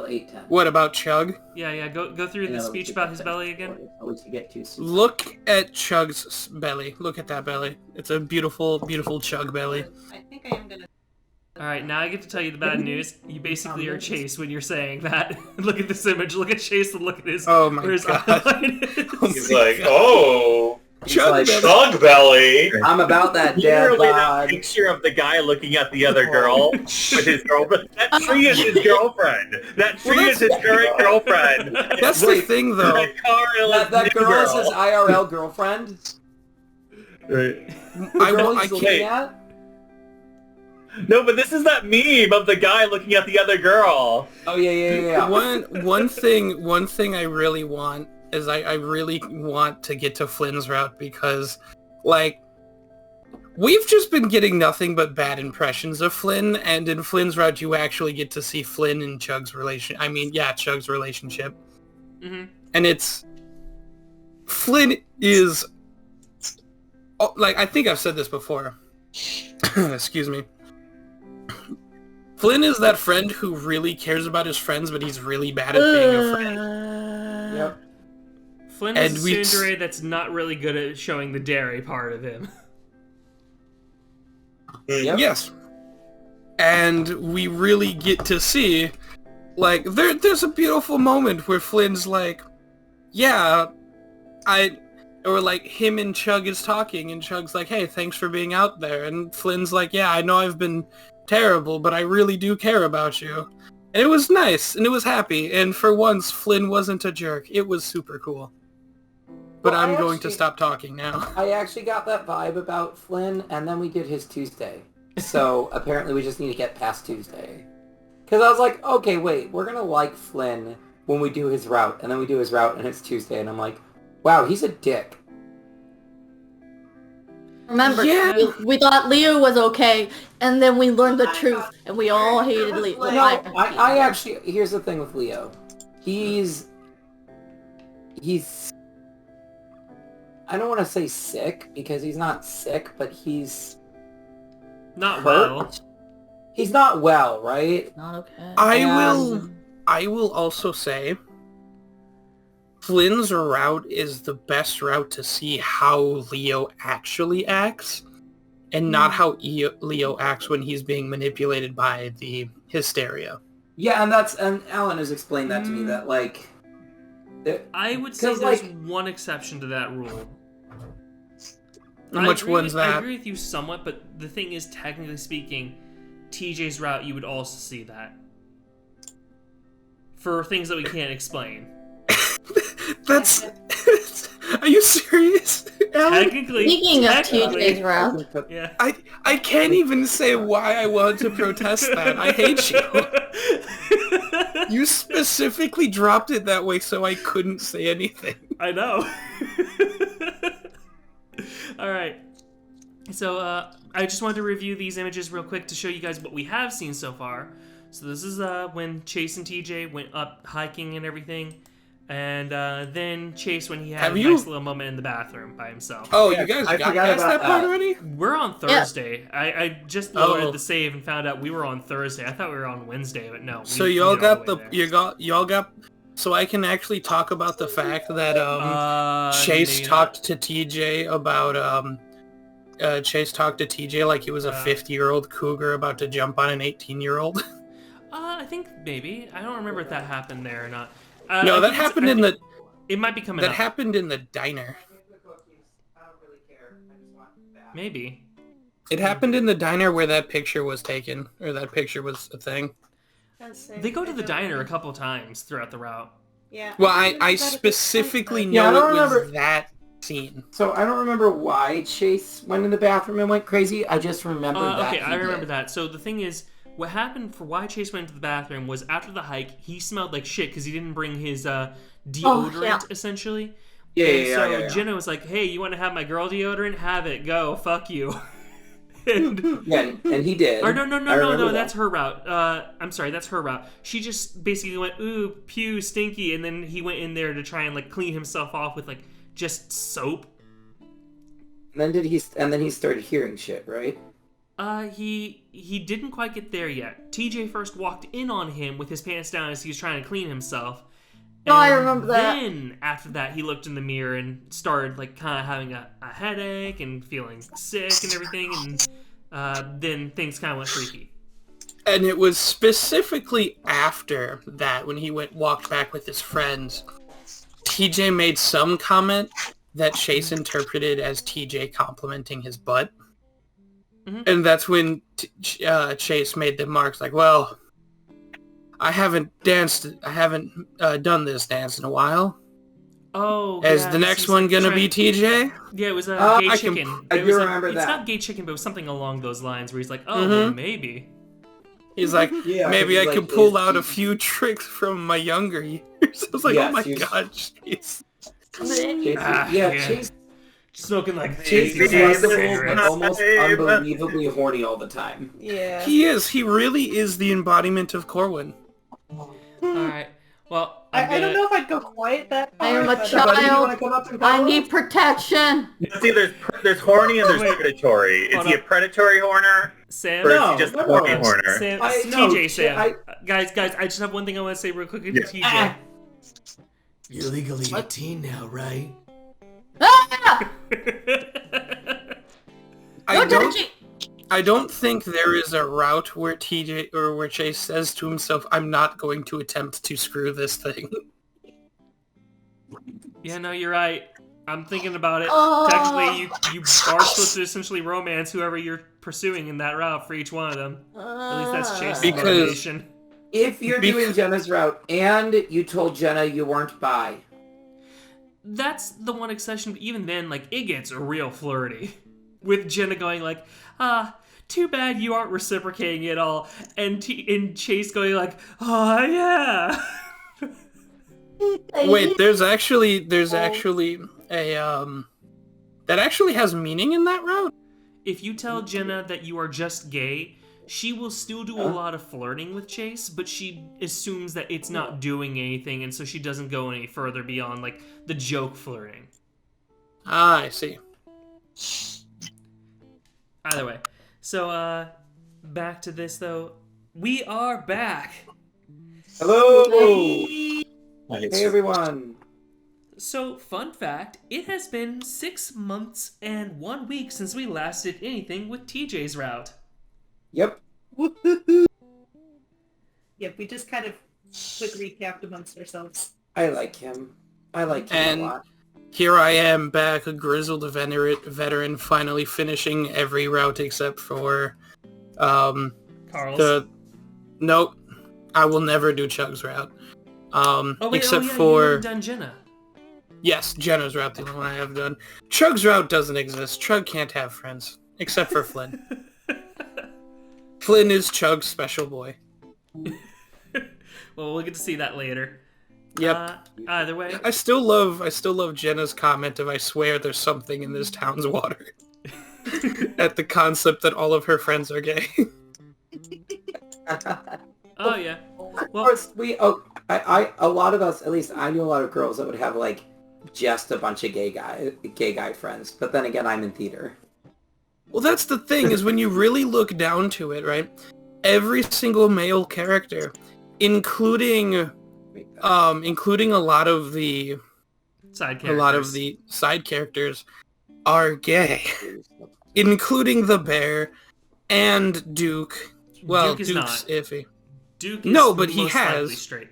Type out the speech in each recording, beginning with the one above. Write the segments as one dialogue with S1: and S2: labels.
S1: 8 times.
S2: What about Chug?
S3: Yeah. Go through the speech about his belly again.
S2: Look at Chug's belly. Look at that belly. It's a beautiful, beautiful Chug belly.
S4: I think I am gonna.
S3: All right, now I get to tell you the bad news. You basically are Chase when you're saying that. Look at this image. Look at Chase and look at his.
S2: Oh my
S3: his
S2: god.
S5: He's like, oh.
S2: Chug
S5: Chug belly.
S1: I'm about that
S6: Literally
S1: dad
S6: that
S1: bod.
S6: picture of the guy looking at the other girl with his girlfriend. That tree is his girlfriend. That tree is his current girlfriend.
S2: That's the thing, though.
S6: That car is
S1: That
S6: new
S1: girl is his IRL girlfriend.
S6: Right.
S1: I
S2: can't.
S1: can't.
S6: No, but this is that meme of the guy looking at the other girl.
S1: Oh yeah.
S2: One thing I really want is I really want to get to Flynn's route because, like, we've just been getting nothing but bad impressions of Flynn, and in Flynn's route you actually get to see Flynn and Chug's Chug's relationship.
S3: Mm-hmm.
S2: And it's... Flynn is... like, I think I've said this before. Excuse me. Flynn is that friend who really cares about his friends, but he's really bad at being a friend.
S1: Yep.
S3: Flynn is a tsundere that's not really good at showing the dairy part of him.
S1: Yep.
S2: Yes. And we really get to see, like, there's a beautiful moment where Flynn's like, yeah, or like him and Chug is talking, and Chug's like, hey, thanks for being out there. And Flynn's like, yeah, I know I've been terrible, but I really do care about you. And it was nice, and it was happy, and for once, Flynn wasn't a jerk. It was super cool. But
S1: Well,
S2: I'm going to stop talking now.
S1: I actually got that vibe about Flynn, and then we did his Tuesday. So apparently we just need to get past Tuesday. Because I was like, okay, wait, we're going to like Flynn when we do his route. And then we do his route, and it's Tuesday, and I'm like, wow, he's a dick.
S7: Remember, we thought Leo was okay, and then we learned the truth, and we all hated Leo.
S1: No, I actually, here's the thing with Leo. He's, I don't want to say sick, because he's not sick, but he's
S3: Not
S1: hurt.
S3: well.
S1: He's not well, right?
S7: Not okay.
S2: I will also say Flynn's route is the best route to see how Leo actually acts, and not how Leo acts when he's being manipulated by the hysteria.
S1: Yeah, and Alan has explained that to me, that, like...
S3: I would say there's one exception to that rule.
S2: And which one's that?
S3: I agree with you somewhat, but the thing is, technically speaking, TJ's route, you would also see that. For things that we can't explain.
S2: That's... Are you serious, Alan?
S3: Technically.
S7: Speaking of TJ's route.
S3: Yeah.
S2: I can't even say why I want to protest that. I hate you. You specifically dropped it that way so I couldn't say anything.
S3: I know. Alright. So, I just wanted to review these images real quick to show you guys what we have seen so far. So this is when Chase and TJ went up hiking and everything. And then Chase when he had a nice little moment in the bathroom by himself.
S2: Oh, you guys got past that part already?
S3: We're on Thursday. Yeah. I just loaded the save and found out we were on Thursday. I thought we were on Wednesday, but no.
S2: So y'all got y'all got so I can actually talk about the fact that Chase talked to TJ about Chase talked to TJ like he was a 50-year-old cougar about to jump on an 18-year-old.
S3: I think maybe. I don't remember if that happened there or not.
S2: No, that happened in the...
S3: It might be coming up.
S2: That happened in the diner.
S3: Maybe.
S2: It happened in the diner where that picture was taken, or that picture was a thing.
S3: They go to the diner a couple times throughout the route.
S4: Yeah.
S2: Well, I specifically know it was that scene.
S1: So I don't remember why Chase went in the bathroom and went crazy. I just remember that.
S3: Okay, I remember that. So the thing is, what happened for why Chase went to the bathroom was after the hike, he smelled like shit because he didn't bring his deodorant, essentially. So Jenna was like, hey, you want to have my girl deodorant? Have it. Go. Fuck you. and
S1: he did.
S3: Or no, that's her route. I'm sorry, that's her route. She just basically went, ooh, pew, stinky, and then he went in there to try and, like, clean himself off with, like, just soap.
S1: And then he started hearing shit, right?
S3: He didn't quite get there yet. TJ first walked in on him with his pants down as he was trying to clean himself.
S7: No, I remember that.
S3: Then, after that, he looked in the mirror and started, like, kind of having a headache and feeling sick and everything, and then things kind of went freaky.
S2: And it was specifically after that, when he walked back with his friends, TJ made some comment that Chase interpreted as TJ complimenting his butt. Mm-hmm. And that's when Chase made the marks like, well, I haven't done this dance in a while.
S3: Oh,
S2: Is the next one gonna be TJ?
S3: Yeah, it was Gay Chicken.
S1: I do remember that.
S3: It's not Gay Chicken, but it was something along those lines where he's like, oh, well, maybe.
S2: He's like, maybe I can pull out a few tricks from my younger years. I was like, oh my god, Chase.
S1: Chase.
S3: Smoking like
S1: Chase is almost unbelievably horny all the time.
S4: Yeah.
S2: He is. He really is the embodiment of Corwin.
S3: Alright. Well,
S4: I don't know if I'd go quite that far.
S7: I am a child. I need protection.
S6: See, there's horny and there's predatory. Is he a predatory horner?
S3: Sam?
S6: Or is he just a horny horner?
S3: Sam, TJ, Sam. Guys, I just have one thing I want to say real quickly to TJ. You're legally 18 now, right?
S7: Ah!
S2: I don't think there is a route where TJ or where Chase says to himself, I'm not going to attempt to screw this thing.
S3: Yeah, no, you're right. I'm thinking about it. Technically, you are supposed to essentially romance whoever you're pursuing in that route for each one of them. At least that's Chase's motivation.
S1: If you're doing Jenna's route and you told Jenna you weren't bi.
S3: That's the one exception, but even then, like, it gets real flirty. With Jenna going like, too bad you aren't reciprocating at all. And Chase going like, oh, yeah.
S2: Wait, there's actually a, that actually has meaning in that route?
S3: If you tell Jenna that you are just gay, she will still do a lot of flirting with Chase, but she assumes that it's not doing anything, and so she doesn't go any further beyond, like, the joke flirting.
S2: Ah, I see.
S3: Either way. So, back to this, though. We are back!
S1: Hello!
S5: Hey,
S1: Hey, everyone!
S3: So, fun fact, it has been 6 months and 1 week since we last did anything with TJ's route.
S1: Yep.
S4: Yep, we just kind of quick recapped amongst ourselves.
S1: I like him. I like him a lot.
S2: Here I am back, a grizzled veteran, finally finishing every route except for,
S3: Carl's?
S2: Nope, I will never do Chug's route. Except
S3: you
S2: for...
S3: haven't done Jenna.
S2: Yes, Jenna's route, the only one I have done. Chug's route doesn't exist. Chug can't have friends, except for Flynn. Flynn is Chug's special boy.
S3: Well, we'll get to see that later.
S2: Yep.
S3: Either way.
S2: I still love Jenna's comment of I swear there's something in this town's water. At the concept that all of her friends are gay.
S3: Oh yeah.
S1: Of course, a lot of us, at least I knew a lot of girls that would have like just a bunch of gay guy friends. But then again, I'm in theater.
S2: Well, that's the thing, is when you really look down to it, right? Every single male character, including a lot of the side characters, are gay, including the bear and Duke. Well,
S3: Duke is
S2: Duke's
S3: not.
S2: iffy.
S3: Duke is
S2: no, but he
S3: most
S2: has.
S3: likely straight.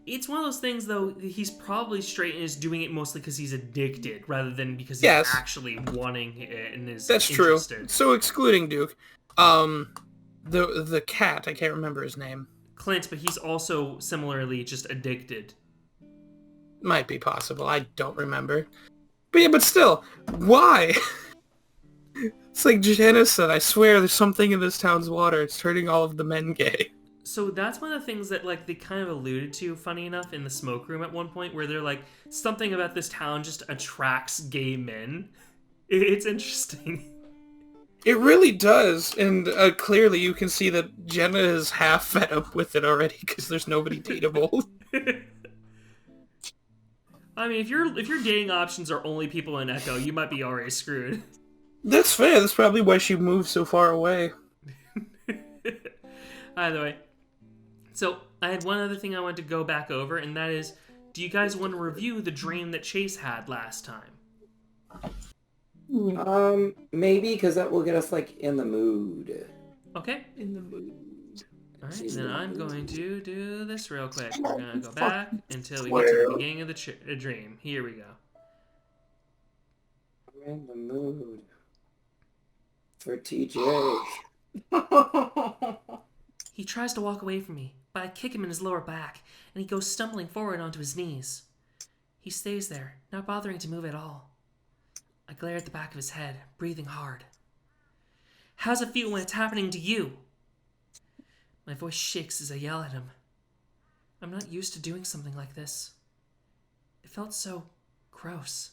S3: It's one of those things, though, he's probably straight and is doing it mostly because he's addicted, rather than because he's actually wanting it and is interested.
S2: True. So excluding Duke, the cat, I can't remember his name.
S3: Clint, but he's also similarly just addicted.
S2: Might be possible, I don't remember. But yeah, but still, why? It's like Janice said, I swear there's something in this town's water, it's turning all of the men gay.
S3: So that's one of the things that, like, they kind of alluded to, funny enough, in the smoke room at one point, where they're like, something about this town just attracts gay men. It's interesting.
S2: It really does, and clearly you can see that Jenna is half fed up with it already, because there's nobody dateable.
S3: I mean, if your dating options are only people in Echo, you might be already screwed.
S2: That's fair. That's probably why she moved so far away.
S3: Either way. So, I had one other thing I wanted to go back over, and that is, do you guys want to review the dream that Chase had last time?
S1: Maybe, because that will get us, like, in the mood.
S3: Okay.
S4: In the mood.
S3: Alright, then I'm going to do this real quick. We're going to go back until we get to the beginning of the dream. Here we go.
S1: I'm in the mood for TJ.
S3: He tries to walk away from me, but I kick him in his lower back, and he goes stumbling forward onto his knees. He stays there, not bothering to move at all. I glare at the back of his head, breathing hard. How's it feel when it's happening to you? My voice shakes as I yell at him. I'm not used to doing something like this. It felt so gross.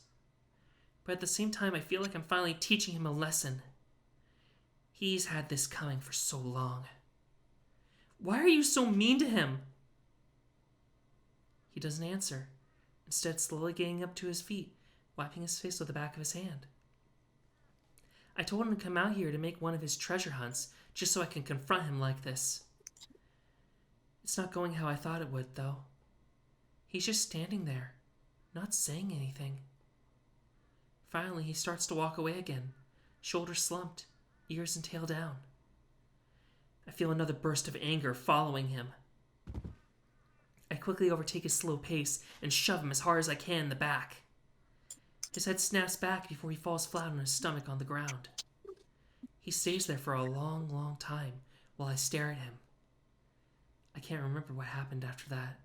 S3: But at the same time, I feel like I'm finally teaching him a lesson. He's had this coming for so long. Why are you so mean to him? He doesn't answer, instead slowly getting up to his feet, wiping his face with the back of his hand. I told him to come out here to make one of his treasure hunts, just so I can confront him like this. It's not going how I thought it would, though. He's just standing there, not saying anything. Finally, he starts to walk away again, shoulders slumped, ears and tail down. I feel another burst of anger following him. I quickly overtake his slow pace and shove him as hard as I can in the back. His head snaps back before he falls flat on his stomach on the ground. He stays there for a long, long time while I stare at him. I can't remember what happened after that.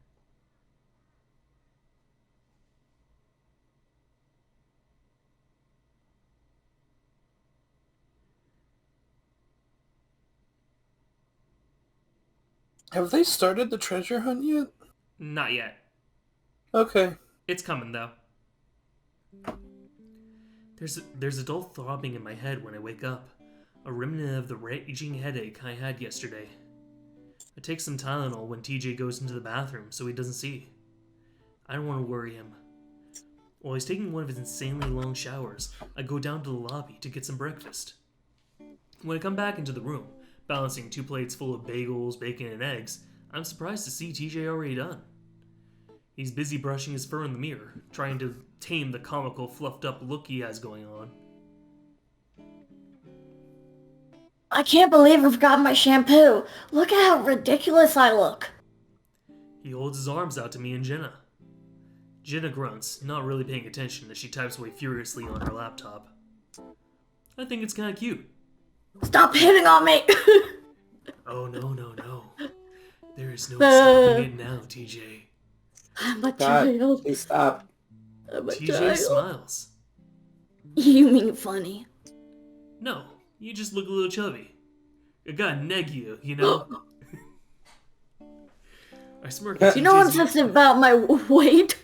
S2: Have they started the treasure hunt yet?
S3: Not yet.
S2: Okay.
S3: It's coming, though. There's a dull throbbing in my head when I wake up. A remnant of the raging headache I had yesterday. I take some Tylenol when TJ goes into the bathroom so he doesn't see. I don't want to worry him. While he's taking one of his insanely long showers, I go down to the lobby to get some breakfast. When I come back into the room, balancing 2 plates full of bagels, bacon, and eggs, I'm surprised to see TJ already done. He's busy brushing his fur in the mirror, trying to tame the comical, fluffed-up look he has going on.
S7: I can't believe I forgot my shampoo. Look at how ridiculous I look.
S3: He holds his arms out to me and Jenna. Jenna grunts, not really paying attention as she types away furiously on her laptop. I think it's kinda cute.
S7: Stop hitting on me!
S3: Oh, no. There is no stopping it now, TJ.
S7: I'm a
S1: God,
S7: child.
S1: please stop.
S7: I'm a
S3: TJ
S7: child.
S3: smiles.
S7: You mean funny?
S3: No, you just look a little chubby. I gotta neg you, you know? I smirk at
S7: You know I'm
S3: TJ's
S7: obsessed about my weight?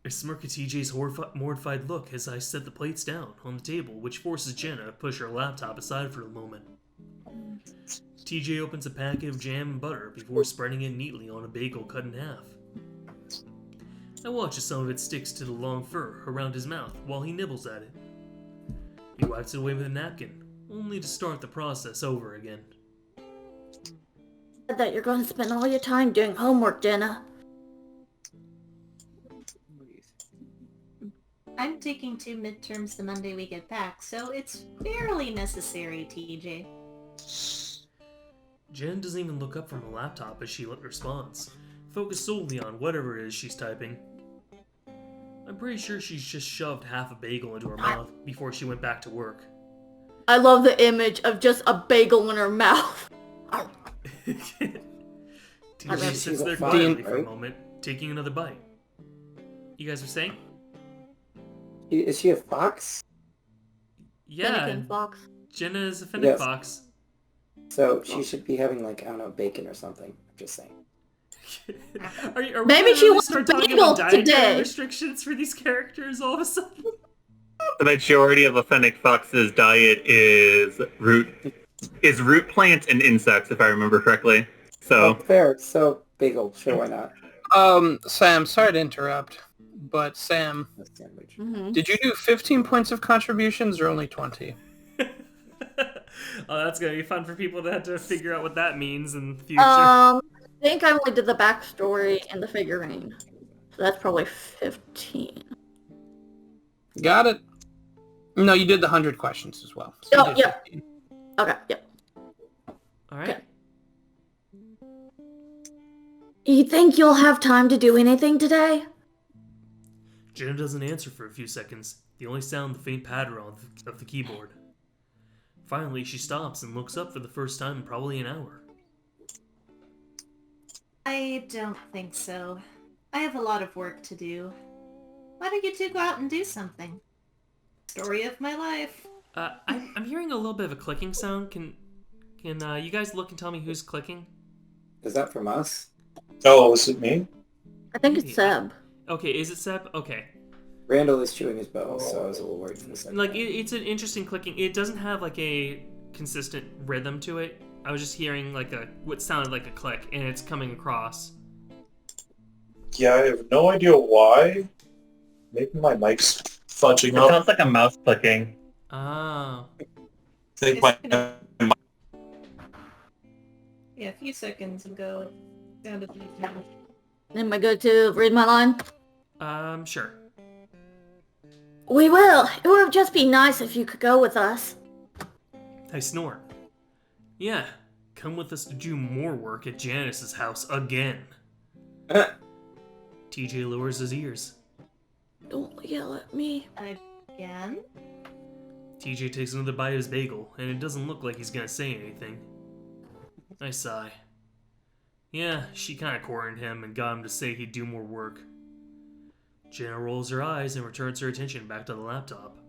S3: I smirk at TJ's mortified look as I set the plates down on the table, which forces Jenna to push her laptop aside for a moment. TJ opens a packet of jam and butter before spreading it neatly on a bagel cut in half. I watch as some of it sticks to the long fur around his mouth while he nibbles at it. He wipes it away with a napkin, only to start the process over again.
S7: That you're going to spend all your time doing homework, Jenna.
S8: I'm taking 2 midterms the Monday we get back, so it's fairly necessary, TJ.
S3: Jen doesn't even look up from her laptop as she responds, focused solely on whatever it is she's typing. I'm pretty sure she's just shoved half a bagel into her mouth before she went back to work.
S7: I love the image of just a bagel in her mouth.
S3: TJ
S1: she's
S3: sits
S1: a
S3: there
S1: fox,
S3: quietly for a
S1: right?
S3: moment, taking another bite. You guys are saying?
S1: Is she a fox?
S3: Yeah,
S7: Finnegan Fox.
S3: Jenna is a Fennec
S1: Yes.
S3: Fox.
S1: So she should be having, like, I don't know, bacon or something. I'm just saying.
S3: Are we
S7: Maybe
S3: gonna
S7: she wants
S3: start
S7: a
S3: talking
S7: bagel
S3: about dietary
S7: today.
S3: restrictions for these characters all of a sudden?
S6: The majority of a fennec fox's diet is root plants and insects, if I remember correctly.
S1: Oh,
S6: So
S1: fair. So, bagel. Sure, why not?
S2: Sam, sorry to interrupt. but Sam,
S1: A sandwich.
S2: did you do 15 points of contributions or only 20?
S3: Oh, that's gonna be fun for people to have to figure out what that means in the future.
S7: I think I only did the backstory and the figurine. So that's probably 15.
S2: Got it. No, you did the 100 questions as well. So you
S7: Oh,
S2: did
S7: yeah.
S2: 15.
S7: Okay, yep.
S3: All right.
S7: Okay. You think you'll have time to do anything today?
S3: Jenna doesn't answer for a few seconds. The only sound the faint patter of the keyboard. Finally, she stops and looks up for the first time in probably an hour.
S8: I don't think so. I have a lot of work to do. Why don't you two go out and do something? Story of my life.
S3: I'm hearing a little bit of a clicking sound. Can you guys look and tell me who's clicking?
S1: Is that from us?
S5: Oh, is it me?
S7: I think it's Seb.
S3: Okay, is it Seb? Okay.
S1: Randall is chewing his bow, so I was a little worried for a second.
S3: Like, it's an interesting clicking. It doesn't have, like, a consistent rhythm to it. I was just hearing, like, what sounded like a click, and it's coming across.
S5: Yeah, I have no idea why. Maybe my mic's fudging
S6: It
S5: up.
S6: sounds like a mouse clicking.
S3: Ah.
S5: I think my...
S4: Yeah, a few seconds ago, it sounded like...
S7: Am I good to read my line?
S3: Sure.
S7: We will. It would just be nice if you could go with us.
S3: I snort. Yeah, come with us to do more work at Janice's house again. TJ lowers his ears.
S7: Don't yell at me.
S8: Again?
S3: TJ takes another bite of his bagel, and it doesn't look like he's gonna say anything. I sigh. Yeah, she kinda cornered him and got him to say he'd do more work. Jenna rolls her eyes and returns her attention back to the laptop.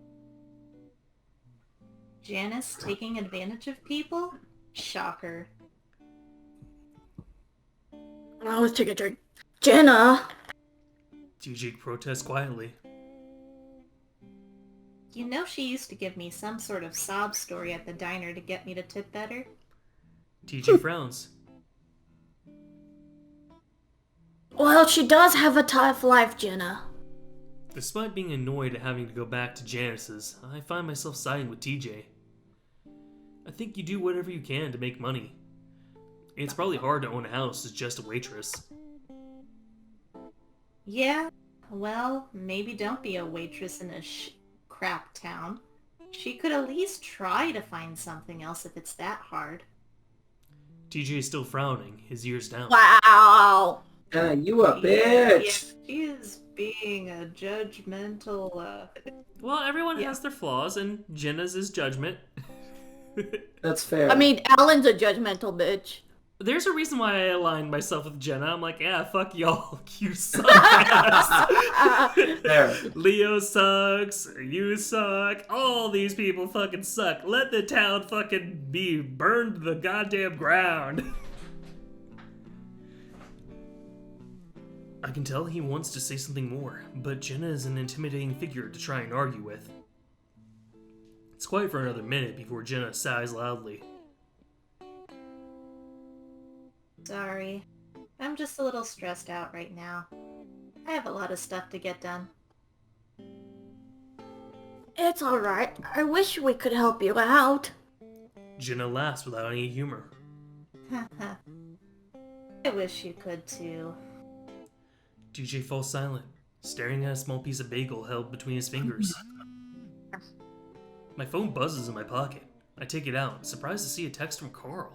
S8: Janice taking advantage of people? Shocker.
S7: I was taking a drink. Jenna!
S3: TJ protests quietly.
S8: You know she used to give me some sort of sob story at the diner to get me to tip better?
S3: TJ frowns.
S7: Well, she does have a tough life, Jenna.
S3: Despite being annoyed at having to go back to Janice's, I find myself siding with TJ. I think you do whatever you can to make money. It's probably hard to own a house as just a waitress.
S8: Yeah, well, maybe don't be a waitress in a crap town. She could at least try to find something else if it's that hard.
S3: TJ is still frowning, his ears down.
S7: Wow!
S1: You a bitch!
S4: Yeah, she is being a judgmental,
S3: Well, everyone has their flaws, and Jenna's is judgment.
S1: That's fair.
S7: I mean, Alan's a judgmental bitch.
S3: There's a reason why I aligned myself with Jenna. I'm like, yeah, fuck y'all. You suck ass.
S1: There.
S3: Leo sucks. You suck. All these people fucking suck. Let the town fucking be burned to the goddamn ground. I can tell he wants to say something more, but Jenna is an intimidating figure to try and argue with. It's quiet for another minute before Jenna sighs loudly.
S8: Sorry. I'm just a little stressed out right now. I have a lot of stuff to get done.
S7: It's alright. I wish we could help you out.
S3: Jenna laughs without any humor.
S8: I wish you could too.
S3: DJ falls silent, staring at a small piece of bagel held between his fingers. My phone buzzes in my pocket. I take it out, surprised to see a text from Carl.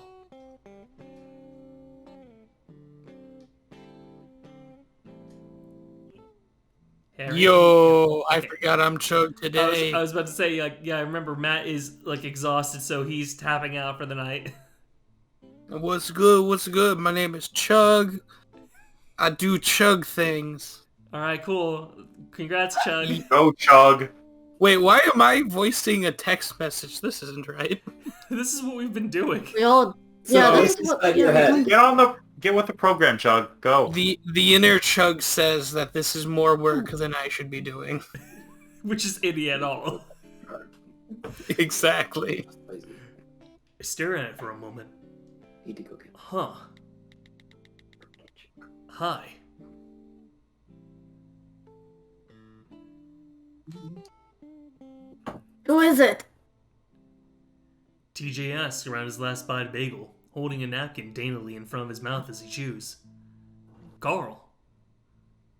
S3: Harry.
S2: Yo, I forgot I'm Chug today.
S3: I was about to say, like, yeah, I remember Matt is, like, exhausted, so he's tapping out for the night.
S2: What's good? What's good? My name is Chug. I do Chug things.
S3: Alright, cool. Congrats, Chug.
S5: Go, Chug.
S2: Wait, why am I voicing a text message? This isn't right.
S3: This is what we've been doing.
S7: We all...
S1: So
S7: yeah,
S1: this
S7: this is
S1: is
S7: what...
S1: inside your head.
S5: Get with the program, Chug. Go.
S2: The inner Chug says that this is more work than I should be doing.
S3: Which is any at all.
S2: Exactly.
S3: I stare at it for a moment.
S1: Need to go get
S3: Huh. Hi.
S7: Who is it?
S3: TJ asks around his last bite of bagel, holding a napkin daintily in front of his mouth as he chews. Carl.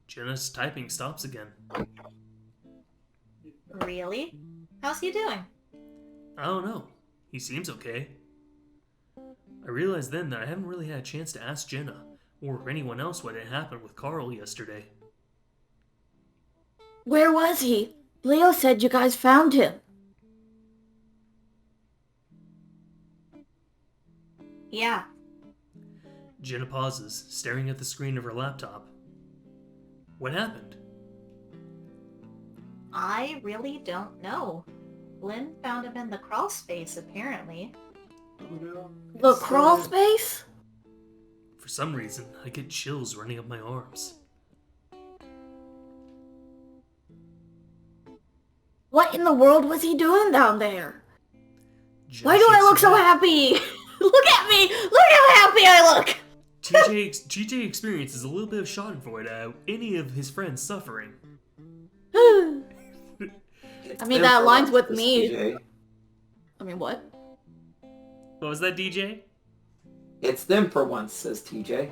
S3: Jenna's typing stops again.
S8: Really? How's he doing?
S3: I don't know. He seems okay. I realized then that I haven't really had a chance to ask Jenna, or anyone else what had happened with Carl yesterday.
S7: Where was he? Leo said you guys found him.
S8: Yeah.
S3: Jenna pauses, staring at the screen of her laptop. What happened?
S8: I really don't know. Lynn found him in the crawl space, apparently.
S7: The crawl space?
S3: For some reason, I get chills running up my arms.
S7: What in the world was he doing down there?
S3: Jenna
S7: Why do I
S3: shakes
S7: look
S3: her
S7: so
S3: head.
S7: happy? Look at me! Look how happy I look!
S3: TJ experiences a little bit of schadenfreude at any of his friends suffering.
S7: I mean, that
S1: Therefore,
S7: aligns with
S1: this
S7: me.
S1: TJ.
S7: I mean, what?
S3: What was that, DJ?
S1: It's them for once, says TJ.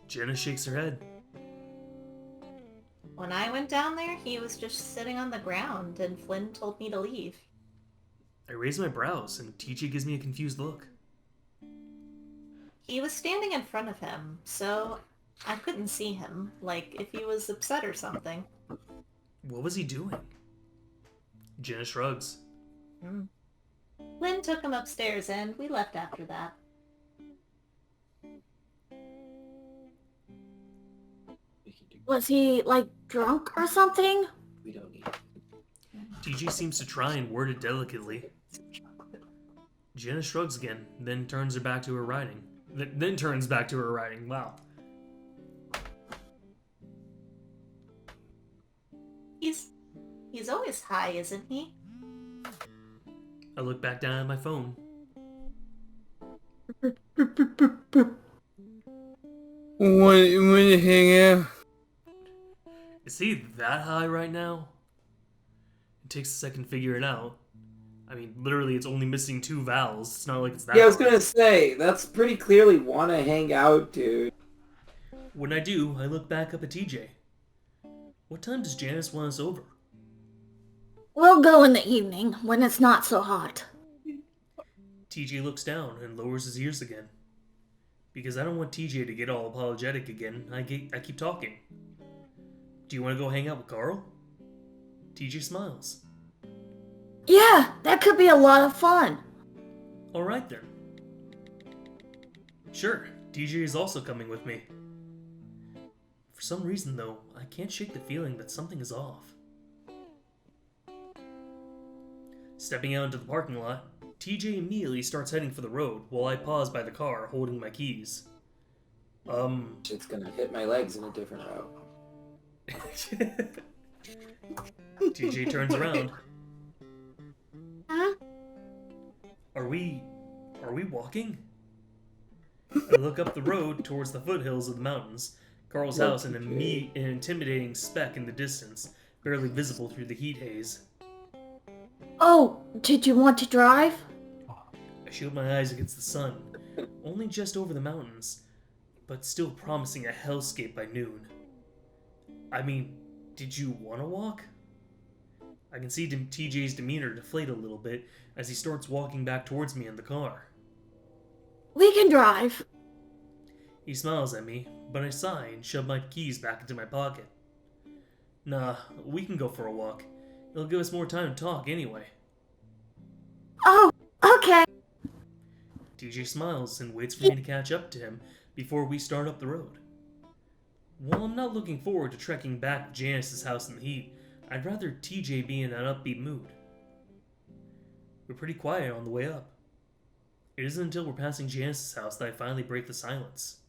S3: Jenna shakes her head.
S8: When I went down there, he was just sitting on the ground, and Flynn told me to leave.
S3: I raise my brows, and TJ gives me a confused look.
S8: He was standing in front of him, so I couldn't see him, like if he was upset or something.
S3: What was he doing? Jenna shrugs.
S8: Lynn took him upstairs, and we left after that.
S7: Was he, like, drunk or something?
S1: We don't need
S3: TJ seems to try and word it delicately. Jenna shrugs again, then turns back to her writing. Then turns back to her writing. Wow.
S8: He's always high, isn't he?
S3: I look back down at my phone.
S2: Wanna hang out?
S3: Is he that high right now? It takes a second to figure it out. I mean, literally, it's only missing 2 vowels. It's not like it's that
S1: Yeah, I was
S3: hard.
S1: gonna say, that's pretty clearly wanna hang out, dude.
S3: When I do, I look back up at TJ. What time does Janice want us over?
S7: We'll go in the evening, when it's not so hot.
S3: TJ looks down and lowers his ears again. Because I don't want TJ to get all apologetic again, I keep talking. Do you want to go hang out with Carl? TJ smiles.
S7: Yeah, that could be a lot of fun.
S3: Alright then. Sure, TJ is also coming with me. For some reason though, I can't shake the feeling that something is off. Stepping out into the parking lot, TJ immediately starts heading for the road while I pause by the car holding my keys.
S1: It's gonna hit my legs in a different route.
S3: TJ turns around.
S7: Huh?
S3: Are we walking? I look up the road towards the foothills of the mountains, Carl's house an intimidating speck in the distance, barely visible through the heat haze.
S7: Oh, did you want to drive?
S3: I shield my eyes against the sun, only just over the mountains, but still promising a hellscape by noon. I mean, did you want to walk? I can see TJ's demeanor deflate a little bit as he starts walking back towards me in the car.
S7: We can drive.
S3: He smiles at me, but I sigh and shove my keys back into my pocket. Nah, we can go for a walk. It'll give us more time to talk anyway.
S7: Oh, okay.
S3: TJ smiles and waits for me to catch up to him before we start up the road. While I'm not looking forward to trekking back to Janice's house in the heat, I'd rather TJ be in an upbeat mood. We're pretty quiet on the way up. It isn't until we're passing Janice's house that I finally break the silence.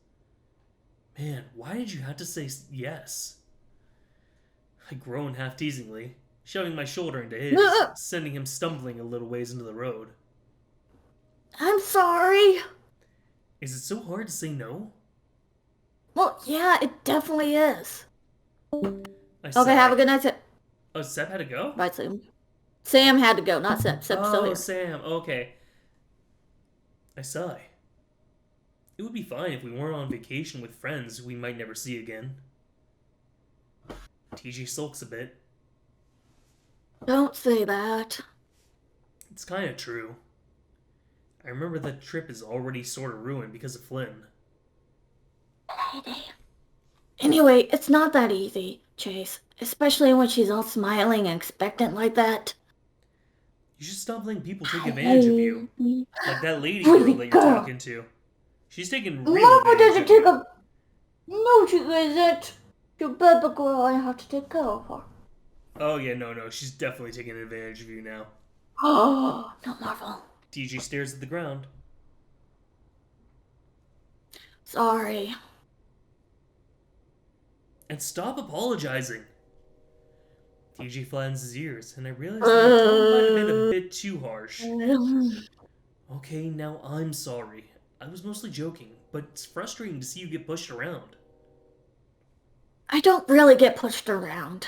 S3: Man, why did you have to say yes? I groan half-teasingly, shoving my shoulder into his, sending him stumbling a little ways into the road.
S7: I'm sorry.
S3: Is it so hard to say no?
S7: Well, yeah, it definitely is.
S3: I
S7: Okay, have a good night, Seb.
S3: Oh, Seb had to go?
S7: Bye, Sam. Sam had to go, not Seb. Seb's still
S3: Oh,
S7: here.
S3: Sam. Okay. I sigh. It would be fine if we weren't on vacation with friends we might never see again. TJ sulks a bit.
S7: Don't say that.
S3: It's kind of true. I remember that trip is already sort of ruined because of Flynn.
S7: Anyway, it's not that easy, Chase. Especially when she's all smiling and expectant like that.
S3: You should stop letting people take advantage of you. Like that lady girl that you're talking to. She's taking real
S7: Mama
S3: advantage
S7: doesn't
S3: of
S7: take
S3: you.
S7: a... No, she isn't. Your baby girl, I have to take care of her.
S3: Oh yeah, no. She's definitely taking advantage of you now.
S7: Oh, not Marvel.
S3: TJ stares at the ground.
S7: Sorry.
S3: And stop apologizing. TJ flattens his ears, and I realize that the tone might have been a bit too harsh. Okay, now I'm sorry. I was mostly joking, but it's frustrating to see you get pushed around.
S7: I don't really get pushed around.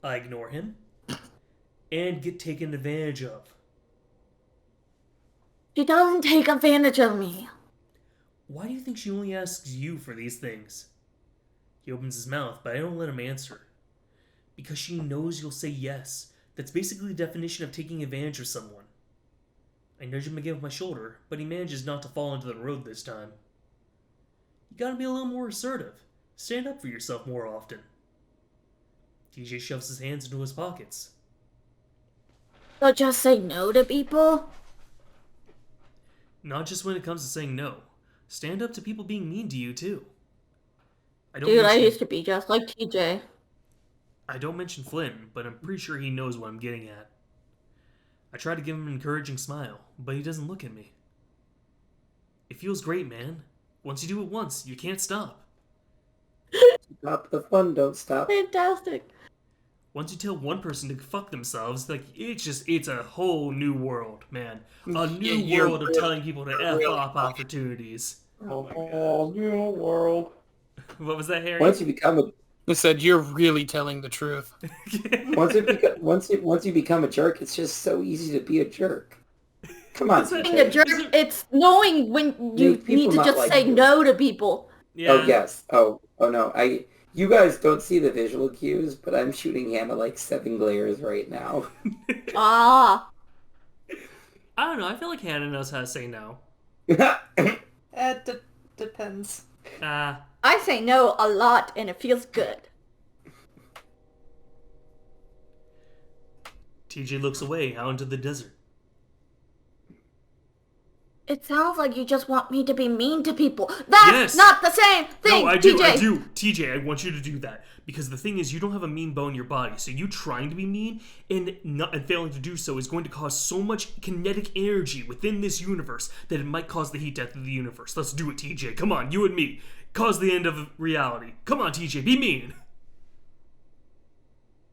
S3: I ignore him. And get taken advantage of.
S7: She doesn't take advantage of me.
S3: Why do you think she only asks you for these things? He opens his mouth, but I don't let him answer. Because she knows you'll say yes. That's basically the definition of taking advantage of someone. I nudge him again with my shoulder, but he manages not to fall into the road this time. You gotta be a little more assertive. Stand up for yourself more often. TJ shoves his hands into his pockets.
S7: So just say no to people?
S3: Not just when it comes to saying no. Stand up to people being mean to you, too.
S7: Dude, I used to be just like TJ.
S3: I don't mention Flynn, but I'm pretty sure he knows what I'm getting at. I try to give him an encouraging smile, but he doesn't look at me. It feels great, man. Once you do it once, you can't stop.
S1: Stop the fun, don't stop.
S7: Fantastic.
S3: Once you tell one person to fuck themselves, like, it's a whole new world, man. A new world of telling people to F off opportunities.
S1: Oh, new world.
S3: What was that, Harry?
S1: Once you become a
S2: I said, you're really telling the truth.
S1: once you become a jerk, it's just so easy to be a jerk. Come on,
S7: Being a jerk, it's knowing when you
S1: People
S7: need to
S1: not
S7: just
S1: like
S7: say
S1: you.
S7: no to people.
S3: Yeah.
S1: Oh yes. Oh no. You guys don't see the visual cues, but I'm shooting Hannah like 7 glares right now.
S7: Ah.
S3: I don't know. I feel like Hannah knows how to say no.
S4: It depends.
S7: I say no a lot and it feels good.
S3: TJ looks away out into the desert.
S7: It sounds like you just want me to be mean to people. That's
S3: Yes.
S7: not the same thing,
S3: No, I
S7: TJ.
S3: do. TJ, I want you to do that. Because the thing is, you don't have a mean bone in your body, so you trying to be mean and failing to do so is going to cause so much kinetic energy within this universe that it might cause the heat death of the universe. Let's do it, TJ. Come on, you and me. Cause the end of reality. Come on, TJ, be mean.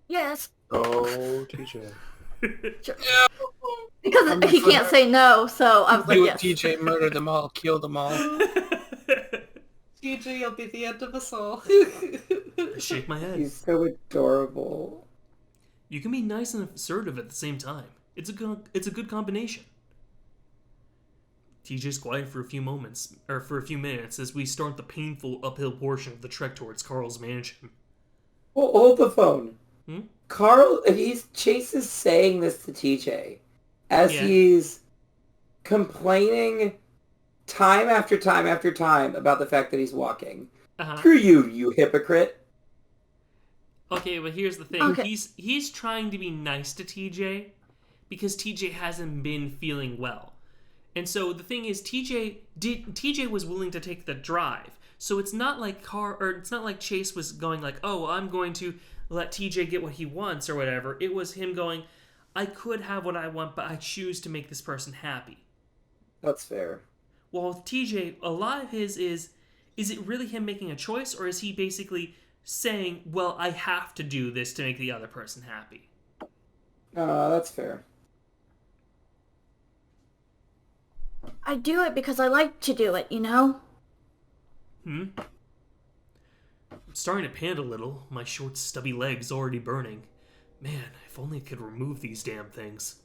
S7: Yes.
S5: Oh, TJ.
S7: Sure. Because he can't say no, so I was like,
S2: Do it,
S7: yes.
S2: TJ, murder them all, kill them all.
S4: TJ, you'll be the end of us all.
S3: I shake my head.
S1: He's so adorable.
S3: You can be nice and assertive at the same time. It's a good combination. TJ's quiet for a few minutes as we start the painful uphill portion of the trek towards Carl's mansion.
S1: Well, hold the phone.
S3: Hmm?
S1: Chase is saying this to TJ as he's complaining time after time after time about the fact that he's walking. Screw you, you hypocrite.
S3: Okay, but here's the thing.
S7: Okay.
S3: He's trying to be nice to TJ because TJ hasn't been feeling well. And so the thing is, TJ was willing to take the drive. So it's not like Chase was going like, "Oh, I'm going to let TJ get what he wants" or whatever. It was him going, "I could have what I want, but I choose to make this person happy."
S1: That's fair.
S3: Well, with TJ, a lot of his is it really him making a choice, or is he basically saying, "Well, I have to do this to make the other person happy"?
S1: That's fair.
S7: I do it because I like to do it, you know?
S3: starting to pant a little, my short, stubby legs already burning. Man, if only I could remove these damn things.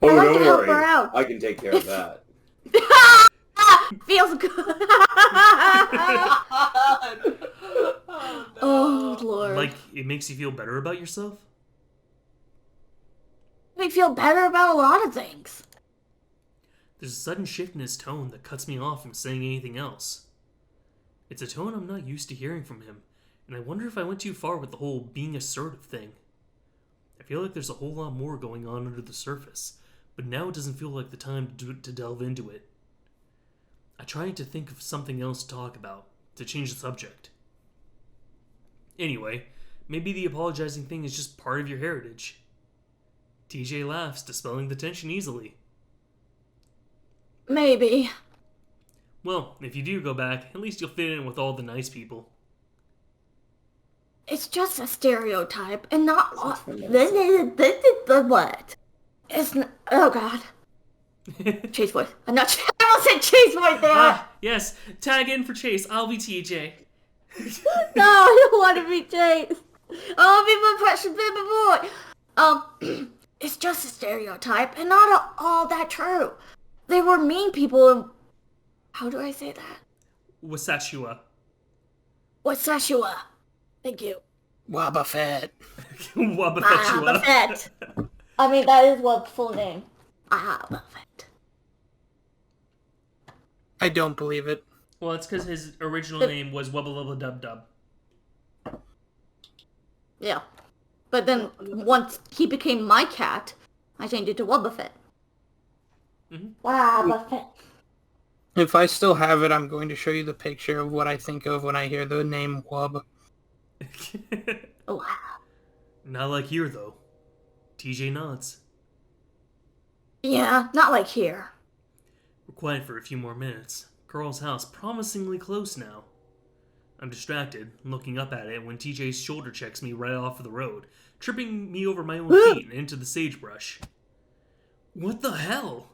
S9: Oh,
S7: I'd like
S9: don't
S7: to help her
S9: worry.
S7: out.
S9: I can take care of that.
S7: Feels good.
S4: Oh, no.
S7: Oh, Lord.
S3: Like, it makes you feel better about yourself?
S7: I feel better about a lot of things.
S3: There's a sudden shift in his tone that cuts me off from saying anything else. It's a tone I'm not used to hearing from him, and I wonder if I went too far with the whole being assertive thing. I feel like there's a whole lot more going on under the surface, but now it doesn't feel like the time to delve into it. I try to think of something else to talk about, to change the subject. Anyway, maybe the apologizing thing is just part of your heritage. TJ laughs, dispelling the tension easily.
S7: Maybe.
S3: Well, if you do go back, at least you'll fit in with all the nice people.
S7: It's just a stereotype, and not all... What? It's oh, God. Chase voice. I'm not... I almost said Chase voice there!
S3: Ah, yes. Tag in for Chase. I'll be TJ.
S7: No, I don't want to be Chase. I want to be my precious baby boy. It's just a stereotype, and not all that true. They were mean people, and... How do I say that?
S3: Wasachua.
S7: Wasachua. Thank you.
S2: Wabba Fett.
S3: Wabafechua.
S7: Fett. I mean, that is what full name. Fett.
S2: I don't believe it.
S3: Well, it's because his original name was Wubba Dub Dub.
S7: Yeah. But then, once he became my cat, I changed it to Wubba Fett. Wubba Fett.
S2: If I still have it, I'm going to show you the picture of what I think of when I hear the name Wub.
S7: Wow.
S3: Not like here, though. TJ nods.
S7: Yeah, not like here.
S3: We're quiet for a few more minutes. Carl's house promisingly close now. I'm distracted, looking up at it when TJ's shoulder checks me right off of the road, tripping me over my own feet and into the sagebrush. What the hell?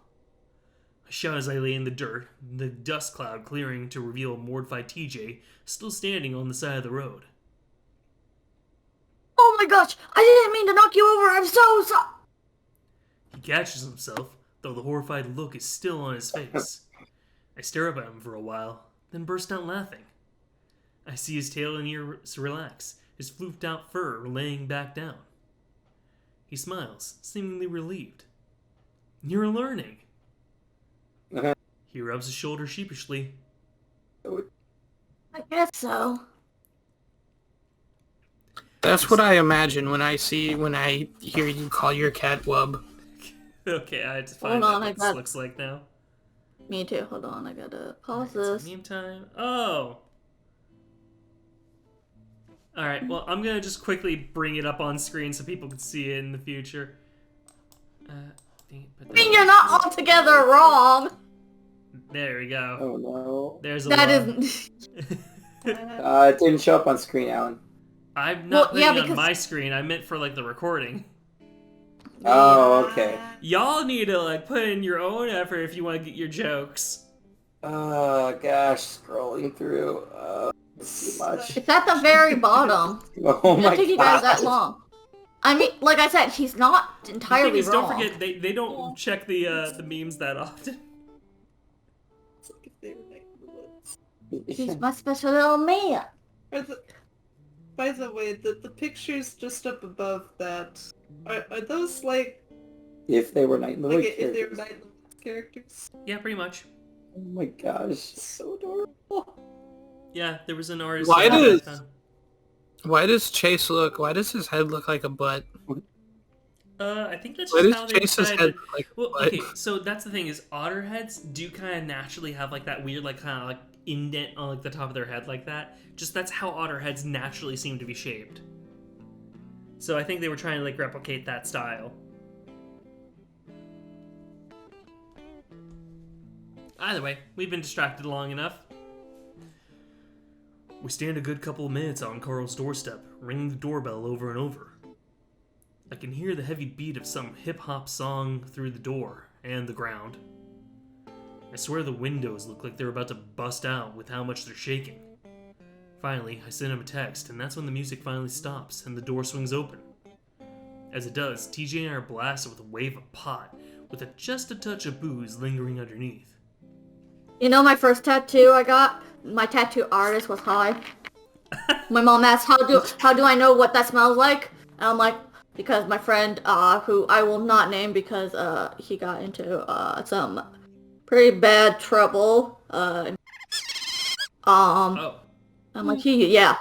S3: I shout as I lay in the dirt, the dust cloud clearing to reveal a mortified TJ still standing on the side of the road.
S7: Oh my gosh, I didn't mean to knock you over, I'm so sorry.
S3: He catches himself, though the horrified look is still on his face. I stare up at him for a while, then burst out laughing. I see his tail and ears relax, his floofed out fur laying back down. He smiles, seemingly relieved. You're learning. He rubs his shoulder sheepishly.
S7: I guess so.
S2: That's what I imagine when I hear you call your cat Wub.
S3: Okay, I had to find
S7: Hold on,
S3: out what this looks like now.
S7: Me too, hold on, I gotta pause
S3: It's
S7: this.
S3: meme time. Oh! Alright, well, I'm gonna just quickly bring it up on screen so people can see it in the future.
S7: I mean, you're not altogether wrong!
S3: There we go.
S1: Oh no.
S3: There's a
S7: That
S3: love.
S7: isn't...
S1: It didn't show up on screen, Alan.
S3: I'm not
S7: Well, yeah,
S3: putting it on
S7: because-
S3: my screen. I meant for, like, the recording.
S1: Oh, okay.
S3: Y'all need to, like, put in your own effort if you want to get your jokes.
S1: Gosh, scrolling through. Too much.
S7: It's at the very bottom.
S1: Oh
S7: It
S1: my
S7: doesn't take you guys that
S1: god.
S7: long. I mean, like I said, he's not
S3: The
S7: entirely
S3: thing is,
S7: wrong.
S3: don't forget, they don't check the memes that often.
S4: It's like if they were like in the woods.
S7: He's my special little man.
S4: By the way, the pictures just up above that, are those like
S1: If they were Night in the Woods
S4: if they were
S1: characters.
S4: Night in the Woods characters?
S3: Yeah, pretty much.
S1: Oh my gosh.
S4: So adorable.
S3: Yeah, there was an artist.
S2: Why
S3: that
S2: does-
S3: done.
S2: Why does his head look like a butt?
S3: I think that's
S2: Why
S3: just
S2: does
S3: how they
S2: Chase's
S3: decided.
S2: head look like a
S3: Well,
S2: butt?
S3: okay, so that's the thing is otter heads do kind of naturally have like that weird like kind of like indent on like the top of their head like that. Just that's how otter heads naturally seem to be shaped. So I think they were trying to like replicate that style. Either way, we've been distracted long enough. We stand a good couple of minutes on Carl's doorstep, ringing the doorbell over and over. I can hear the heavy beat of some hip-hop song through the door and the ground. I swear the windows look like they're about to bust out with how much they're shaking. Finally, I send him a text, and that's when the music finally stops and the door swings open. As it does, TJ and I are blasted with a wave of pot, with just a touch of booze lingering underneath.
S7: You know my first tattoo I got? My tattoo artist was high. My mom asked, how do I know what that smells like? And I'm like, because my friend, who I will not name because he got into some pretty bad trouble.
S3: Oh.
S7: I'm like, yeah.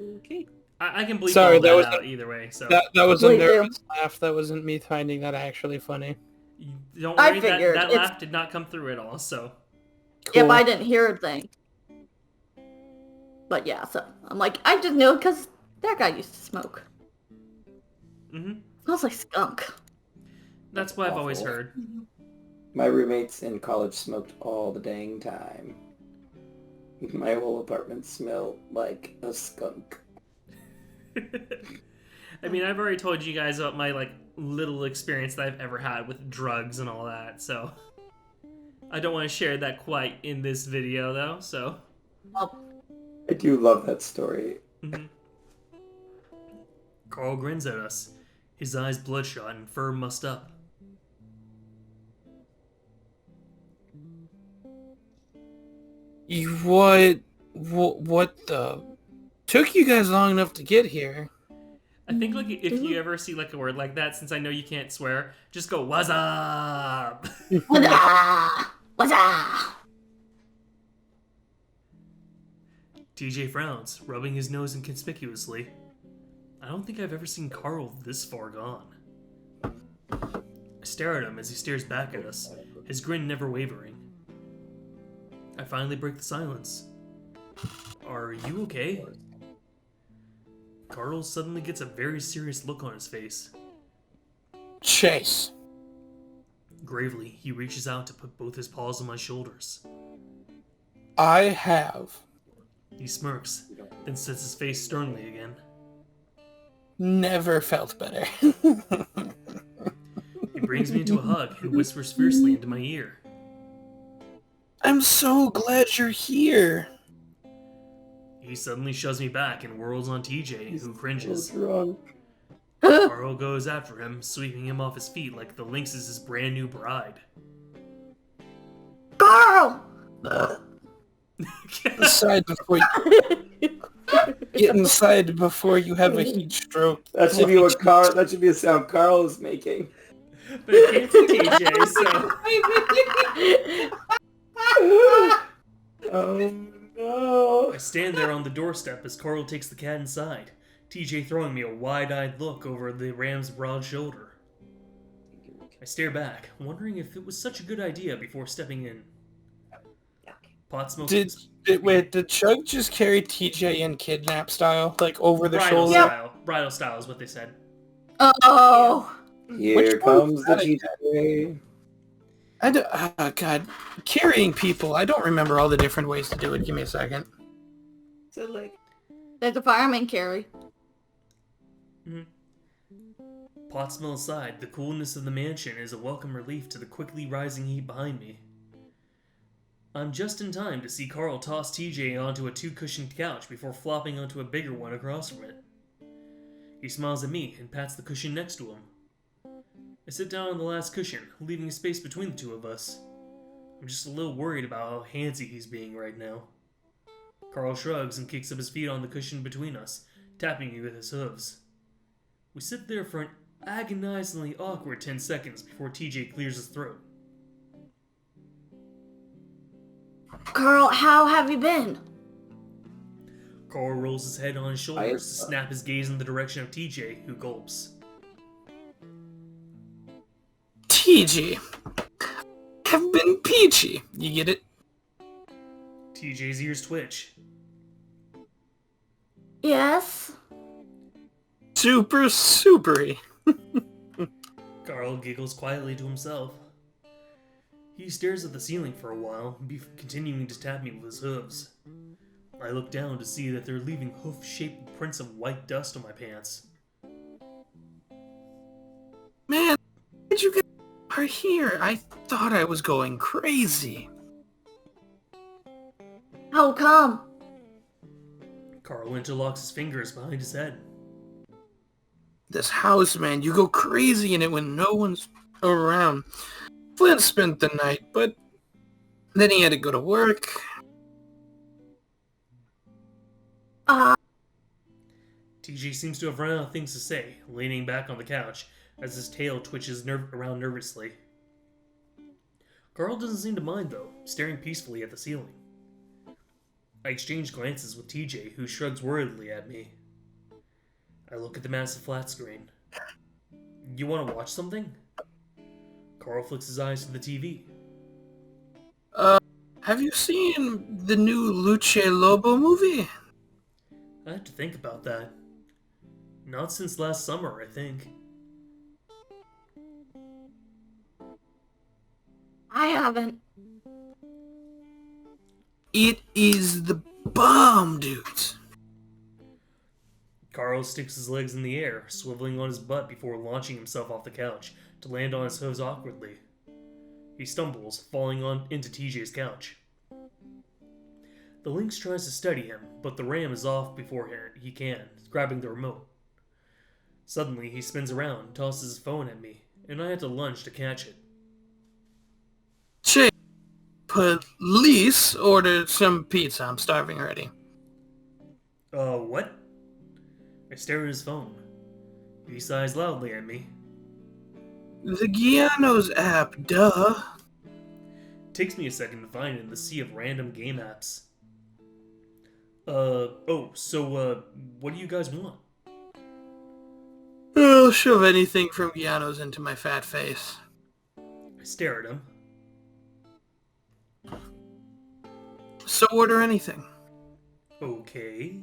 S4: Okay.
S3: I can bleep
S2: Sorry,
S3: all
S2: that
S3: that
S2: was
S3: out either way, so...
S2: That was a
S7: Please do.
S2: nervous laugh. That wasn't me finding that actually funny.
S3: Don't
S7: I
S3: worry,
S7: figured,
S3: that
S7: it's-
S3: laugh did not come through at all, so...
S7: Yeah,
S2: Cool.
S7: but I didn't hear a thing. But yeah, so I'm like, I just know because that guy used to smoke.
S3: Mm-hmm.
S7: Smells like skunk.
S3: That's what I've always
S1: Awful.
S3: heard.
S1: My roommates in college smoked all the dang time. My whole apartment smelled like a skunk.
S3: I mean, I've already told you guys about my, like, little experience that I've ever had with drugs and all that, so... I don't want to share that quite in this video, though, so...
S7: Oh,
S1: I do love that story.
S3: Mm-hmm. Carl grins at us, his eyes bloodshot and fur mussed up.
S2: What the... Took you guys long enough to get here.
S3: I think, like, if you ever see, like, a word like that, since I know you can't swear, just go, "What's up?"
S7: what's up? What's up?
S3: TJ frowns, rubbing his nose inconspicuously. I don't think I've ever seen Carl this far gone. I stare at him as he stares back at us, his grin never wavering. I finally break the silence. Are you okay? Carl suddenly gets a very serious look on his face.
S2: Chase.
S3: Gravely, he reaches out to put both his paws on my shoulders.
S2: I have
S3: He smirks, then sets his face sternly again.
S2: never felt better.
S3: He brings me into a hug and whispers fiercely into my ear.
S2: I'm so glad you're here.
S3: He suddenly shoves me back and whirls on TJ, who cringes.
S1: So drunk.
S3: Carl goes after him, sweeping him off his feet like the lynx is his brand new bride.
S7: Carl!
S2: Get inside before you have a heat stroke.
S1: That should be what Carl. That should be the sound Carl is making.
S3: But it can't see TJ, so...
S1: Oh no!
S3: I stand there on the doorstep as Carl takes the cat inside, TJ throwing me a wide-eyed look over the ram's broad shoulder. I stare back, wondering if it was such a good idea before stepping in. Pot smoke.
S2: Did Chug just carry TJ in kidnap style, like over the
S3: Bridal
S2: shoulder?
S3: style. Bridal style is what they said.
S7: Oh!
S1: Here
S2: Which
S1: comes the
S2: one's
S1: TJ.
S2: God, carrying people. I don't remember all the different ways to do it. Give me a second.
S4: So like,
S7: There's a fireman carry.
S3: Pot smell aside, the coolness of the mansion is a welcome relief to the quickly rising heat behind me. I'm just in time to see Carl toss TJ onto a two-cushioned couch before flopping onto a bigger one across from it. He smiles at me and pats the cushion next to him. I sit down on the last cushion, leaving a space between the two of us. I'm just a little worried about how handsy he's being right now. Carl shrugs and kicks up his feet on the cushion between us, tapping me with his hooves. We sit there for an agonizingly awkward 10 seconds before TJ clears his throat.
S7: Carl, how have you been?
S3: Carl rolls his head on his shoulders to snap his gaze in the direction of TJ, who gulps.
S2: TJ. Have been peachy. You get it?
S3: TJ's ears twitch.
S7: Yes?
S2: Super supery.
S3: Carl giggles quietly to himself. He stares at the ceiling for a while, continuing to tap me with his hooves. I look down to see that they're leaving hoof-shaped prints of white dust on my pants.
S2: Man, did you get are here. I thought I was going crazy.
S7: How come?
S3: Carl interlocks his fingers behind his head.
S2: This house, man, you go crazy in it when no one's around. Flint spent the night, but then he had to go to work.
S3: TJ seems to have run out of things to say, leaning back on the couch as his tail twitches around nervously. Carl doesn't seem to mind, though, staring peacefully at the ceiling. I exchange glances with TJ, who shrugs worriedly at me. I look at the massive flat screen. You want to watch something? Carl flicks his eyes to the TV.
S2: Have you seen the new Luce Lobo movie?
S3: I have to think about that. Not since last summer, I think.
S7: I haven't.
S2: It is the bomb, dudes.
S3: Carl sticks his legs in the air, swiveling on his butt before launching himself off the couch to land on his hooves awkwardly. He stumbles, falling into TJ's couch. The Lynx tries to steady him, but the ram is off before he can, grabbing the remote. Suddenly, he spins around and tosses his phone at me, and I had to lunge to catch it.
S2: Che, police ordered some pizza. I'm starving already.
S3: What? I stare at his phone. He sighs loudly at me.
S2: The Gianos app, duh.
S3: Takes me a second to find it in the sea of random game apps. What do you guys want?
S2: I'll shove anything from Gianos into my fat face.
S3: I stare at him.
S2: So order anything.
S3: Okay.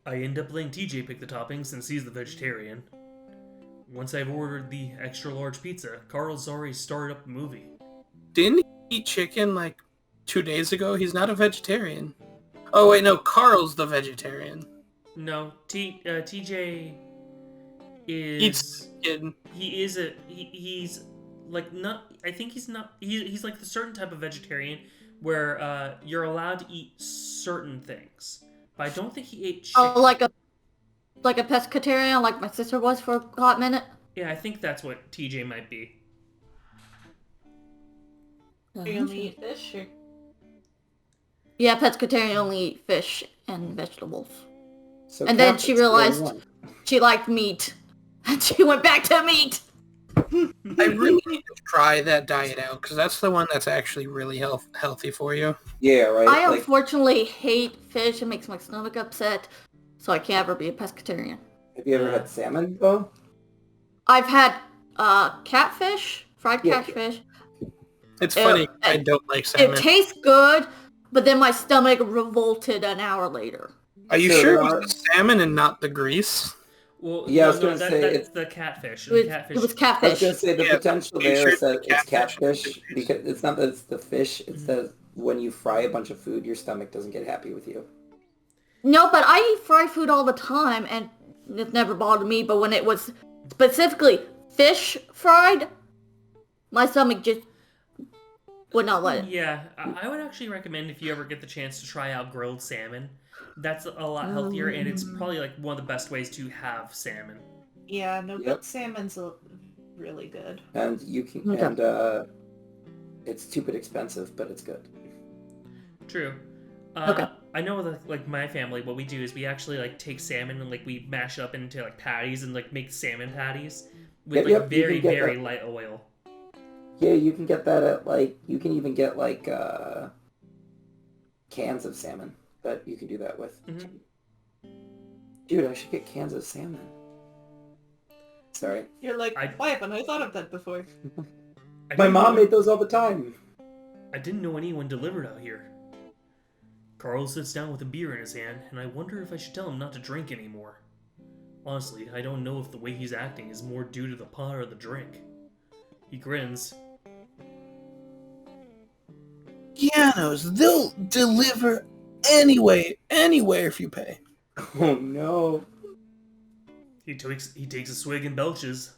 S3: I end up letting TJ pick the toppings since he's the vegetarian. Once I've ordered the extra large pizza, Carl's already started up the movie.
S2: Didn't he eat chicken like 2 days ago? He's not a vegetarian. Oh wait, no, Carl's the vegetarian.
S3: No, TJ is...
S2: Eats chicken.
S3: He's like not... I think he's not... He's like the certain type of vegetarian where you're allowed to eat certain things. But I don't think he ate chicken.
S7: Oh, like a pescatarian, like my sister was for a hot minute?
S3: Yeah, I think that's what TJ might be.
S4: You only eat fish, or...
S7: Yeah, pescatarian only eat fish and vegetables.
S1: So
S7: And then she
S1: Catholics,
S7: realized
S1: one.
S7: she liked meat. And she went back to meat.
S2: I really need to try that diet out, because that's the one that's actually really healthy for you.
S1: Yeah, right.
S7: I
S1: like,
S7: unfortunately hate fish. It makes my stomach upset. So I can't ever be a pescatarian.
S1: have you ever had salmon, though?
S7: I've had catfish, fried
S1: Yeah.
S7: catfish.
S2: It's funny, I don't like
S7: It
S2: salmon.
S7: tastes good, but then my stomach revolted an hour later.
S2: Are you
S1: So
S2: sure
S1: there
S2: it
S1: are-
S2: was the salmon and not the grease?
S3: Well,
S1: Yeah, I was gonna say
S3: that's
S1: it's-
S3: the catfish.
S7: It was,
S3: The catfish.
S7: it was
S1: I was
S7: catfish.
S1: going to say the
S2: Yeah,
S1: potential
S2: make
S1: there
S2: sure
S1: is that
S2: it's
S1: it's
S2: catfish.
S1: catfish, because it's not that it's the fish, it's that when you fry a bunch of food, your stomach doesn't get happy with you.
S7: No, but I eat fried food all the time, and it never bothered me. But when it was specifically fish fried, my stomach just would not let it.
S3: Yeah, I would actually recommend if you ever get the chance to try out grilled salmon. That's a lot healthier, and it's probably like one of the best ways to have salmon.
S4: Yeah, no,
S1: Yep.
S4: but salmon's really good.
S1: And you can,
S7: Okay.
S1: and it's stupid expensive, but it's good.
S3: True.
S7: Okay.
S3: I know that like my family, what we do is we actually like take salmon and like we mash it up into like patties and like make salmon patties with
S1: Yep,
S3: like
S1: you can
S3: very
S1: get
S3: very
S1: that.
S3: light oil.
S1: Yeah, you can get that at, like, you can even get, like, cans of salmon that you can do that with.
S3: Mhm.
S1: Dude, I should get cans of salmon. Sorry.
S4: You're like, why haven't I thought of that before?
S3: I
S1: My
S3: didn't
S1: mom
S3: know-
S1: made those all the time.
S3: I didn't know anyone delivered out here. Carl sits down with a beer in his hand, and I wonder if I should tell him not to drink anymore. Honestly, I don't know if the way he's acting is more due to the pot or the drink. He grins.
S2: Gianos, they'll deliver anywhere if you pay.
S1: Oh, no.
S3: He takes a swig and belches.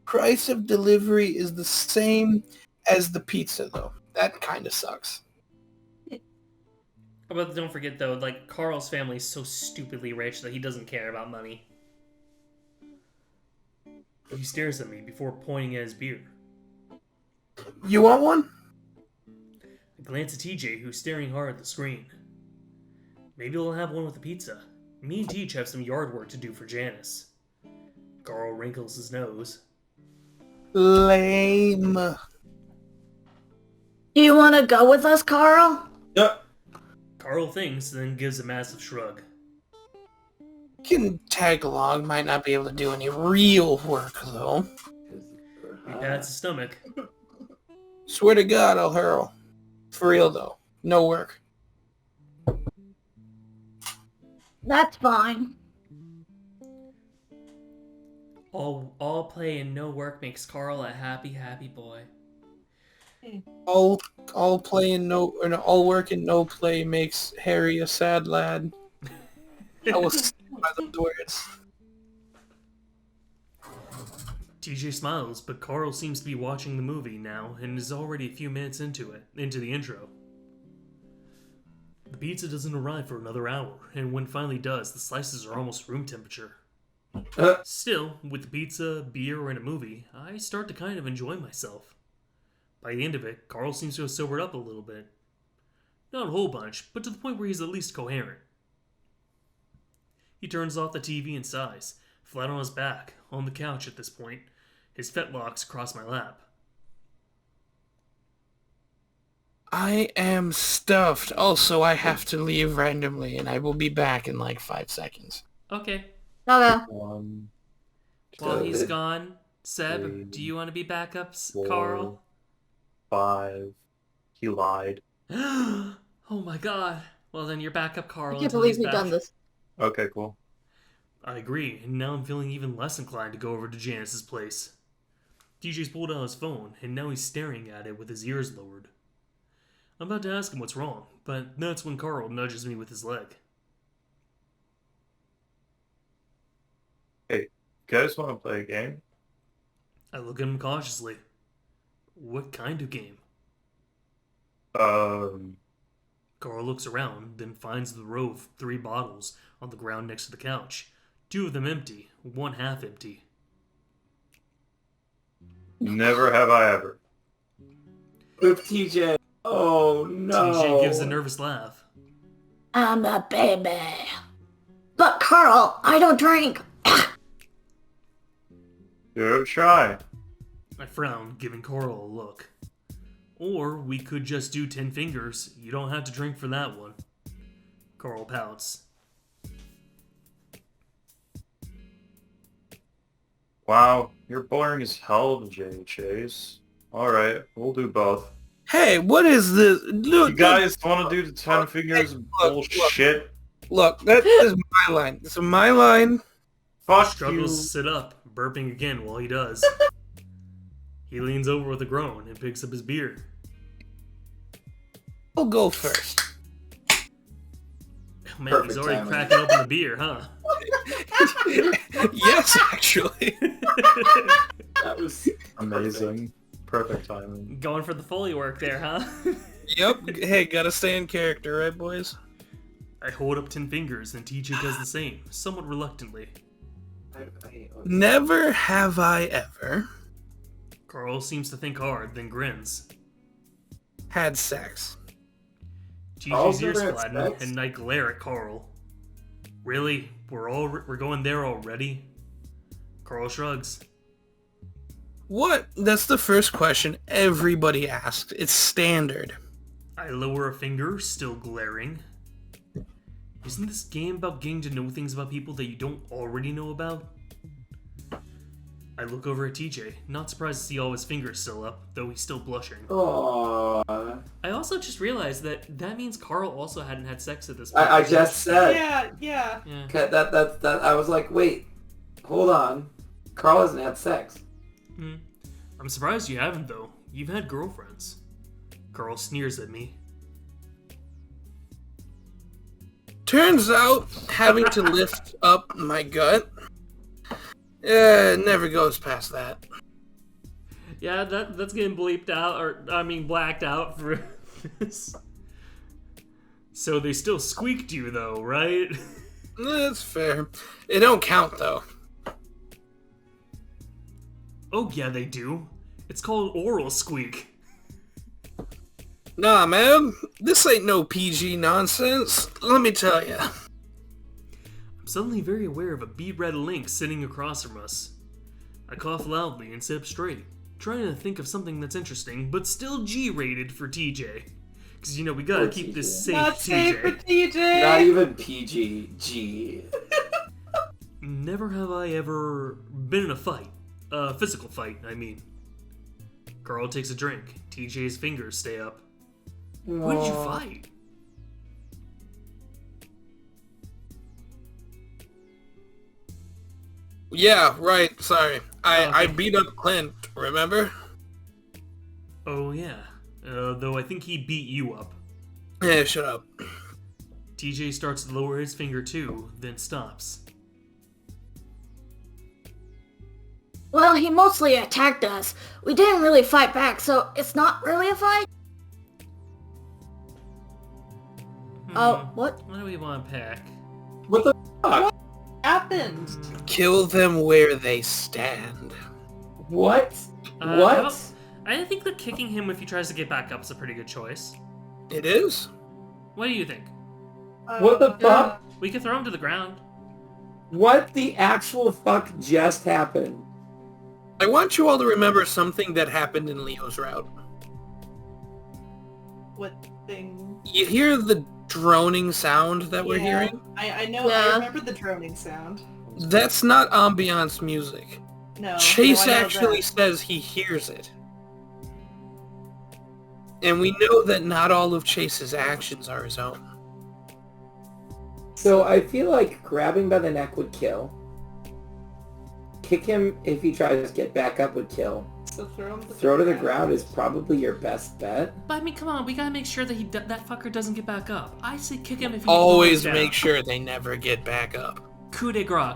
S2: Price of delivery is the same as the pizza, though. That kind of sucks.
S3: But don't forget, though, like, Carl's family is so stupidly rich that he doesn't care about money. He stares at me before pointing at his beer.
S2: You want one?
S3: I glance at TJ, who's staring hard at the screen. Maybe we'll have one with the pizza. Me and Teach have some yard work to do for Janice. Carl wrinkles his nose.
S2: Lame.
S7: Do you want to go with us, Carl?
S5: Yeah.
S3: Carl thinks, then gives a massive shrug.
S2: Can tag along, might not be able to do any real work, though.
S3: He pats his stomach.
S2: Swear to God, I'll hurl. For real, though. No work.
S7: That's fine.
S3: All play and no work makes Carl a happy, happy boy.
S2: All play and all work and no play makes Harry a sad lad. I was stunned by those words.
S3: TJ smiles, but Carl seems to be watching the movie now and is already a few minutes into the intro. The pizza doesn't arrive for another hour, and when it finally does, the slices are almost room temperature. Still, with the pizza, beer, and a movie, I start to kind of enjoy myself. By the end of it, Carl seems to have sobered up a little bit. Not a whole bunch, but to the point where he's at least coherent. He turns off the TV and sighs, flat on his back, on the couch at this point, his fetlocks across my lap.
S2: I am stuffed. Also, I have to leave randomly, and I will be back in like 5 seconds.
S3: Okay.
S7: Okay.
S5: 1,
S3: While he's
S5: 2,
S3: gone, Seb,
S5: 3,
S3: do you want to be backup,
S5: 4,
S3: Carl?
S5: 5. He lied.
S3: Oh my god. Well, then you're backup, Carl.
S7: I can't
S3: until
S7: believe
S3: he's
S7: we've
S3: back.
S7: done this.
S5: Okay, cool.
S3: I agree, and now I'm feeling even less inclined to go over to Janice's place. DJ's pulled out his phone, and now he's staring at it with his ears lowered. I'm about to ask him what's wrong, but that's when Carl nudges me with his leg.
S5: Hey, you guys want to play a game?
S3: I look at him cautiously. What kind of game? Carl looks around, then finds the row of 3 bottles on the ground next to the couch. 2 of them empty, 1 half empty.
S5: Never have I ever.
S1: With TJ. Oh no.
S3: TJ gives a nervous laugh.
S7: I'm a baby. But Carl, I don't drink.
S5: Give it a try.
S3: I frown, giving Carl a look. Or we could just do 10 fingers. You don't have to drink for that one. Carl pouts.
S5: Wow, you're boring as hell, Jay Chase. Alright, we'll do both.
S2: Hey, what is this? Look,
S5: You guys want to do the 10 fingers bullshit?
S2: Look, that is my line. This is my line.
S5: Fuck
S3: Struggles
S5: you.
S3: to sit up, burping again while he does. He leans over with a groan and picks up his beer.
S2: I'll go first.
S3: Man,
S1: Perfect
S3: he's already
S1: timing.
S3: cracking open the beer, huh?
S2: Yes, actually.
S1: That was
S5: Amazing. Perfect timing.
S3: Going for the Foley work there, huh?
S2: Yep. Hey, gotta stay in character, right, boys?
S3: I hold up 10 fingers and TJ does the same, somewhat reluctantly.
S2: Never have I ever
S3: Carl seems to think hard, then grins.
S2: had sex.
S3: TJ's ears
S1: never had
S3: flatten,
S1: sex?
S3: and I glare at Carl. Really? We're going there already? Carl shrugs.
S2: What? That's the first question everybody asks. It's standard.
S3: I lower a finger, still glaring. Isn't this game about getting to know things about people that you don't already know about? I look over at TJ, not surprised to see all his fingers still up, though he's still blushing.
S1: Aww.
S3: I also just realized that means Carl also hadn't had sex at this point.
S1: I just said
S4: Yeah.
S3: Yeah.
S1: Okay, that I was like, wait, hold on. Carl hasn't had sex.
S3: I'm surprised you haven't, though. You've had girlfriends. Carl sneers at me.
S2: Turns out, having to lift up my gut, never goes past that.
S3: Yeah, that's getting bleeped out, blacked out for this. So they still squeaked you, though, right?
S2: That's fair. It don't count, though.
S3: Oh, yeah, they do. It's called oral squeak.
S2: Nah, man. This ain't no PG nonsense. Let me tell ya.
S3: I'm suddenly very aware of a bead-red link sitting across from us. I cough loudly and sit up straight, trying to think of something that's interesting, but still G-rated for TJ. Because, we gotta
S1: Or
S3: keep
S1: TJ.
S3: this safe,
S4: Not safe for
S3: TJ.
S4: TJ.
S1: Not even PG. G.
S3: Never have I ever been in a fight. A physical fight, I mean. Carl takes a drink. TJ's fingers stay up. Who did you fight?
S2: Yeah, right. Sorry.
S3: Okay.
S2: I beat up Clint, remember?
S3: Oh, yeah. Though I think he beat you up.
S2: Yeah, shut up.
S3: TJ starts to lower his finger too, then stops.
S7: Well, he mostly attacked us. We didn't really fight back, so it's not really a fight. Oh, what?
S3: What do we want to pick?
S1: What the fuck?
S4: Happened.
S2: Kill them where they stand.
S1: What?
S3: How
S1: What?
S3: about- I think that kicking him if he tries to get back up is a pretty good choice.
S2: It is?
S3: What do you think?
S1: What the fuck?
S3: We could throw him to the ground.
S1: What the actual fuck just happened?
S2: I want you all to remember something that happened in Leo's route.
S4: What thing?
S2: You hear the droning sound that we're
S4: Yeah,
S2: hearing?
S4: I know.
S7: Yeah.
S4: I remember the droning sound.
S2: That's not ambiance music.
S4: No.
S2: Chase
S4: no, I know
S2: actually
S4: that.
S2: says he hears it. And we know that not all of Chase's actions are his own.
S1: So I feel like grabbing by the neck would kill. Kick him if he tries to get back up would kill.
S4: So
S1: Throw to the ground is probably your best bet.
S3: But I mean, come on, we gotta make sure that that fucker doesn't get back up. I say kick him if he
S2: Always
S3: falls down.
S2: make sure they never get back up.
S3: Coup de grace,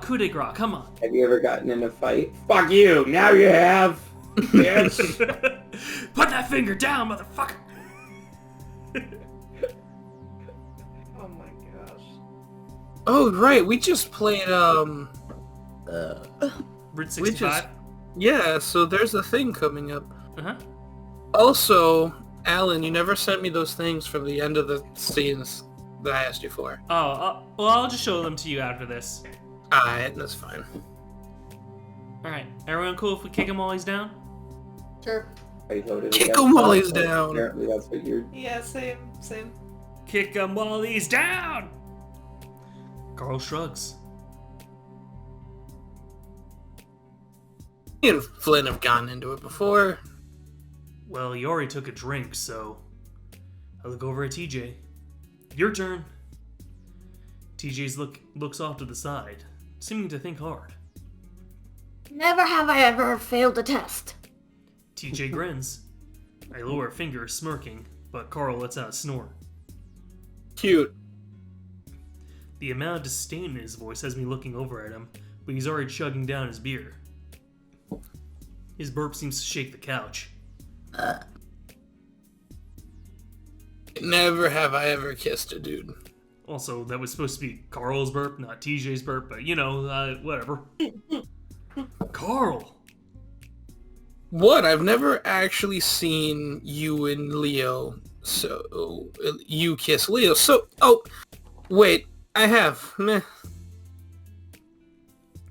S3: come on.
S1: Have you ever gotten in a fight? Fuck you! Now you have! Bitch!
S3: Put that finger down, motherfucker!
S4: Oh my gosh.
S2: Oh, right, we just played,
S3: Route
S2: We just-
S3: 65?
S2: yeah, so there's a thing coming up.
S3: Uh-huh.
S2: Also, Alan, you never sent me those things from the end of the scenes that I asked you for.
S3: Oh, well, I'll just show them to you after this.
S2: Alright, that's fine.
S3: Alright, everyone cool if we kick him while he's down?
S4: Sure.
S1: I voted
S2: Kick
S1: against
S2: him while
S1: that,
S2: he's
S1: but
S2: down.
S1: Apparently that's what you're...
S4: Yeah, same.
S3: Kick him while he's down! Carl shrugs.
S2: Me and Flynn have gotten into it before.
S3: Well, you already took a drink, so... I look over at TJ. Your turn. TJ's looks off to the side, seeming to think hard.
S7: Never have I ever failed a test.
S3: TJ grins. I lower a finger, smirking, but Carl lets out a snort.
S2: Cute.
S3: The amount of disdain in his voice has me looking over at him, but he's already chugging down his beer. His burp seems to shake the couch.
S2: Never have I ever kissed a dude.
S3: Also, that was supposed to be Carl's burp, not TJ's burp, but whatever. Carl!
S2: What? I've never actually seen you and Leo, so... you kiss Leo, so... Oh! Wait, I have. Meh.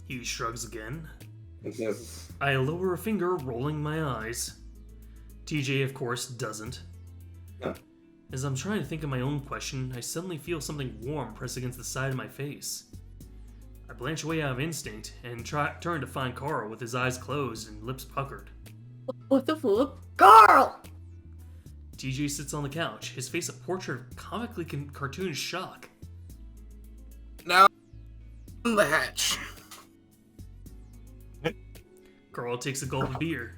S3: He shrugs again.
S1: Yes.
S3: I lower a finger, rolling my eyes. TJ, of course, doesn't.
S1: Huh.
S3: As I'm trying to think of my own question, I suddenly feel something warm press against the side of my face. I blanch away out of instinct and turn to find Carl with his eyes closed and lips puckered.
S7: What the fuck? Carl!
S3: TJ sits on the couch, his face a portrait of comically cartoonish shock.
S2: Now, on the hatch.
S3: Carl takes a gulp of beer.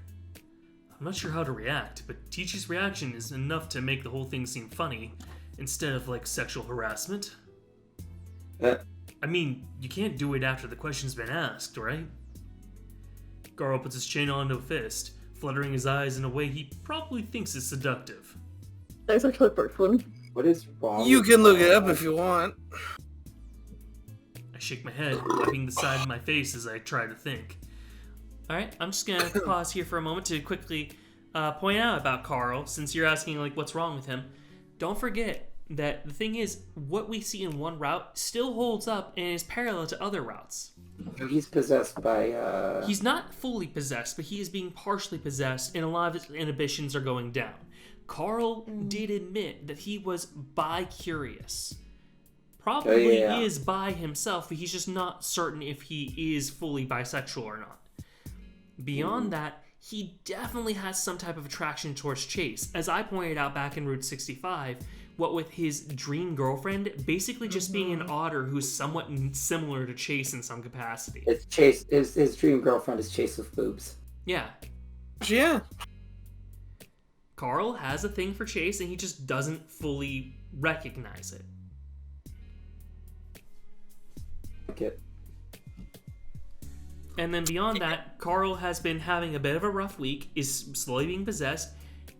S3: I'm not sure how to react, but TJ's reaction is enough to make the whole thing seem funny, instead of like sexual harassment. I mean, you can't do it after the question's been asked, right? Carl puts his chin onto a fist, fluttering his eyes in a way he probably thinks is seductive.
S7: That's actually pretty funny.
S1: What is wrong?
S2: You
S1: with
S2: can look it
S1: that?
S2: up if you want.
S3: I shake my head, wiping the side of my face as I try to think. Alright, I'm just gonna pause here for a moment to quickly point out about Carl, since you're asking, like, what's wrong with him. Don't forget that the thing is, what we see in one route still holds up and is parallel to other routes.
S1: He's possessed by,
S3: He's not fully possessed, but he is being partially possessed, and a lot of his inhibitions are going down. Carl did admit that he was bi-curious. Probably
S1: yeah.
S3: is bi himself, but he's just not certain if he is fully bisexual or not. Beyond that, he definitely has some type of attraction towards Chase. As I pointed out back in Route 65, what with his dream girlfriend basically just being an otter who's somewhat similar to Chase in some capacity.
S1: it's Chase. His dream girlfriend is Chase with boobs.
S3: Yeah.
S2: Yeah.
S3: Carl has a thing for Chase and he just doesn't fully recognize it.
S1: Okay.
S3: And then beyond that, Carl has been having a bit of a rough week, is slowly being possessed,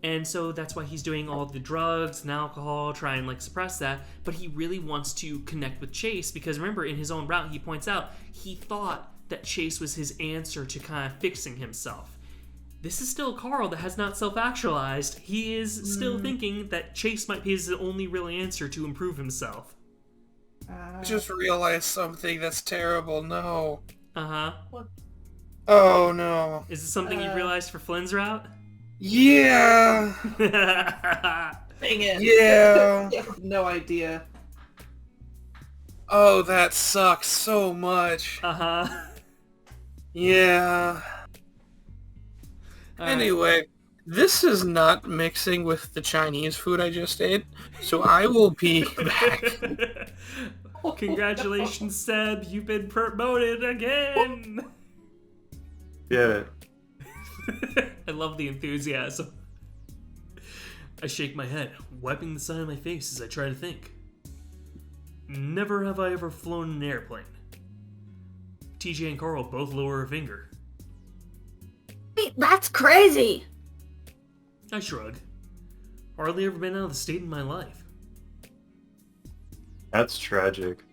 S3: and so that's why he's doing all the drugs and alcohol, try and like suppress that, but he really wants to connect with Chase, because remember, in his own route, he points out, he thought that Chase was his answer to kind of fixing himself. This is still Carl that has not self-actualized. He is still thinking that Chase might be his only real answer to improve himself.
S2: I just realized something that's terrible. No.
S3: Uh-huh.
S2: Oh, no.
S3: Is this something you realized for Flynn's route?
S2: Yeah.
S4: Dang it.
S2: Yeah.
S4: I have no idea.
S2: Oh, that sucks so much.
S3: Uh-huh.
S2: Yeah.
S3: All right.
S2: Anyway, this is not mixing with the Chinese food I just ate, so I will be back.
S3: Congratulations, Seb. You've been promoted again.
S6: Yeah.
S3: I love the enthusiasm. I shake my head, wiping the side of my face as I try to think. Never have I ever flown in an airplane. TJ and Carl both lower a finger.
S7: Wait, that's crazy.
S3: I shrug. Hardly ever been out of the state in my life.
S5: That's tragic.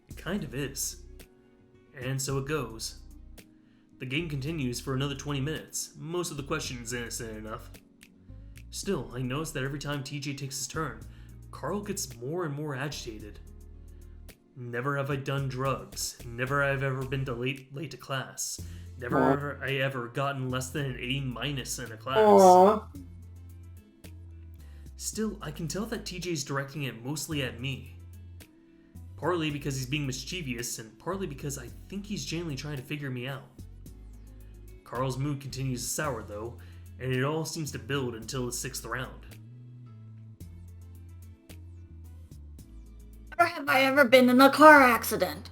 S3: It kind of is. And so it goes. The game continues for another 20 minutes. Most of the questions innocent enough. Still, I notice that every time TJ takes his turn, Carl gets more and more agitated. Never have I done drugs. Never have I ever been late to class. Never have I ever gotten less than an A- in a class.
S1: Aww.
S3: Still, I can tell that TJ's directing it mostly at me. Partly because he's being mischievous, and partly because I think he's genuinely trying to figure me out. Carl's mood continues to sour, though, and it all seems to build until the 6th round.
S7: Never have I ever been in a car accident.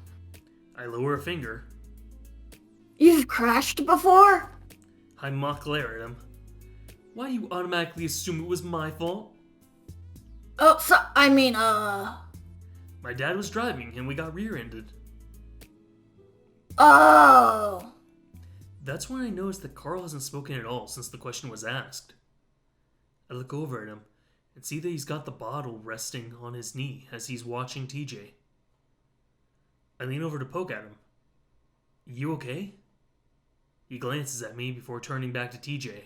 S3: I lower a finger.
S7: You've crashed before?
S3: I mock glare at him. Why do you automatically assume it was my fault?
S7: Oh, so,
S3: My dad was driving, and we got rear-ended.
S7: Oh.
S3: That's when I noticed that Carl hasn't spoken at all since the question was asked. I look over at him and see that he's got the bottle resting on his knee as he's watching TJ. I lean over to poke at him. You okay? He glances at me before turning back to TJ.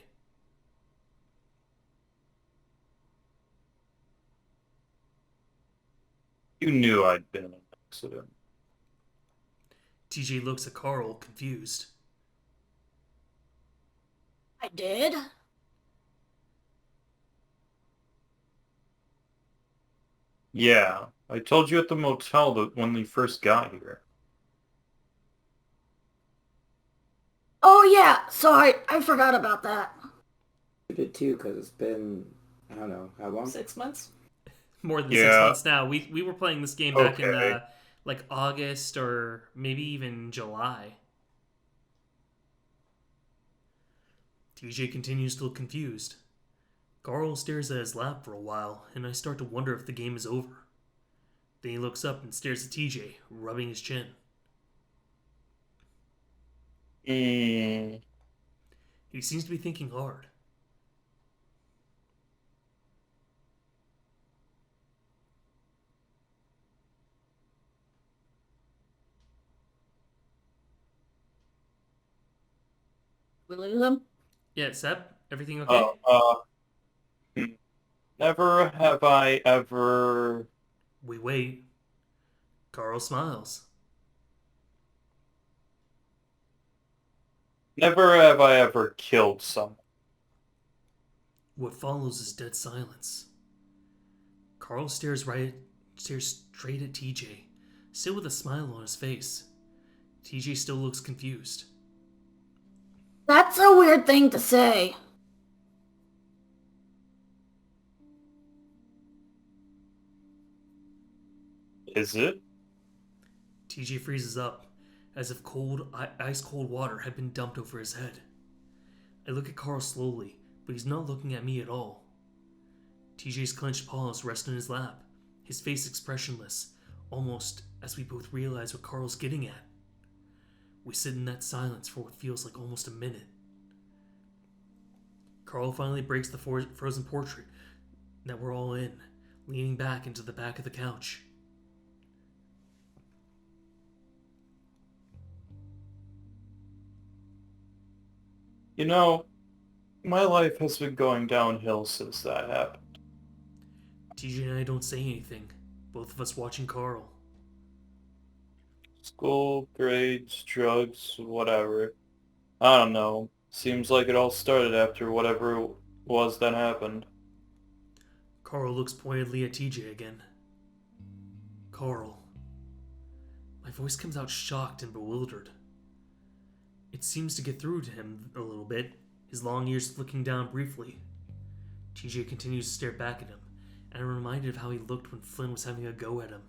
S5: You knew I'd been in an accident.
S3: TJ looks at Carl, confused.
S7: I did?
S5: Yeah, I told you at the motel that when we first got here.
S7: Oh yeah, sorry, I forgot about that.
S1: You did too, because it's been, I don't know, how long?
S4: 6 months?
S3: More than 6
S5: Yeah.
S3: months now. We were playing this game back in
S5: Okay.
S3: like August or maybe even July. TJ continues to look confused. Carl stares at his lap for a while, and I start to wonder if the game is over. Then he looks up and stares at TJ, rubbing his chin. He He seems to be thinking hard.
S7: We lose him?
S3: Yeah, Seb, everything okay?
S2: Never have I ever...
S3: We wait. Carl smiles.
S2: Never have I ever killed someone.
S3: What follows is dead silence. Carl stares straight at TJ, still with a smile on his face. TJ still looks confused.
S7: That's a weird thing to say.
S2: Is it?
S3: TJ freezes up, as if ice-cold water had been dumped over his head. I look at Carl slowly, but he's not looking at me at all. TJ's clenched paws rest on his lap, his face expressionless, almost as we both realize what Carl's getting at. We sit in that silence for what feels like almost a minute. Carl finally breaks the frozen portrait that we're all in, leaning back into the back of the couch.
S2: You know, my life has been going downhill since that happened.
S3: TJ and I don't say anything, both of us watching Carl.
S2: School, grades, drugs, whatever. I don't know. Seems like it all started after whatever it was that happened.
S3: Carl looks pointedly at TJ again. Carl. My voice comes out shocked and bewildered. It seems to get through to him a little bit, his long ears flicking down briefly. TJ continues to stare back at him, and I'm reminded of how he looked when Flynn was having a go at him.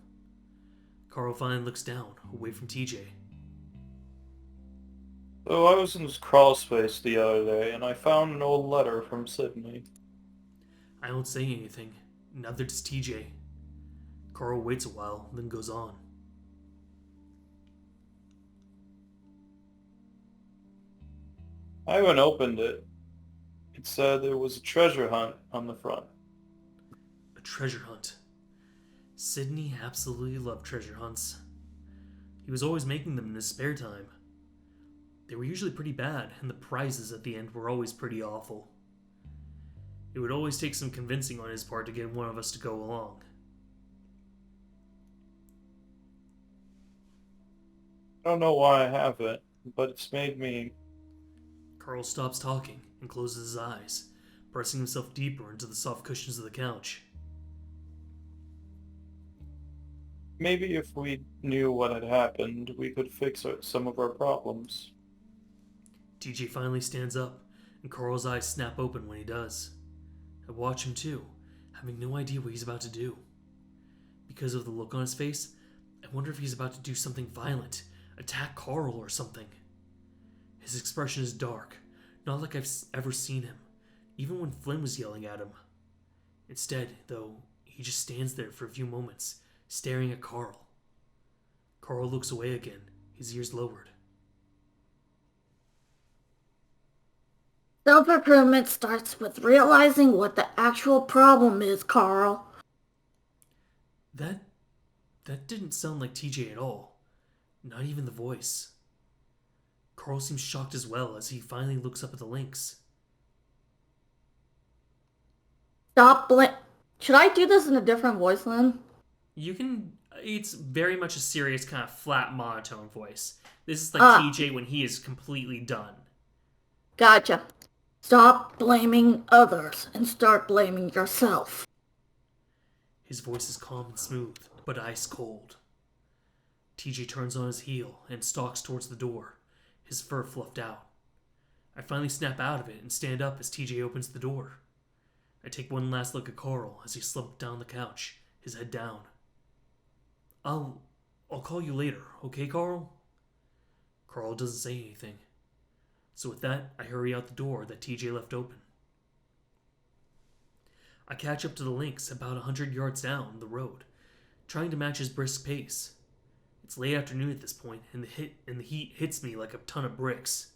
S3: Carl finally looks down, away from TJ.
S2: So I was in this crawl space the other day, and I found an old letter from Sydney.
S3: I don't say anything, neither does TJ. Carl waits a while, then goes on.
S2: I haven't opened it. It said there was a treasure hunt on the front.
S3: A treasure hunt. Sydney absolutely loved treasure hunts. He was always making them in his spare time. They were usually pretty bad, and the prizes at the end were always pretty awful. It would always take some convincing on his part to get one of us to go along.
S2: I don't know why I haven't, but it's made me...
S3: Carl stops talking and closes his eyes, pressing himself deeper into the soft cushions of the couch.
S2: Maybe if we knew what had happened, we could fix some of our problems.
S3: TJ finally stands up, and Carl's eyes snap open when he does. I watch him too, having no idea what he's about to do. Because of the look on his face, I wonder if he's about to do something violent, attack Carl or something. His expression is dark, not like I've ever seen him, even when Flynn was yelling at him. Instead, though, he just stands there for a few moments, staring at Carl. Carl looks away again, his ears lowered.
S7: Self-improvement starts with realizing what the actual problem is, Carl.
S3: That didn't sound like TJ at all. Not even the voice. Carl seems shocked as well as he finally looks up at the links.
S7: Should I do this in a different voice, Lynn?
S3: You can... It's very much a serious kind of flat monotone voice. This is like TJ when he is completely done.
S7: Gotcha. Stop blaming others and start blaming yourself.
S3: His voice is calm and smooth, but ice cold. TJ turns on his heel and stalks towards the door, his fur fluffed out. I finally snap out of it and stand up as TJ opens the door. I take one last look at Carl as he slumped down the couch, his head down. I'll call you later, okay, Carl? Carl doesn't say anything. So with that, I hurry out the door that TJ left open. I catch up to the links about 100 yards down the road, trying to match his brisk pace. It's late afternoon at this point, and the heat hits me like a ton of bricks.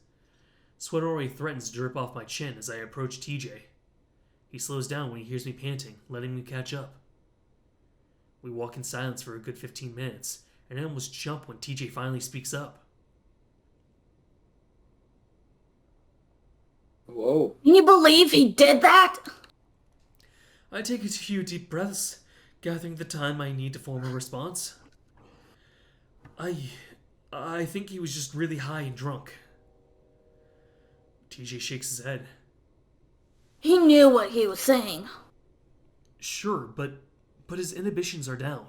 S3: Sweat already threatens to drip off my chin as I approach TJ. He slows down when he hears me panting, letting me catch up. We walk in silence for a good 15 minutes, and I almost jump when TJ finally speaks up.
S1: Whoa.
S7: Can you believe he did that?
S3: I take a few deep breaths, gathering the time I need to form a response. I think he was just really high and drunk. TJ shakes his head.
S7: He knew what he was saying.
S3: Sure, but his inhibitions are down.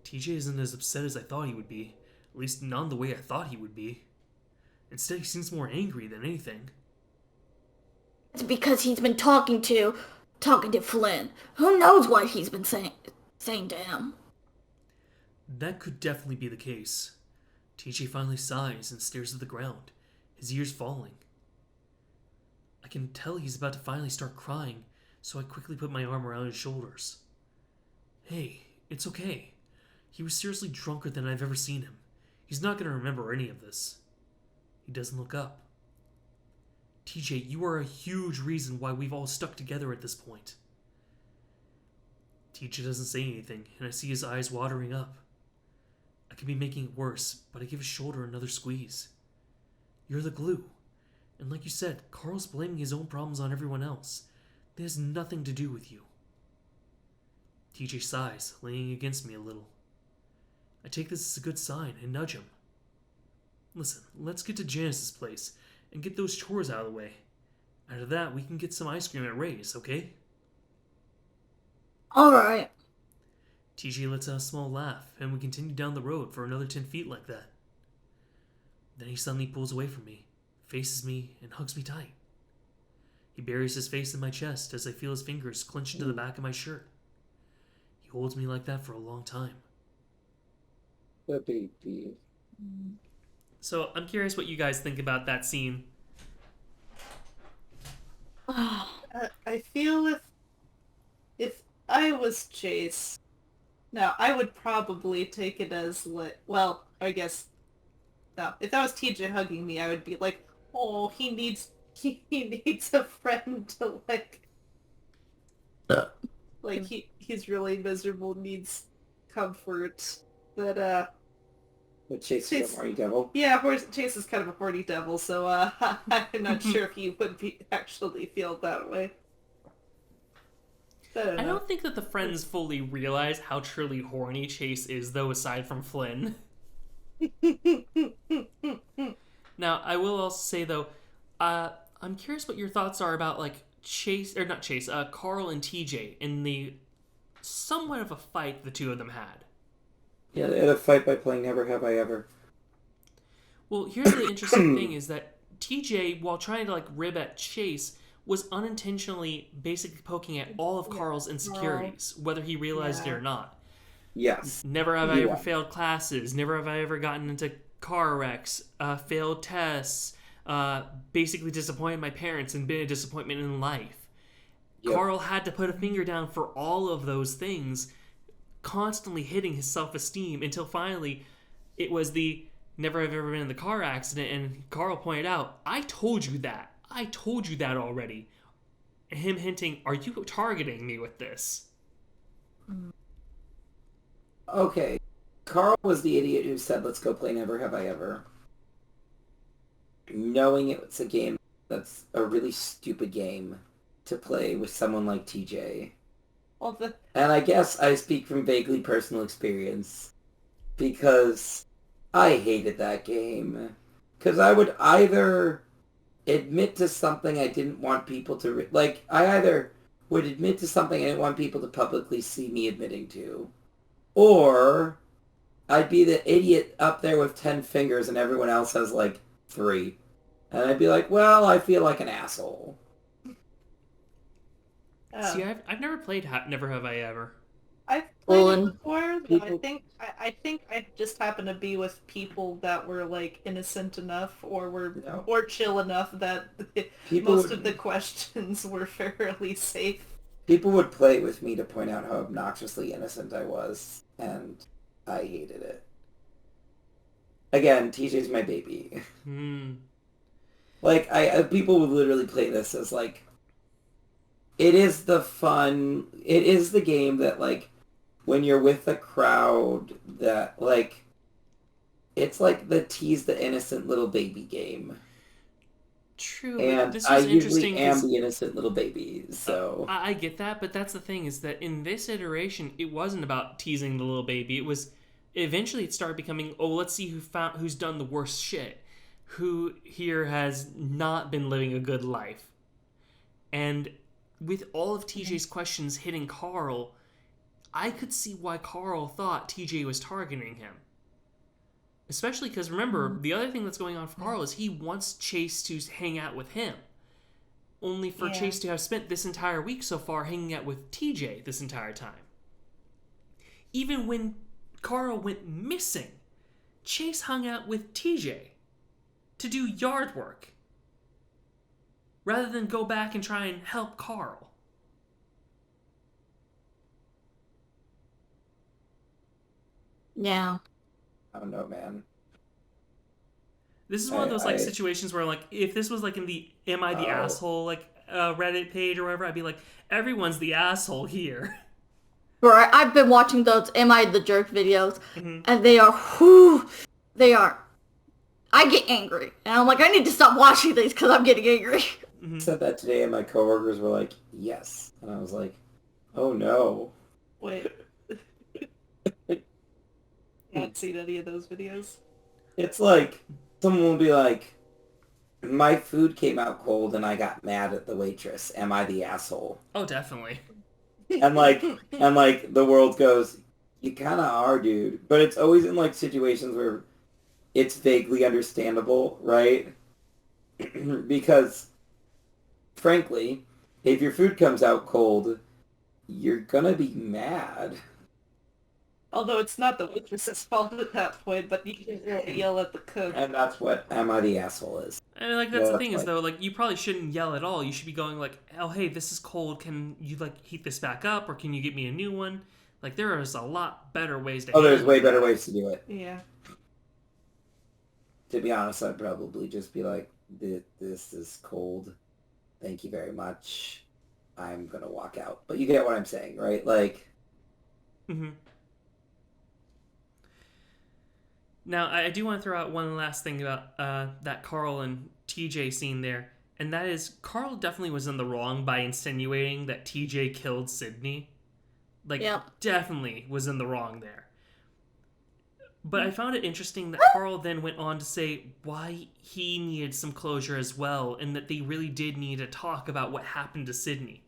S3: TJ isn't as upset as I thought he would be, at least not the way I thought he would be. Instead, he seems more angry than anything.
S7: It's because he's been talking to Flynn. Who knows what he's been saying to him?
S3: That could definitely be the case. TJ finally sighs and stares at the ground, his ears falling. I can tell he's about to finally start crying, so I quickly put my arm around his shoulders. Hey, it's okay. He was seriously drunker than I've ever seen him. He's not going to remember any of this. He doesn't look up. TJ, you are a huge reason why we've all stuck together at this point. TJ doesn't say anything, and I see his eyes watering up. I could be making it worse, but I give his shoulder another squeeze. You're the glue. And like you said, Carl's blaming his own problems on everyone else. That has nothing to do with you. TJ sighs, leaning against me a little. I take this as a good sign and nudge him. Listen, let's get to Janice's place and get those chores out of the way. After that, we can get some ice cream at Ray's, okay?
S7: Alright.
S3: TJ lets out a small laugh, and we continue down the road for another 10 feet like that. Then he suddenly pulls away from me, faces me, and hugs me tight. He buries his face in my chest as I feel his fingers clench into the back of my shirt. He holds me like that for a long time.
S1: The baby.
S3: So I'm curious what you guys think about that scene.
S4: I feel if I was Chase, now I would probably take it as well, I guess. No, if that was TJ hugging me, I would be like, oh, he needs a friend to he's really miserable, needs comfort. But
S1: But Chase is a horny devil.
S4: yeah, Chase is kind of a horny devil, so I'm not sure if he would actually feel that way.
S3: I don't think that the friends fully realize how truly horny Chase is, though, aside from Flynn. Now, I will also say, though, I'm curious what your thoughts are about, like, Carl and TJ in the somewhat of a fight the two of them had.
S1: Yeah, they had a fight by playing Never Have I Ever.
S3: Well, here's the interesting thing is that TJ, while trying to, like, rib at Chase, was unintentionally basically poking at all of Carl's insecurities, whether he realized it or not.
S1: Yes.
S3: Never have I ever failed classes. Never have I ever gotten into car wrecks, failed tests, basically disappointed my parents and been a disappointment in life. Yep. Carl had to put a finger down for all of those things, constantly hitting his self-esteem until finally it was the never have ever been in the car accident, and Carl pointed out, I told you that already. Him hinting, are you targeting me with this?
S1: Okay. Carl was the idiot who said, let's go play Never Have I Ever. Knowing it was a game that's a really stupid game to play with someone like TJ. And I guess I speak from vaguely personal experience. Because I hated that game. Because I would either admit to something I didn't want people to... I either would admit to something I didn't want people to publicly see me admitting to. Or I'd be the idiot up there with 10 fingers and everyone else has, 3. And I'd be like, well, I feel like an asshole.
S3: See, I've never played Never Have I Ever.
S4: I've played it before, but I think I just happened to be with people that were innocent enough or chill enough that most of the questions were fairly safe.
S1: People would play with me to point out how obnoxiously innocent I was, and I hated it. Again, TJ's my baby. Like, people would literally play this as, like, it is the game that, like, when you're with a crowd that, like, it's like the tease the innocent little baby game.
S3: True, but
S1: And
S3: this
S1: I
S3: was
S1: usually
S3: interesting
S1: am
S3: 'cause-
S1: the innocent little baby, so...
S3: I get that, but that's the thing, is that in this iteration, it wasn't about teasing the little baby. It was... Eventually, it started becoming, oh, let's see who's done the worst shit. Who here has not been living a good life. And with all of TJ's questions hitting Carl, I could see why Carl thought TJ was targeting him. Especially because, remember, the other thing that's going on for Carl is he wants Chase to hang out with him. Only for Chase to have spent this entire week so far hanging out with TJ this entire time. Even when Carl went missing, Chase hung out with TJ to do yard work, rather than go back and try and help Carl.
S7: Yeah.
S1: I don't know, man.
S3: This is one of those like situations where, like, if this was like in the "Am I the asshole" like Reddit page or whatever, I'd be like, everyone's the asshole here.
S7: Bro, I've been watching those "Am I the Jerk" videos,
S3: Mm-hmm.
S7: and they are. I get angry, and I'm like, I need to stop watching these because I'm getting angry.
S1: I said that today, and my coworkers were like, yes. And I was like, oh no.
S4: Wait. I haven't seen any of those videos.
S1: It's like, someone will be like, my food came out cold and I got mad at the waitress. Am I the asshole?
S3: Oh, definitely.
S1: And like, the world goes, you kind of are, dude. But it's always in like situations where it's vaguely understandable, right? Because, frankly, if your food comes out cold, you're gonna be mad.
S4: Although it's not the waitress's fault at that point, but you can really yell at the cook.
S1: And that's what Am I the Asshole is.
S3: And like that's
S1: Yeah,
S3: the thing
S1: that's
S3: is though, like you probably shouldn't yell at all. You should be going like, "Oh, hey, this is cold. Can you like heat this back up, or can you get me a new one?" Like there is a lot better ways to.
S1: Oh, there's
S3: handle
S1: way
S3: that.
S1: better ways to do it.
S4: Yeah.
S1: To be honest, I'd probably just be like, this is cold. Thank you very much. I'm gonna walk out. But you get what I'm saying, right? Like...
S3: Mm-hmm. Now, I do want to throw out one last thing about that Carl and TJ scene there, and that is Carl definitely was in the wrong by insinuating that TJ killed Sydney. Like, definitely was in the wrong there. But I found it interesting that Carl then went on to say why he needed some closure as well, and that they really did need to talk about what happened to Sydney.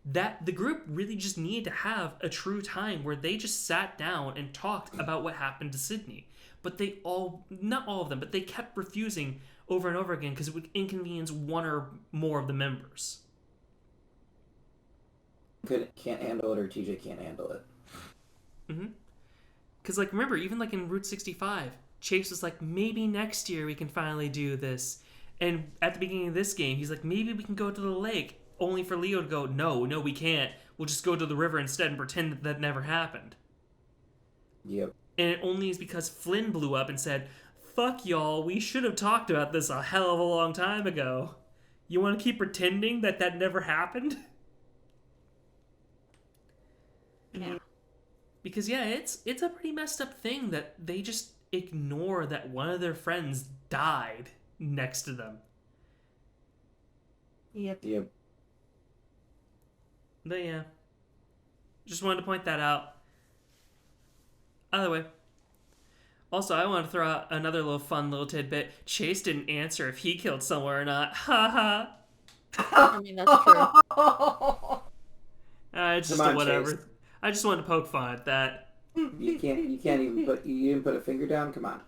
S3: That the group really just needed to have a true time where they just sat down and talked about what happened to Sydney. But they all, not all of them, but they kept refusing over and over again because it would inconvenience one or more of the members.
S1: Can't handle it, or TJ can't handle it.
S3: Mm-hmm. Because, like, remember, even, like, in Route 65, Chase was like, maybe next year we can finally do this. And at the beginning of this game, he's like, maybe we can go to the lake. Only for Leo to go, no, we can't. We'll just go to the river instead and pretend that never happened.
S1: Yep.
S3: And it only is because Flynn blew up and said, fuck y'all, we should have talked about this a hell of a long time ago. You want to keep pretending that never happened?
S4: Yeah.
S3: Because, yeah, it's a pretty messed up thing that they just ignore that one of their friends died next to them.
S4: Yep.
S3: But, yeah. Just wanted to point that out. Either way. Also, I want to throw out another little fun little tidbit. Chase didn't answer if he killed someone or not. Ha ha.
S7: I mean, that's true.
S3: Just
S1: Come on,
S3: whatever.
S1: Chase.
S3: I just wanted to poke fun at that.
S1: You can't even put... You didn't put a finger down? Come on.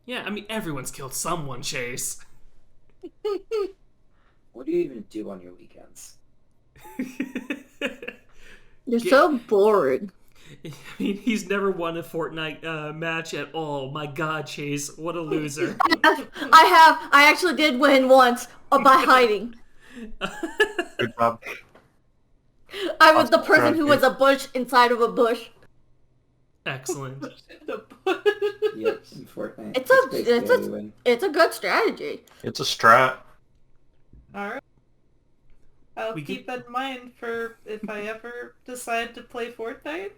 S3: Yeah, I mean, everyone's killed someone, Chase.
S1: What do you even do on your weekends?
S7: You're so boring.
S3: I mean, he's never won a Fortnite match at all. My God, Chase, what a loser.
S7: I actually did win once by hiding.
S5: Good job.
S7: I was the person who was a bush inside of a bush.
S3: Excellent.
S1: Yep, in Fortnite.
S7: It's a good strategy.
S5: It's a strat.
S4: Alright. I'll
S3: We
S4: keep that in mind for if I ever decide to play Fortnite.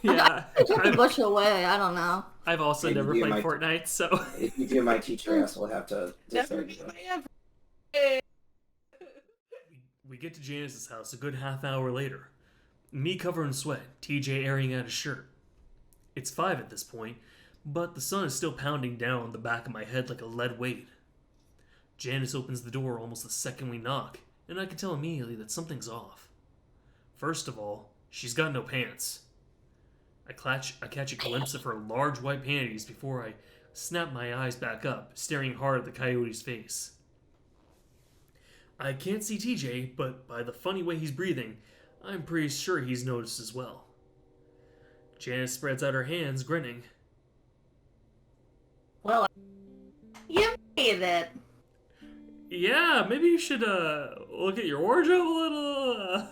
S3: Yeah,
S7: Took a bush away. I don't know.
S3: I've also
S1: Maybe
S3: never
S1: you
S3: played
S1: might-
S3: Fortnite, so
S1: If you do, my teacher ass will have to
S4: Never
S1: decide.
S4: mind ever.
S3: we get to Janice's house a good half hour later. Me covered in sweat, TJ airing out his shirt. It's 5 at this point, but the sun is still pounding down on the back of my head like a lead weight. Janice opens the door almost the second we knock, and I can tell immediately that something's off. First of all, she's got no pants. I catch a glimpse of her large white panties before I snap my eyes back up, staring hard at the coyote's face. I can't see TJ, but by the funny way he's breathing, I'm pretty sure he's noticed as well. Janice spreads out her hands, grinning.
S8: Well, you made it.
S3: Yeah, maybe you should look at your wardrobe a little.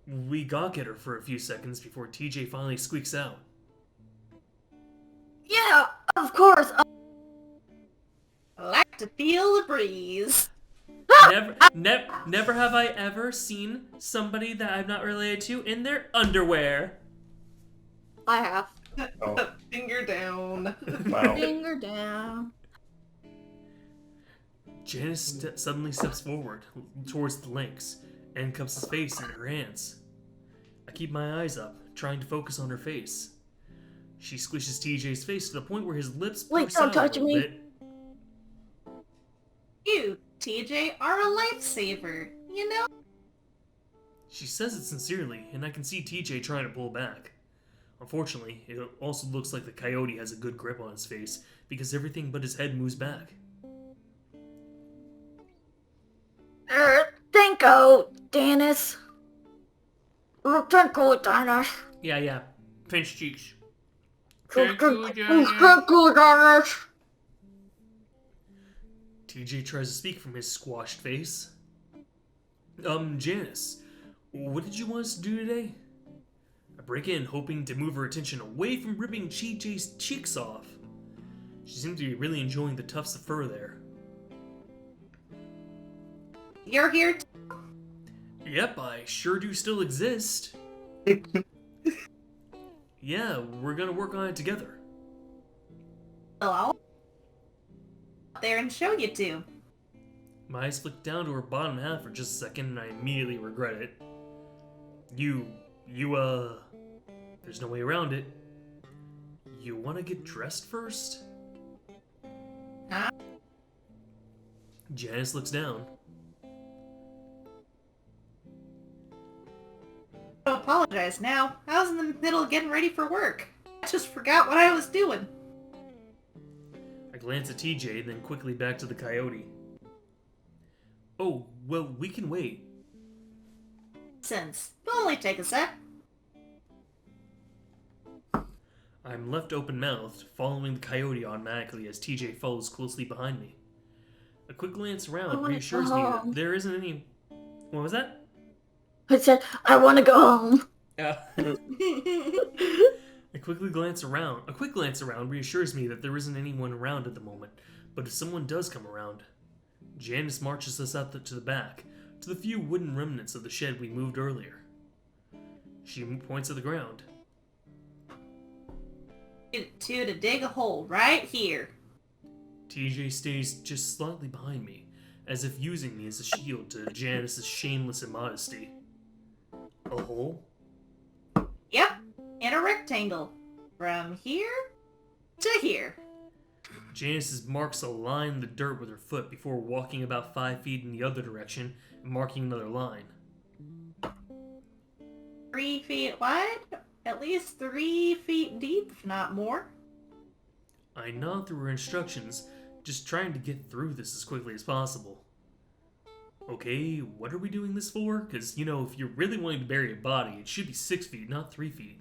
S3: We gawk at her for a few seconds before TJ finally squeaks out.
S7: Yeah, of course.
S8: I like to feel the breeze.
S3: Never have I ever seen somebody that I'm not related to in their underwear.
S7: I have.
S5: Oh,
S4: Finger down.
S5: wow.
S7: Finger down.
S3: Janice suddenly steps forward towards the lynx and cups his face in her hands. I keep my eyes up, trying to focus on her face. She squishes TJ's face to the point where his lips
S7: Wait,
S3: purse
S7: don't
S3: out
S7: touch
S3: a little
S7: me.
S3: bit.
S8: You, TJ, are a lifesaver, you know?
S3: She says it sincerely, and I can see TJ trying to pull back. Unfortunately, it also looks like the coyote has a good grip on his face because everything but his head moves back.
S7: Thank you, Janice. Thank you, Janice.
S3: Yeah. Pinch cheeks.
S7: Thank
S3: Thank you,
S7: you,
S3: Janice.
S7: Janice.
S3: TJ tries to speak from his squashed face. Janice, what did you want us to do today? I break in, hoping to move her attention away from ripping TJ's cheeks off. She seems to be really enjoying the tufts of fur there.
S8: You're here
S3: Yep, I sure do still exist. Yeah, we're gonna work on it together.
S8: I'll out there and show you two.
S3: My eyes flick down to her bottom half for just a second, and I immediately regret it. There's no way around it. You wanna get dressed first?
S8: Huh?
S3: Janice looks down.
S8: Don't apologize now. I was in the middle of getting ready for work. I just forgot what I was doing.
S3: I glance at TJ, then quickly back to the coyote. Oh, well, we can wait.
S8: Since. It'll only take a sec.
S3: I'm left open-mouthed, following the coyote automatically as TJ follows closely behind me. A quick glance around
S7: wanna
S3: reassures
S7: go
S3: me that
S7: home.
S3: there isn't any... What was that?
S7: I said, I want to go home.
S3: A quick glance around reassures me that there isn't anyone around at the moment, but if someone does come around, Janice marches us up to the back, to the few wooden remnants of the shed we moved earlier. She points at the ground.
S8: To dig a hole right here.
S3: TJ stays just slightly behind me, as if using me as a shield to Janice's shameless immodesty. A hole?
S8: Yep, in a rectangle. From here to here.
S3: Janice marks a line in the dirt with her foot before walking about 5 feet in the other direction and marking another line.
S8: 3 feet wide, at least 3 feet deep, if not more.
S3: I nod through her instructions, just trying to get through this as quickly as possible. Okay, what are we doing this for? Because, if you're really wanting to bury a body, it should be 6 feet, not 3 feet.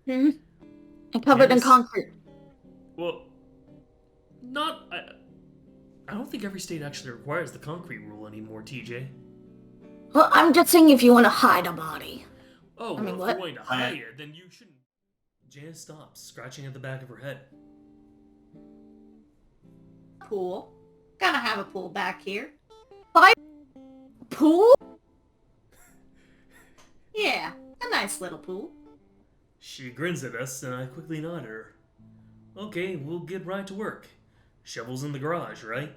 S7: And covered in
S3: Janice-
S7: concrete.
S3: Well, I don't think every state actually requires the concrete rule anymore, TJ.
S7: Well, I'm just saying if you want to hide a body.
S3: Oh,
S7: I mean,
S3: well, if
S7: what?
S3: you're wanting to hide it, then you shouldn't. Janice stops, scratching at the back of her head.
S8: Pool. Gotta have a pool back here.
S7: Pool?
S8: Yeah, a nice little pool.
S3: She grins at us, and I quickly nod at her. Okay, we'll get right to work. Shovels in the garage, right?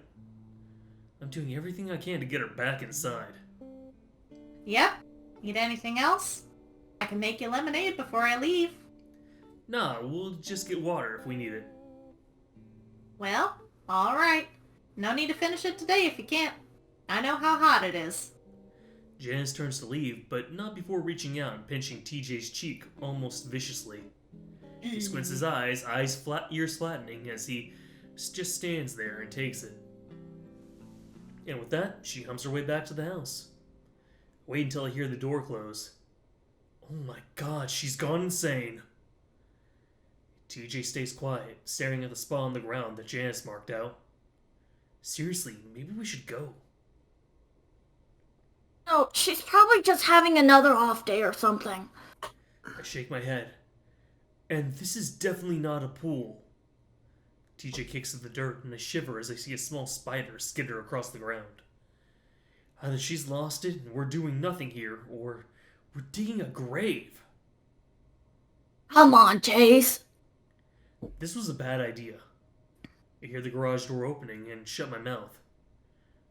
S3: I'm doing everything I can to get her back inside.
S8: Yep. Need anything else? I can make you lemonade before I leave.
S3: Nah, we'll just get water if we need it.
S8: Well, alright. No need to finish it today if you can't. I know how hot it is.
S3: Janice turns to leave, but not before reaching out and pinching TJ's cheek almost viciously. He squints his eyes, ears flattening, as he just stands there and takes it. And with that, she humps her way back to the house. Wait until I hear the door close. Oh my god, she's gone insane. TJ stays quiet, staring at the spot on the ground that Janice marked out. Seriously, maybe we should go.
S7: No, she's probably just having another off day or something.
S3: I shake my head. And this is definitely not a pool. TJ kicks at the dirt and I shiver as I see a small spider skitter across the ground. Either she's lost it and we're doing nothing here, or we're digging a grave.
S7: Come on, Chase.
S3: This was a bad idea. I hear the garage door opening and shut my mouth.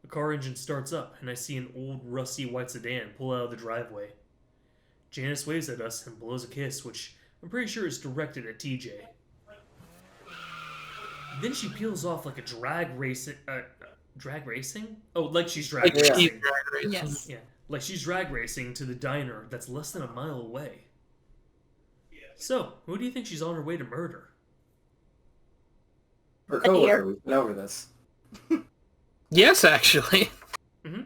S3: The car engine starts up and I see an old rusty white sedan pull out of the driveway. Janice waves at us and blows a kiss, which I'm pretty sure is directed at TJ. Then she peels off like a drag racing? Oh, like she's drag racing.
S4: Yes.
S3: Yeah, like she's drag racing to the diner that's less than a mile away. So, who do you think she's on her way to murder?
S1: Her coworker, we've been over this.
S2: Yes, actually.
S3: Mm-hmm.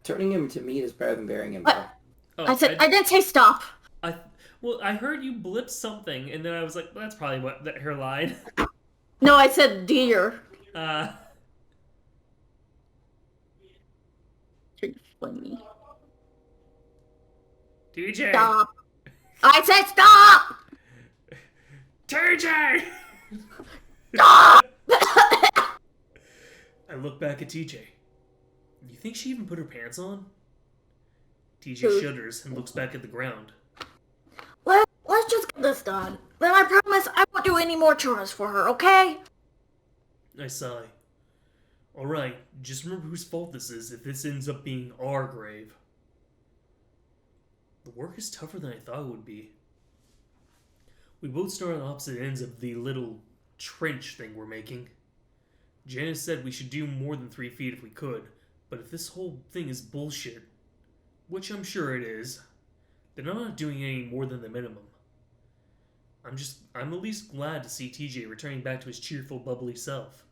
S1: Turning him to meat is better than burying him.
S7: What?
S3: Oh,
S7: I didn't say stop.
S3: I heard you blip something, and then I was like, well, that's probably her line.
S7: No, I said deer. Funny.
S3: TJ!
S7: Stop. I said stop!
S3: TJ!
S7: Stop!
S3: I look back at TJ. You think she even put her pants on? TJ shudders and looks back at the ground.
S7: Let's just get this done. Then I promise I won't do any more chores for her, okay?
S3: I sigh. Alright, just remember whose fault this is if this ends up being our grave. The work is tougher than I thought it would be. We both start on opposite ends of the little trench thing we're making. Janice said we should do more than 3 feet if we could, but if this whole thing is bullshit, which I'm sure it is, then I'm not doing any more than the minimum. I'm at least glad to see TJ returning back to his cheerful, bubbly self.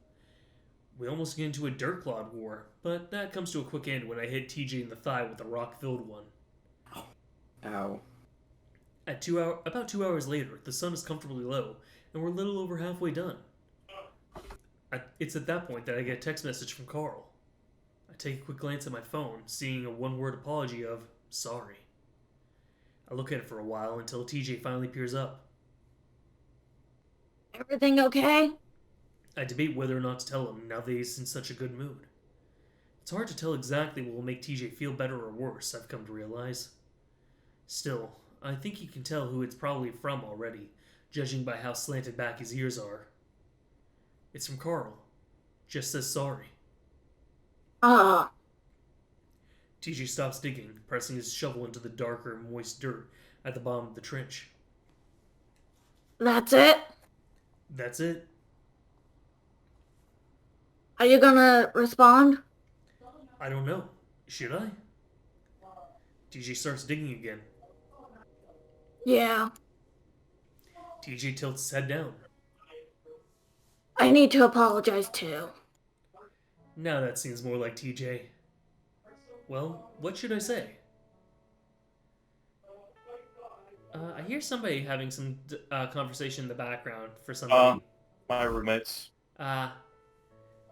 S3: We almost get into a dirt clod war, but that comes to a quick end when I hit TJ in the thigh with a rock-filled one.
S1: Ow.
S3: About 2 hours later, the sun is comfortably low, and we're a little over halfway done. It's at that point that I get a text message from Carl. I take a quick glance at my phone, seeing a one-word apology of, sorry. I look at it for a while until TJ finally peers up.
S7: Everything okay?
S3: I debate whether or not to tell him now that he's in such a good mood. It's hard to tell exactly what will make TJ feel better or worse, I've come to realize. Still, I think you can tell who it's probably from already, judging by how slanted back his ears are. It's from Carl. Just says sorry. TJ stops digging, pressing his shovel into the darker, moist dirt at the bottom of the trench.
S7: That's it?
S3: That's it.
S7: Are you gonna respond?
S3: I don't know. Should I? TJ starts digging again.
S7: Yeah.
S3: TJ tilts his head down.
S7: I need to apologize too.
S3: Now that seems more like TJ. Well, what should I say? I hear somebody having some conversation in the background for somebody.
S5: My roommates.
S7: I'm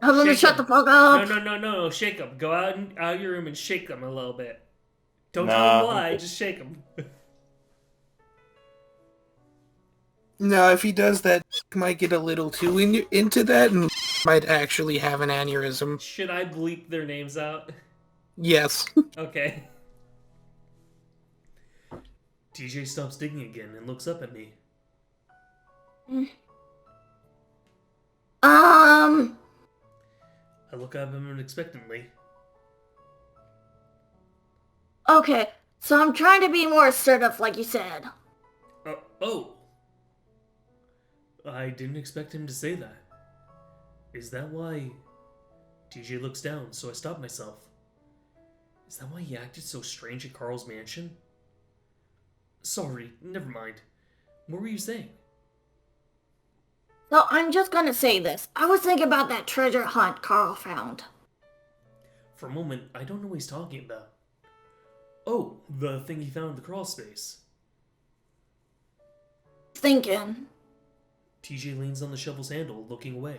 S7: gonna shut the fuck up.
S3: No, shake them. Go out of your room and shake them a little bit. Don't tell them why, just shake them.
S2: No, if he does that, might get a little too into that and might actually have an aneurysm.
S3: Should I bleep their names out?
S2: Yes.
S3: Okay. TJ stops digging again and looks up at me. I look at him expectantly.
S7: Okay, so I'm trying to be more assertive, like you said.
S3: Oh. I didn't expect him to say that. Is that why... TJ looks down, so I stop myself. Is that why he acted so strange at Carl's mansion? Sorry, never mind. What were you saying?
S7: So I'm just gonna say this. I was thinking about that treasure hunt Carl found.
S3: For a moment, I don't know what he's talking about. Oh, the thing he found in the crawl space.
S7: Thinking
S3: TJ leans on the shovel's handle, looking away.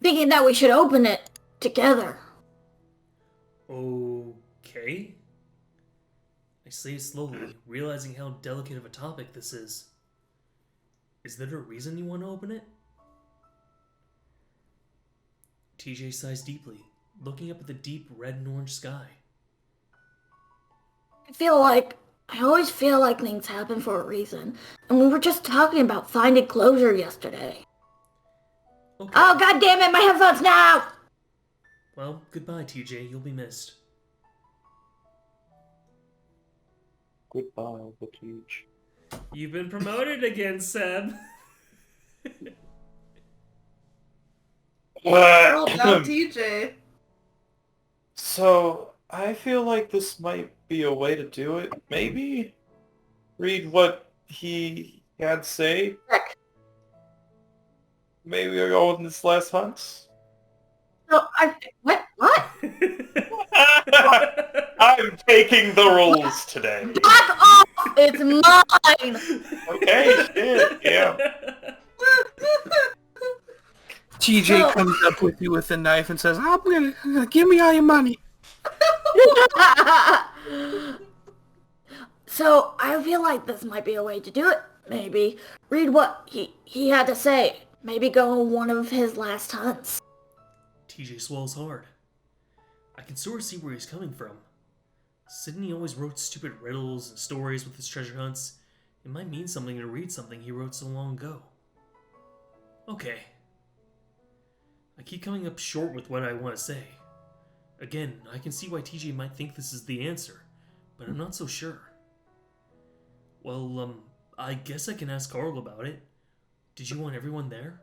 S7: that we should open it together.
S3: Okay. I say it slowly, realizing how delicate of a topic this is. Is there a reason you want to open it? TJ sighs deeply, looking up at the deep red and orange sky.
S7: I always feel like things happen for a reason. And we were just talking about finding closure yesterday.
S3: Okay.
S7: Oh, god damn it, my headphones now!
S3: Well, goodbye, TJ. You'll be missed.
S5: Goodbye, the teach.
S3: You've been promoted again, Seb.
S4: Well done, TJ.
S5: So, I feel like this might be a way to do it. Maybe read what he had to say.
S7: Heck.
S5: Maybe we'll go on this last hunt.
S7: No, what?
S5: I'm taking the rules today.
S7: Back off! It's mine!
S5: Okay, shit, yeah.
S2: TJ comes up with you with a knife and says, I'm gonna give me all your money.
S7: So, I feel like this might be a way to do it. Maybe read what he had to say. Maybe go on one of his last hunts.
S3: TJ swallows hard. I can sort of see where he's coming from. Sydney always wrote stupid riddles and stories with his treasure hunts. It might mean something to read something he wrote so long ago. Okay. I keep coming up short with what I want to say. Again, I can see why TJ might think this is the answer, but I'm not so sure. Well, I guess I can ask Carl about it. Did you want everyone there?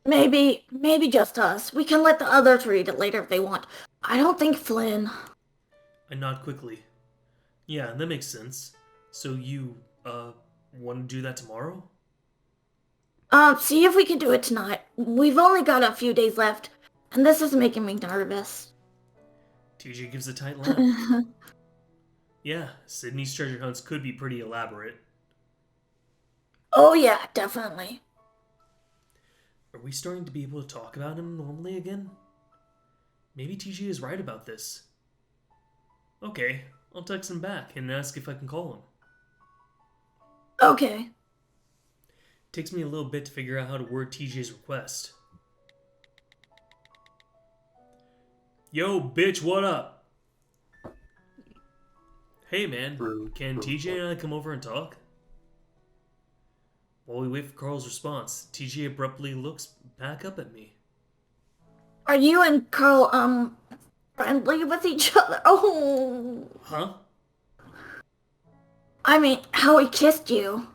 S7: Maybe just us. We can let the others read it later if they want. I don't think Flynn...
S3: I nod quickly. Yeah, that makes sense. So you, want to do that tomorrow?
S7: See if we can do it tonight. We've only got a few days left, and this is making me nervous.
S3: TJ gives a tight laugh. Yeah, Sydney's treasure hunts could be pretty elaborate.
S7: Oh yeah, definitely.
S3: Are we starting to be able to talk about him normally again? Maybe TJ is right about this. Okay, I'll text him back and ask if I can call him.
S7: Okay.
S3: Takes me a little bit to figure out how to word TJ's request. Yo, bitch, what up? Hey, man, can TJ and I come over and talk? While we wait for Carl's response, TJ abruptly looks back up at me.
S7: Are you and Carl, friendly with each other? Oh.
S3: Huh?
S7: I mean, how he kissed you.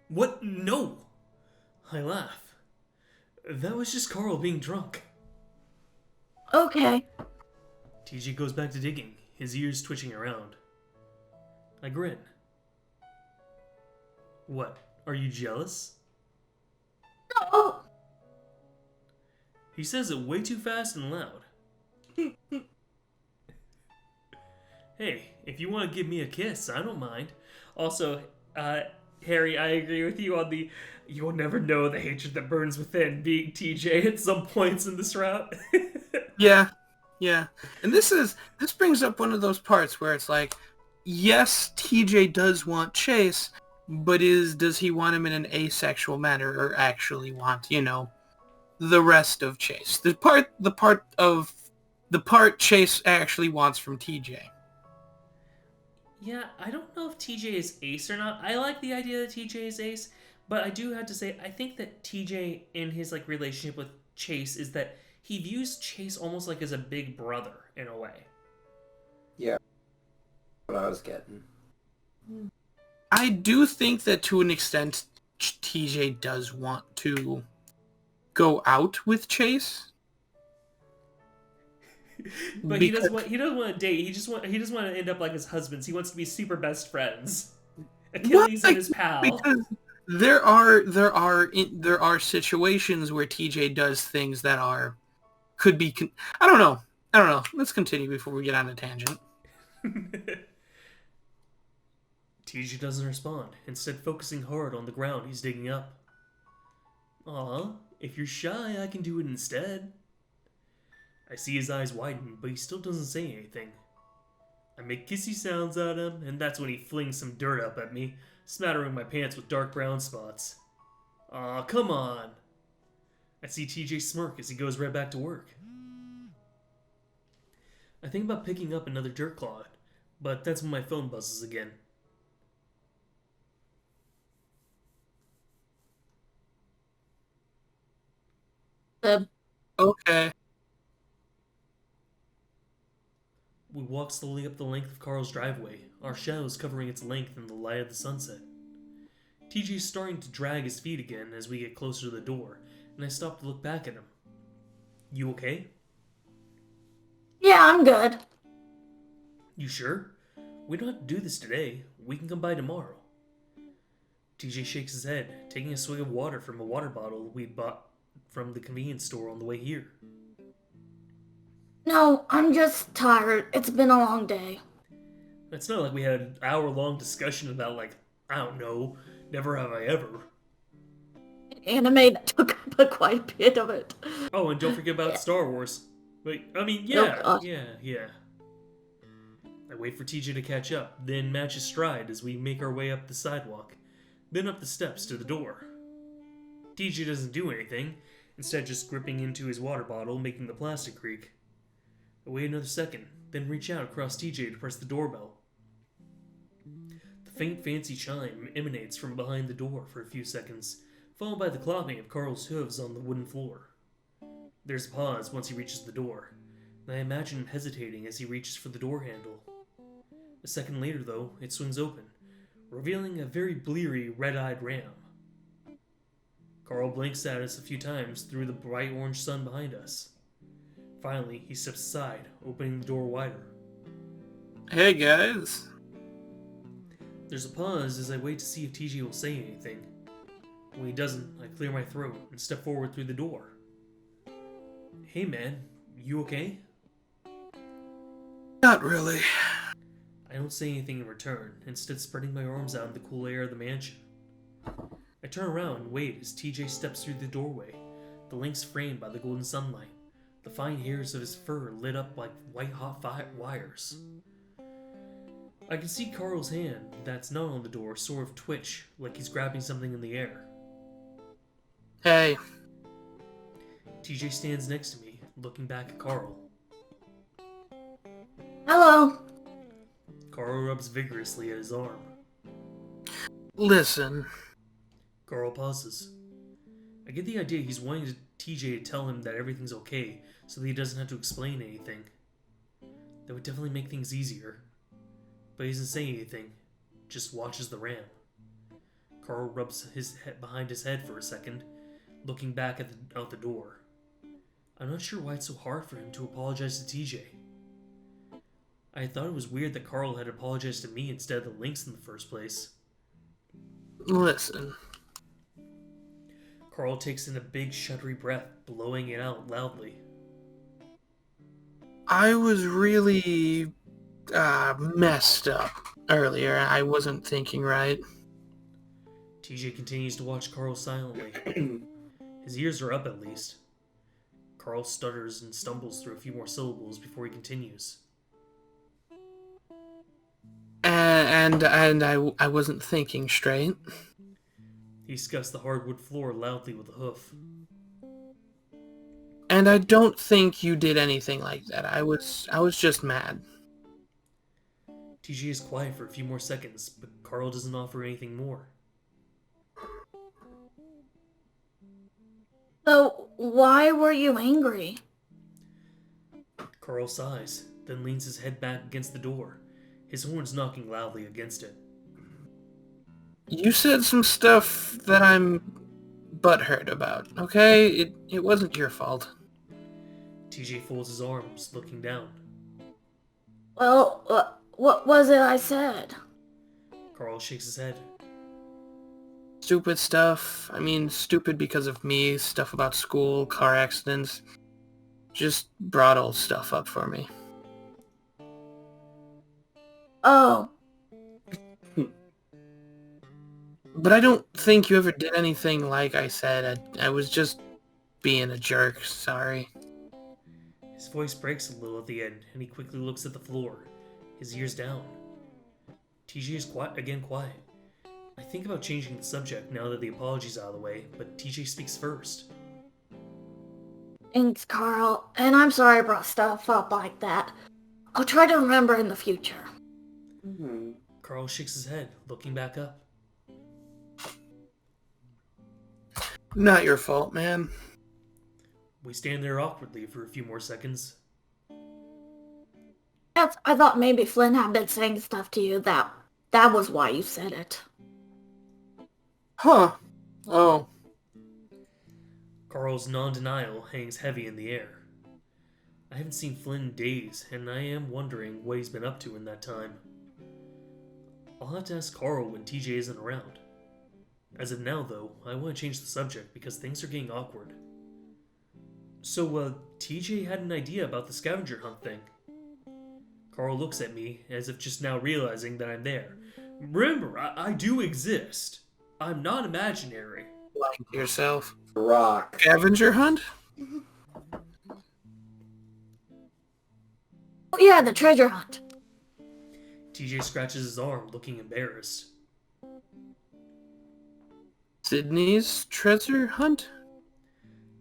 S3: What? No! I laugh. That was just Carl being drunk.
S7: Okay.
S3: TJ goes back to digging, his ears twitching around. I grin. What? Are you jealous?
S7: No.
S3: He says it way too fast and loud. Hey, if you want to give me a kiss, I don't mind. Also, Harry, I agree with you on the you'll never know the hatred that burns within being TJ at some points in this route.
S2: Yeah. And this brings up one of those parts where it's like, yes, TJ does want Chase, but does he want him in an asexual manner or actually want, the rest of Chase. The part Chase actually wants from TJ.
S3: Yeah, I don't know if TJ is ace or not. I like the idea that TJ is ace, but I do have to say, I think that TJ in his like relationship with Chase is that he views Chase almost like as a big brother in a way.
S1: Yeah. What I was getting.
S2: I do think that to an extent TJ does want to go out with Chase.
S3: But he doesn't want to date. He doesn't want to end up like his husbands. He wants to be super best friends. Achilles and his pal.
S2: Because there are situations where TJ does things that could be. I don't know. Let's continue before we get on a tangent.
S3: TJ doesn't respond, instead focusing hard on the ground he's digging up. Aw, if you're shy, I can do it instead. I see his eyes widen, but he still doesn't say anything. I make kissy sounds at him, and that's when he flings some dirt up at me, smattering my pants with dark brown spots. Aw, come on. I see TJ smirk as he goes right back to work. I think about picking up another dirt clod, but that's when my phone buzzes again.
S2: Okay.
S3: We walk slowly up the length of Carl's driveway, our shadows covering its length in the light of the sunset. TJ's starting to drag his feet again as we get closer to the door, and I stop to look back at him. You okay?
S7: Yeah, I'm good.
S3: You sure? We don't have to do this today. We can come by tomorrow. TJ shakes his head, taking a swig of water from a water bottle we bought from the convenience store on the way here.
S7: No, I'm just tired. It's been a long day.
S3: It's not like we had an hour-long discussion about, like, I don't know, Never Have I Ever.
S7: Anime that took up quite a bit of it.
S3: Oh, and don't forget about Star Wars. Wait, I mean, yeah. I wait for TJ to catch up, then match his stride as we make our way up the sidewalk, then up the steps to the door. TJ doesn't do anything, instead just gripping into his water bottle, making the plastic creak. I wait another second, then reach out across TJ to press the doorbell. The faint fancy chime emanates from behind the door for a few seconds, followed by the clopping of Carl's hooves on the wooden floor. There's a pause once he reaches the door, and I imagine him hesitating as he reaches for the door handle. A second later, though, it swings open, revealing a very bleary, red-eyed ram. Carl blinks at us a few times through the bright orange sun behind us. Finally, he steps aside, opening the door wider.
S2: Hey, guys.
S3: There's a pause as I wait to see if TJ will say anything. When he doesn't, I clear my throat and step forward through the door. Hey, man, you okay?
S2: Not really.
S3: I don't say anything in return, instead spreading my arms out in the cool air of the mansion. I turn around and wait as TJ steps through the doorway, the links framed by the golden sunlight, the fine hairs of his fur lit up like white-hot wires. I can see Carl's hand, that's not on the door, sort of twitch, like he's grabbing something in the air.
S2: Hey.
S3: TJ stands next to me, looking back at Carl.
S7: Hello.
S3: Carl rubs vigorously at his arm.
S2: Listen.
S3: Carl pauses. I get the idea he's wanting TJ to tell him that everything's okay, so that he doesn't have to explain anything. That would definitely make things easier. But he doesn't say anything, just watches the ram. Carl rubs his head behind his head for a second, looking back out the door. I'm not sure why it's so hard for him to apologize to TJ. I thought it was weird that Carl had apologized to me instead of the Lynx in the first place.
S2: Listen.
S3: Carl takes in a big shuddery breath, blowing it out loudly.
S2: I was really messed up earlier. I wasn't thinking right.
S3: TJ continues to watch Carl silently. His ears are up at least. Carl stutters and stumbles through a few more syllables before he continues.
S2: And I wasn't thinking straight.
S3: He scuffs the hardwood floor loudly with a hoof.
S2: And I don't think you did anything like that. I was just mad.
S3: TJ is quiet for a few more seconds, but Carl doesn't offer anything more.
S7: So, why were you angry?
S3: Carl sighs, then leans his head back against the door, his horns knocking loudly against it.
S2: You said some stuff that I'm butthurt about, okay? It wasn't your fault.
S3: TJ folds his arms, looking down.
S7: Well, what was it I said?
S3: Carl shakes his head.
S2: Stupid stuff. I mean, stupid because of me, stuff about school, car accidents. Just brought old stuff up for me.
S7: Oh,
S2: But I don't think you ever did anything like I said. I was just being a jerk, sorry.
S3: His voice breaks a little at the end, and he quickly looks at the floor, his ears down. TJ is quiet. I think about changing the subject now that the apology's out of the way, but TJ speaks first.
S7: thanks, Carl. And I'm sorry I brought stuff up like that. I'll try to remember in the future.
S1: Mhm.
S3: Carl shakes his head, looking back up.
S2: Not your fault, man.
S3: We stand there awkwardly for a few more seconds.
S7: Yes, I thought maybe Flynn had been saying stuff to you that was why you said it.
S2: Huh. Oh.
S3: Carl's non-denial hangs heavy in the air. I haven't seen Flynn in days, and I am wondering what he's been up to in that time. I'll have to ask Carl when TJ isn't around. As of now, though, I want to change the subject because things are getting awkward. So, TJ had an idea about the scavenger hunt thing. Carl looks at me as if just now realizing that I'm there. Remember, I do exist. I'm not imaginary.
S2: Lying to yourself.
S1: Rock.
S2: Scavenger hunt?
S7: Oh yeah, the treasure hunt.
S3: TJ scratches his arm, looking embarrassed.
S2: Sydney's treasure hunt?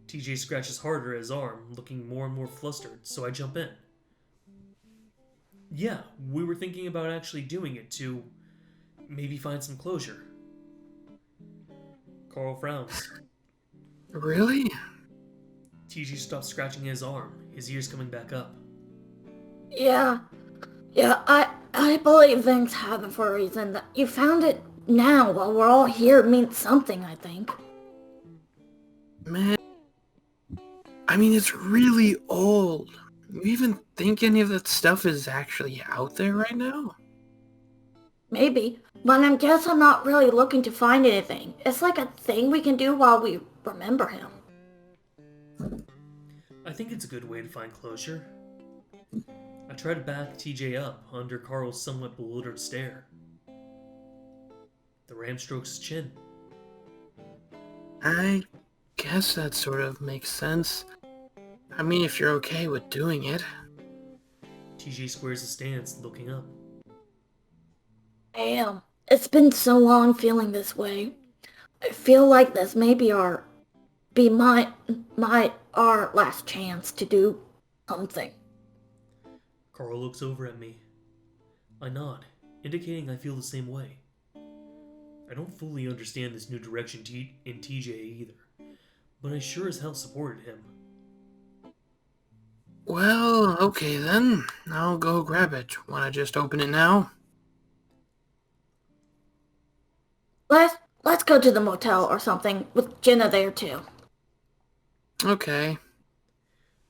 S3: TJ scratches harder at his arm, looking more and more flustered, so I jump in. Yeah, we were thinking about actually doing it to maybe find some closure. Carl frowns.
S2: Really?
S3: TJ stops scratching his arm, his ears coming back up.
S7: Yeah, I believe things happen for a reason. That you found it now while we're all here means something, I think.
S2: Man. I mean, it's really old. You even think any of that stuff is actually out there right now?
S7: Maybe, but I guess I'm not really looking to find anything. It's like a thing we can do while we remember him.
S3: I think it's a good way to find closure. I try to back TJ up under Carl's somewhat bewildered stare. The ram strokes his chin.
S2: I guess that sort of makes sense. I mean, if you're okay with doing it.
S3: TJ squares his stance, looking up.
S7: I am. It's been so long feeling this way. I feel like this may be our last chance to do something.
S3: Carl looks over at me. I nod, indicating I feel the same way. I don't fully understand this new direction in TJ either, but I sure as hell supported him.
S2: Well, okay then. I'll go grab it. Wanna just open it now?
S7: Let's go to the motel or something with Jenna there too.
S2: Okay.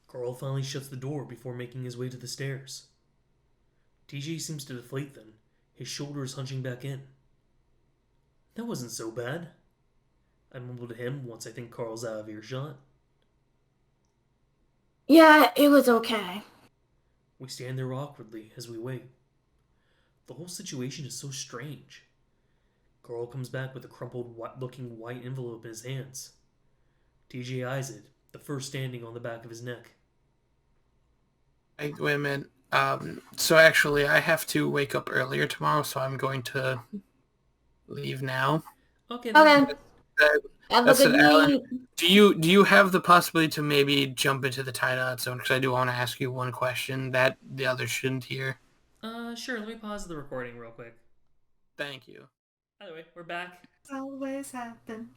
S3: Carl finally shuts the door before making his way to the stairs. TJ seems to deflate then, his shoulders hunching back in. That wasn't so bad. I mumble to him once I think Carl's out of earshot.
S7: Yeah, it was okay.
S3: We stand there awkwardly as we wait. The whole situation is so strange. Carl comes back with a crumpled looking white envelope in his hands. TJ eyes it, the fur standing on the back of his neck.
S2: Wait a minute. So actually, I have to wake up earlier tomorrow, so I'm going to leave now.
S3: Okay.
S7: Okay. Have a
S2: That's
S7: good
S2: an Alan.
S7: night.
S2: Do you have the possibility to maybe jump into the timeout zone? Because I do want to ask you one question that the others shouldn't hear.
S3: Sure, let me pause the recording real quick.
S2: Thank you.
S3: By the way, we're back.
S4: Always happen.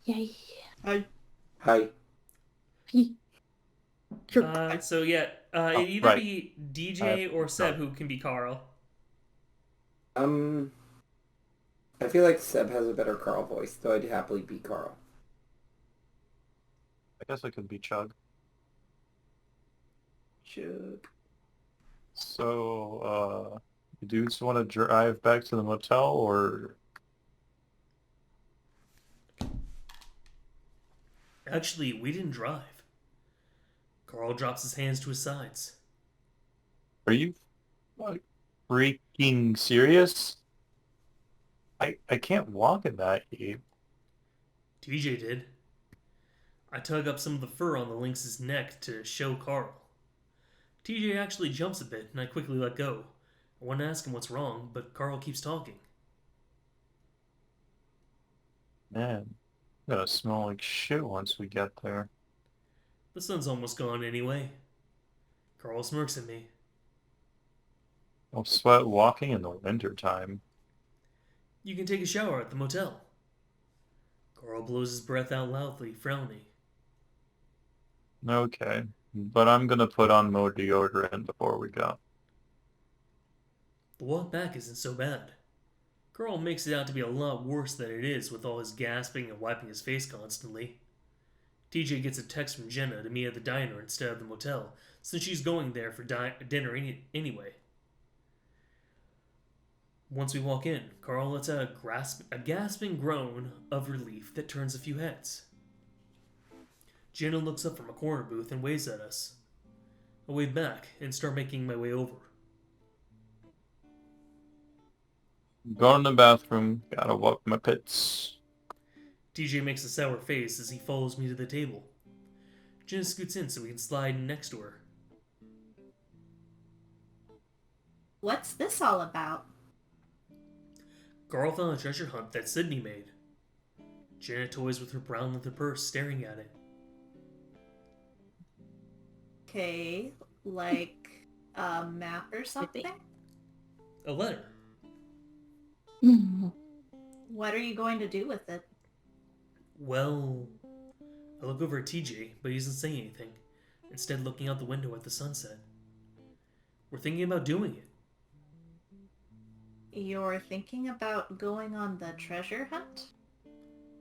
S7: Yay.
S1: Hi.
S3: So yeah, it'd either
S5: right.
S3: be DJ or Seb who can be Carl.
S1: I feel like Seb has a better Carl voice, though I'd happily be Carl.
S5: I guess I could be Chug.
S1: Chug.
S5: So, you dudes want to drive back to the motel, or...
S3: Actually, we didn't drive. Carl drops his hands to his sides.
S5: Are you freaking serious? I can't walk in that heat.
S3: TJ did. I tug up some of the fur on the lynx's neck to show Carl. TJ actually jumps a bit, and I quickly let go. I want to ask him what's wrong, but Carl keeps talking.
S5: Man, it's gonna smell like shit once we get there.
S3: The sun's almost gone anyway. Carl smirks at me.
S5: I'll sweat walking in the wintertime.
S3: You can take a shower at the motel. Carl blows his breath out loudly, frowning.
S5: Okay, but I'm gonna put on more deodorant before we go.
S3: The walk back isn't so bad. Carl makes it out to be a lot worse than it is with all his gasping and wiping his face constantly. TJ gets a text from Jenna to meet at the diner instead of the motel, since she's going there for dinner anyway. Once we walk in, Carl lets out a gasping groan of relief that turns a few heads. Jenna looks up from a corner booth and waves at us. I wave back and start making my way over.
S5: Go in the bathroom, gotta wipe my pits.
S3: TJ makes a sour face as he follows me to the table. Jenna scoots in so we can slide in next to her.
S8: What's this all about?
S3: Carl found a treasure hunt that Sydney made. Jenna toys with her brown leather purse, staring at it.
S8: Okay, like a map or something?
S3: A letter.
S8: What are you going to do with it?
S3: Well, I look over at TJ, but he doesn't say anything, instead looking out the window at the sunset. We're thinking about doing it.
S8: You're thinking about going on the treasure hunt?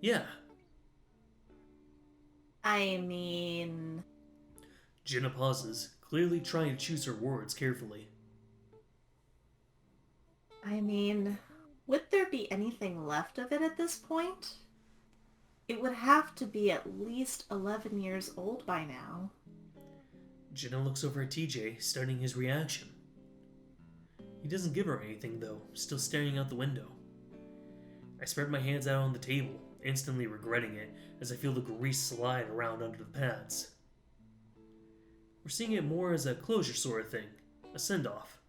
S3: Yeah.
S8: I mean...
S3: Jenna pauses, clearly trying to choose her words carefully.
S8: Would there be anything left of it at this point? It would have to be at least 11 years old by now.
S3: Jenna looks over at TJ, studying his reaction. He doesn't give her anything, though, still staring out the window. I spread my hands out on the table, instantly regretting it as I feel the grease slide around under the pads. We're seeing it more as a closure sort of thing, a send-off.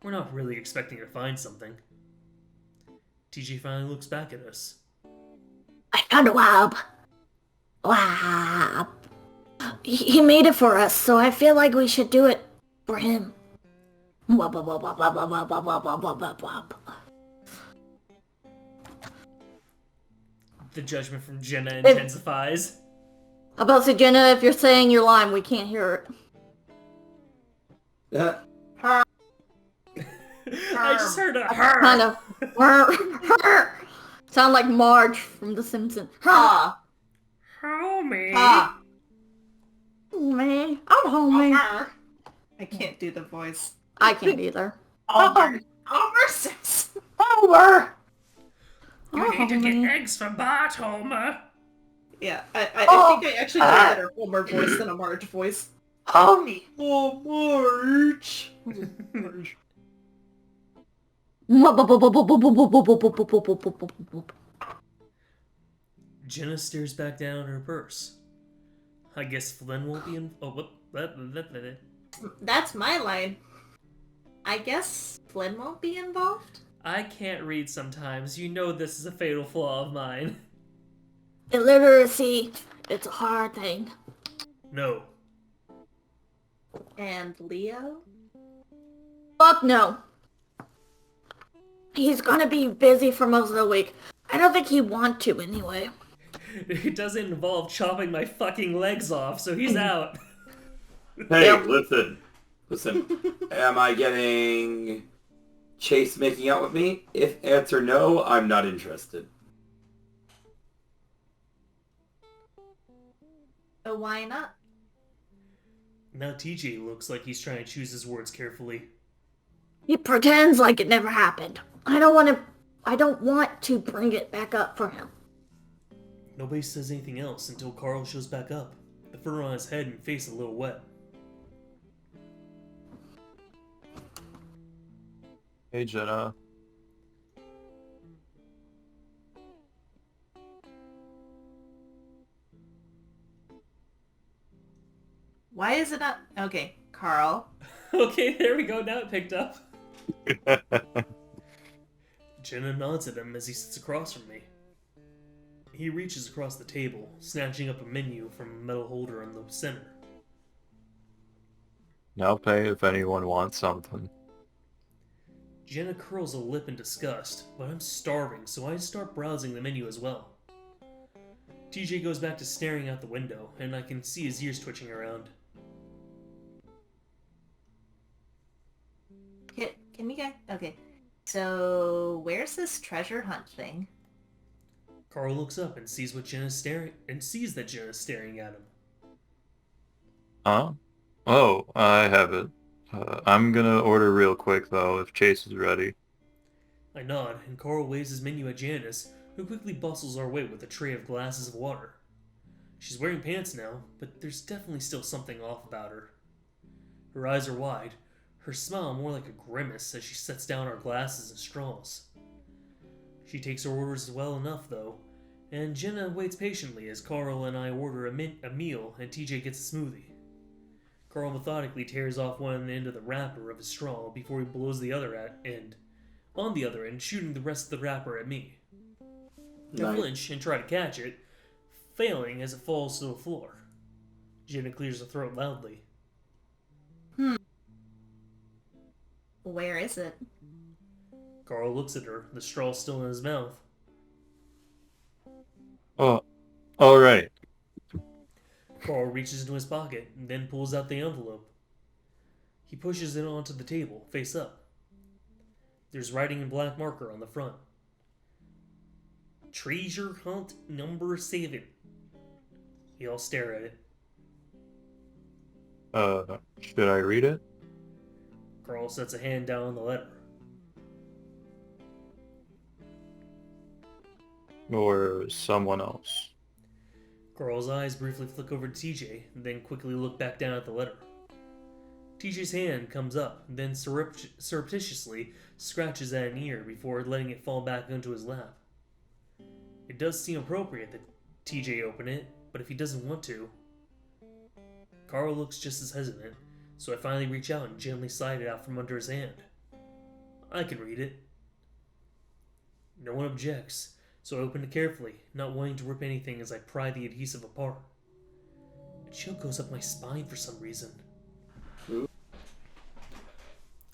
S3: We're not really expecting to find something. TJ finally looks back at us.
S7: I found a wab. Wab. He made it for us, so I feel like we should do it for him. Wab, wab, wab, wab, wab, wab, wab, wab, wab, wab, wab, wab.
S3: The judgment from Jenna intensifies.
S7: About to say, Jenna, if you're saying your line, we can't hear it.
S3: I just heard a her.
S7: Kind of. Sound like Marge from The Simpsons. Ha!
S3: Homie.
S4: Ah!
S7: Me. I'm homie.
S4: I can't do the voice.
S7: I can't either.
S4: Homer says.
S7: Homer!
S3: You need to get eggs for Bart, Homer.
S4: Yeah, I think I actually do a better Homer voice than a Marge voice.
S7: Homie.
S4: Oh, Marge.
S3: Jenna stares back down at her purse. I guess Flynn won't be in... Oh, what?
S8: That's my line. I guess Flynn won't be involved?
S3: I can't read sometimes. You know this is a fatal flaw of mine.
S7: Illiteracy, it's a hard thing.
S3: No.
S8: And Leo?
S7: Fuck no. He's gonna be busy for most of the week. I don't think he'd want to anyway.
S3: It doesn't involve chopping my fucking legs off, so he's out.
S9: Hey,
S1: Yep.
S9: listen.
S1: Am I getting Chase making out with me?
S9: If answer no, I'm not interested.
S8: Oh, why not?
S3: Now TJ looks like he's trying to choose his words carefully.
S7: He pretends like it never happened. I don't want to bring it back up for him.
S3: Nobody says anything else until Carl shows back up. The fur on his head and face a little wet.
S5: Hey, Jenna.
S8: Why is it not... Okay, Carl.
S3: Okay, there we go. Now it picked up. Jenna nods at him as he sits across from me. He reaches across the table, snatching up a menu from a metal holder in the center.
S5: I'll pay if anyone wants something.
S3: Jenna curls a lip in disgust, but I'm starving, so I start browsing the menu as well. TJ goes back to staring out the window, and I can see his ears twitching around.
S8: Can we get... Okay. So, where's this treasure hunt thing?
S3: Carl looks up and sees that Jenna's staring at him.
S5: Huh? Oh, I have it. I'm gonna order real quick, though, if Chase is ready.
S3: I nod, and Carl waves his menu at Janice, who quickly bustles our way with a tray of glasses of water. She's wearing pants now, but there's definitely still something off about her. Her eyes are wide, her smile more like a grimace as she sets down our glasses and straws. She takes her orders well enough, though, and Jenna waits patiently as Carl and I order a meal and TJ gets a smoothie. Carl methodically tears off one end of the wrapper of his straw before he blows the other end on the other end, shooting the rest of the wrapper at me. I flinch and try to catch it, failing as it falls to the floor. Jenna clears her throat loudly.
S8: Where is it?
S3: Carl looks at her, the straw still in his mouth.
S5: Oh, alright.
S3: Carl reaches into his pocket and then pulls out the envelope. He pushes it onto the table, face up. There's writing in black marker on the front. Treasure hunt number 7. We all stare at it.
S5: Should I read it?
S3: Carl sets a hand down on the letter.
S5: Or someone else?
S3: Carl's eyes briefly flick over to TJ, and then quickly look back down at the letter. TJ's hand comes up, then surreptitiously scratches at an ear before letting it fall back into his lap. It does seem appropriate that TJ open it, but if he doesn't want to... Carl looks just as hesitant, so I finally reach out and gently slide it out from under his hand. I can read it. No one objects, so I open it carefully, not wanting to rip anything as I pry the adhesive apart. A chill goes up my spine for some reason.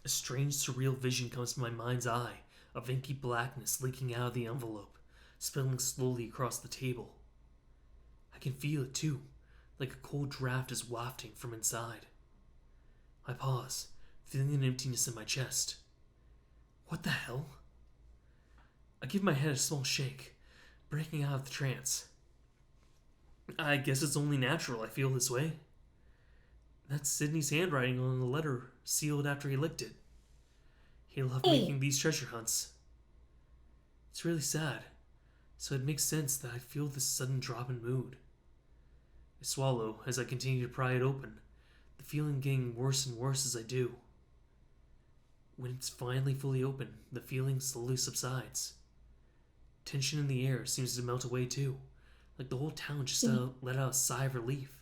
S3: A strange, surreal vision comes to my mind's eye, of inky blackness leaking out of the envelope, spilling slowly across the table. I can feel it too, like a cold draft is wafting from inside. I pause, feeling an emptiness in my chest. What the hell? I give my head a small shake, breaking out of the trance. I guess it's only natural I feel this way. That's Sydney's handwriting on the letter, sealed after he licked it. He loved making these treasure hunts. It's really sad, so it makes sense that I feel this sudden drop in mood. I swallow as I continue to pry it open, the feeling getting worse and worse as I do. When it's finally fully open, the feeling slowly subsides. Tension in the air seems to melt away too, like the whole town just let out a sigh of relief.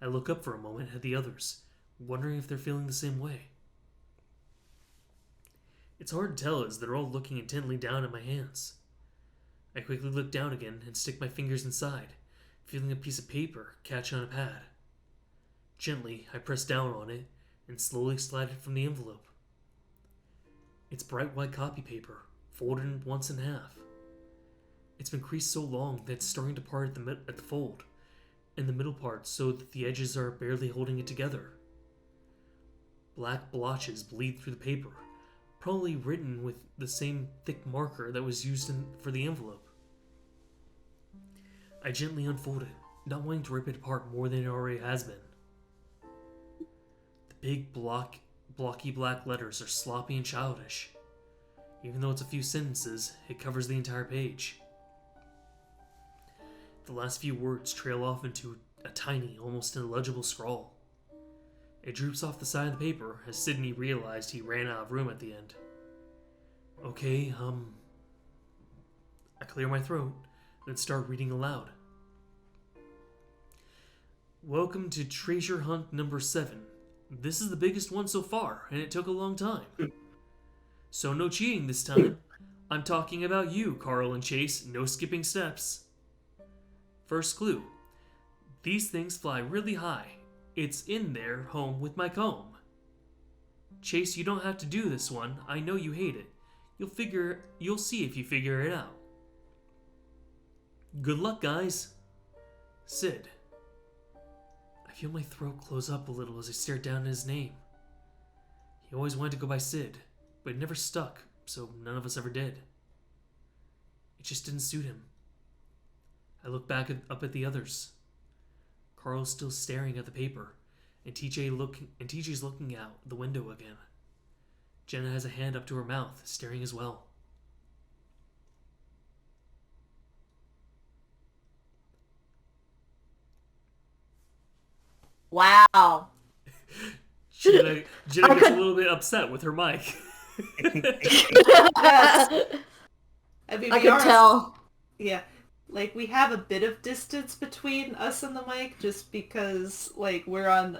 S3: I look up for a moment at the others, wondering if they're feeling the same way. It's hard to tell as they're all looking intently down at my hands. I quickly look down again and stick my fingers inside, feeling a piece of paper catch on a pad. Gently, I press down on it and slowly slide it from the envelope. It's bright white copy paper, folded once in half. It's been creased so long that it's starting to part at the fold, and the middle part so that the edges are barely holding it together. Black blotches bleed through the paper, probably written with the same thick marker that was used for the envelope. I gently unfold it, not wanting to rip it apart more than it already has been. The big blocky black letters are sloppy and childish. Even though it's a few sentences, it covers the entire page. The last few words trail off into a tiny, almost illegible scrawl. It droops off the side of the paper as Sydney realized he ran out of room at the end. Okay, I clear my throat, then start reading aloud. Welcome to Treasure Hunt number 7. This is the biggest one so far, and it took a long time. So no cheating this time. I'm talking about you, Carl and Chase, no skipping steps. First clue. These things fly really high. It's in their home with my comb. Chase, you don't have to do this one. I know you hate it. You'll see if you figure it out. Good luck, guys. Sid. I feel my throat close up a little as I stare down at his name. He always wanted to go by Sid, but it never stuck, so none of us ever did. It just didn't suit him. I look up at the others. Carl's still staring at the paper, and TJ's looking out the window again. Jenna has a hand up to her mouth, staring as well.
S7: Wow.
S3: Jenna gets a little bit upset with her mic.
S4: Yes. I mean,
S7: I
S4: we
S7: could
S4: are-
S7: tell.
S4: Yeah. Like, we have a bit of distance between us and the mic just because, like, we're on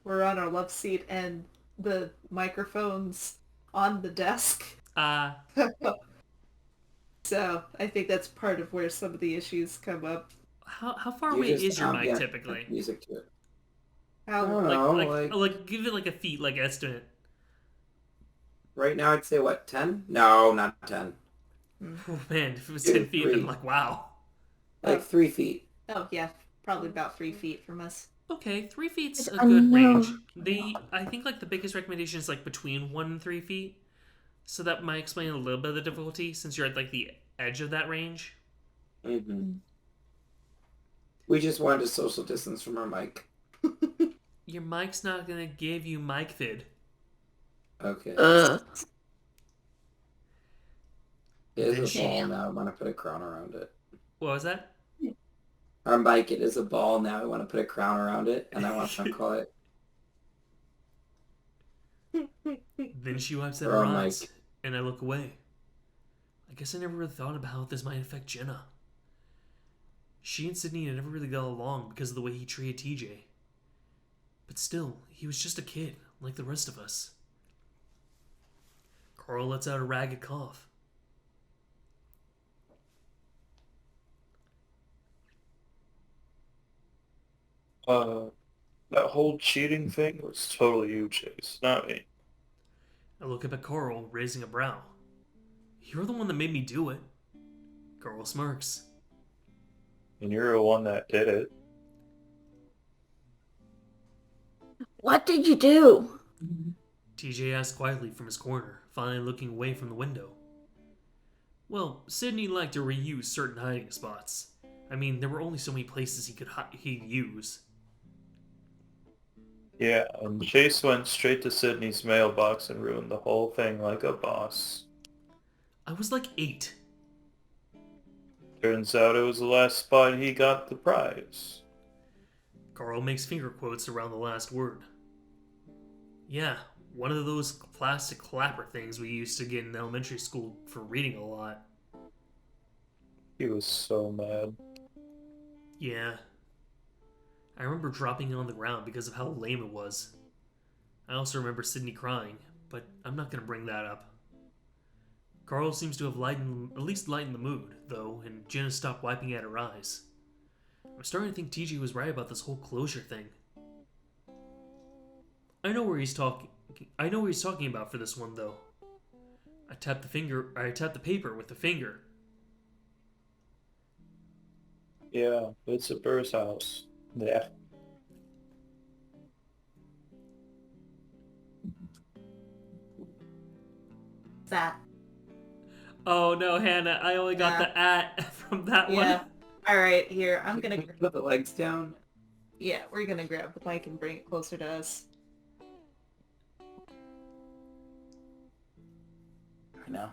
S4: our love seat and the microphone's on the desk. So, I think that's part of where some of the issues come up.
S3: How far
S1: You
S3: away
S1: just,
S3: is your mic
S1: yeah,
S3: typically?
S1: Music to it. I
S4: How,
S1: don't know,
S3: Like give it like a feet like estimate.
S1: right now I'd say what, 10? No, not 10.
S3: Oh man, if it was
S1: 2,
S3: 10 feet, then
S1: 3.
S3: like wow.
S1: Like 3 feet.
S4: oh, yeah, probably about 3 feet from us.
S3: Okay, 3 feet's a
S7: I
S3: good
S7: know.
S3: range. I think like the biggest recommendation is like between 1 and 3 feet. So that might explain a little bit of the difficulty since you're at like the edge of that range.
S1: Mm-hmm. We just wanted to social distance from our mic.
S3: Your mic's not gonna give you mic vid.
S1: Okay.
S7: Ugh.
S1: It is a ball
S7: Shame.
S1: now. I want to put a crown around it.
S3: What was that?
S1: Our mic, it is a ball now. I want to put a crown around it, and I want to call it.
S3: Then she wipes at
S1: Or
S3: her
S1: a
S3: eyes,
S1: mic.
S3: and I look away. I guess I never really thought about how this might affect Jenna. She and Sydney had never really got along because of the way he treated TJ. But still, he was just a kid, like the rest of us. Carl lets out a ragged cough.
S5: That whole cheating thing was totally you, Chase, not me.
S3: I look up at Carl, raising a brow. You're the one that made me do it. Carl smirks.
S5: And you're the one that did it.
S7: What did you do?
S3: TJ asks quietly from his corner, finally looking away from the window. Well, Sydney liked to reuse certain hiding spots. I mean, there were only so many places he'd use.
S5: Yeah, and Chase went straight to Sydney's mailbox and ruined the whole thing like a boss.
S3: I was like 8.
S5: Turns out it was the last spot he got the prize.
S3: Carl makes finger quotes around the last word. Yeah, one of those plastic clapper things we used to get in elementary school for reading a lot.
S5: He was so mad.
S3: Yeah. I remember dropping it on the ground because of how lame it was. I also remember Sydney crying, but I'm not going to bring that up. Carl seems to have at least lightened the mood, though, and Jenna stopped wiping at her eyes. I'm starting to think TJ was right about this whole closure thing. I know what he's talking about for this one, though. I tapped the paper with the finger.
S5: Yeah, it's a bird's house. Yeah.
S8: That.
S3: Oh no, Hannah, I only got the at from that
S4: Yeah.
S3: one.
S4: Alright, here, I'm gonna...
S1: Put the legs down.
S4: Yeah, we're gonna grab the mic and bring it closer to us.
S1: I know.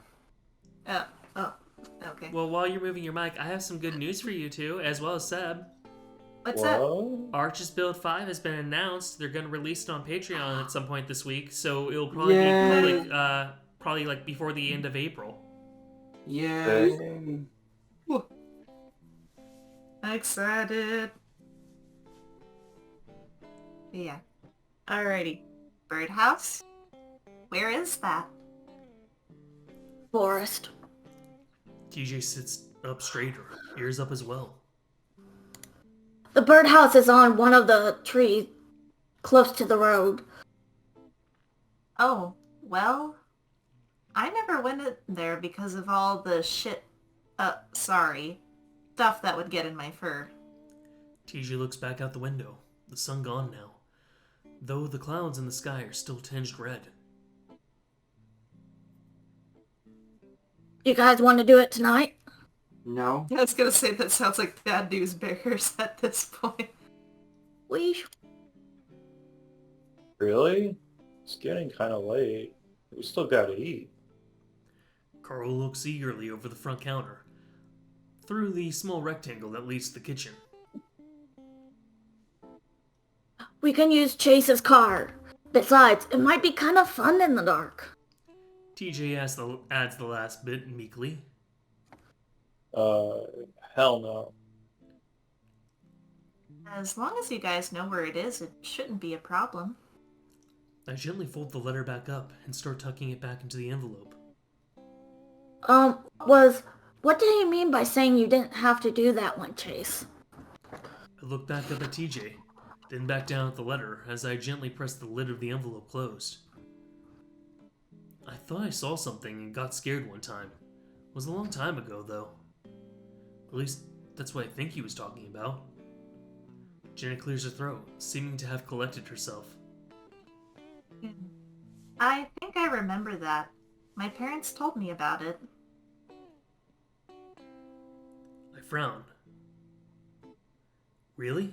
S4: Oh, okay.
S3: Well, while you're moving your mic, I have some good news for you two, as well as Seb.
S4: What's that?
S5: What?
S3: Arches Build 5 has been announced. They're going to release it on Patreon at some point this week, so it'll probably
S1: Yay.
S3: be probably like before the end of April.
S1: Yay.
S4: Excited.
S8: Yeah. Alrighty. Birdhouse? Where is that?
S7: Forest.
S3: TJ sits up straighter, ears up as well.
S7: The birdhouse is on one of the trees close to the road.
S8: Oh, well, I never went in there because of all the stuff that would get in my fur.
S3: TJ looks back out the window. The sun gone now, though the clouds in the sky are still tinged red.
S7: You guys want to do it tonight?
S1: No.
S4: I was gonna say that sounds like bad news bears at this point.
S7: We
S5: Really? It's getting kind of late. We still gotta eat.
S3: Carl looks eagerly over the front counter, through the small rectangle that leads to the kitchen.
S7: We can use Chase's car. Besides, it might be kind of fun in the dark.
S3: TJ adds the last bit meekly.
S5: Hell no.
S8: As long as you guys know where it is, it shouldn't be a problem.
S3: I gently fold the letter back up and start tucking it back into the envelope.
S7: What did he mean by saying you didn't have to do that one, Chase?
S3: I look back up at TJ, then back down at the letter as I gently press the lid of the envelope closed. I thought I saw something and got scared one time. It was a long time ago, though. At least, that's what I think he was talking about. Jenna clears her throat, seeming to have collected herself.
S8: I think I remember that. My parents told me about it.
S3: I frown. Really?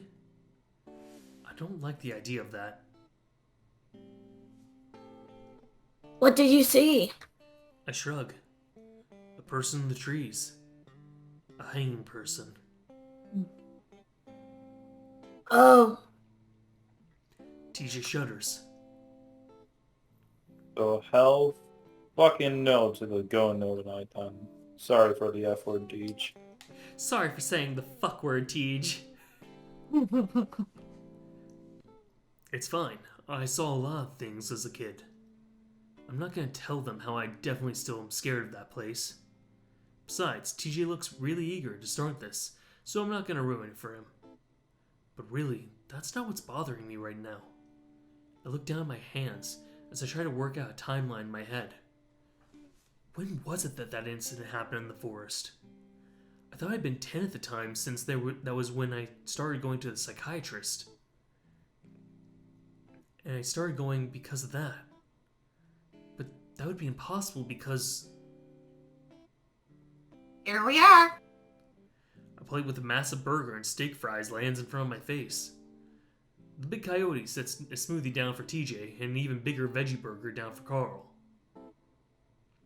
S3: I don't like the idea of that.
S7: What did you see?
S3: I shrug. A person in the trees. A hanging person.
S7: Oh,
S3: TJ shudders.
S5: So hell fucking no to the going no tonight time. Sorry for the F word, Deej.
S3: Sorry for saying the fuck word, TJ. It's fine. I saw a lot of things as a kid. I'm not gonna tell them how I definitely still am scared of that place. Besides, TJ looks really eager to start this, so I'm not gonna ruin it for him. But really, that's not what's bothering me right now. I look down at my hands as I try to work out a timeline in my head. When was it that incident happened in the forest? I thought I'd been 10 at the time since that was when I started going to the psychiatrist. And I started going because of that. But that would be impossible because...
S8: Here we are!
S3: A plate with a massive burger and steak fries lands in front of my face. The big coyote sets a smoothie down for TJ and an even bigger veggie burger down for Carl.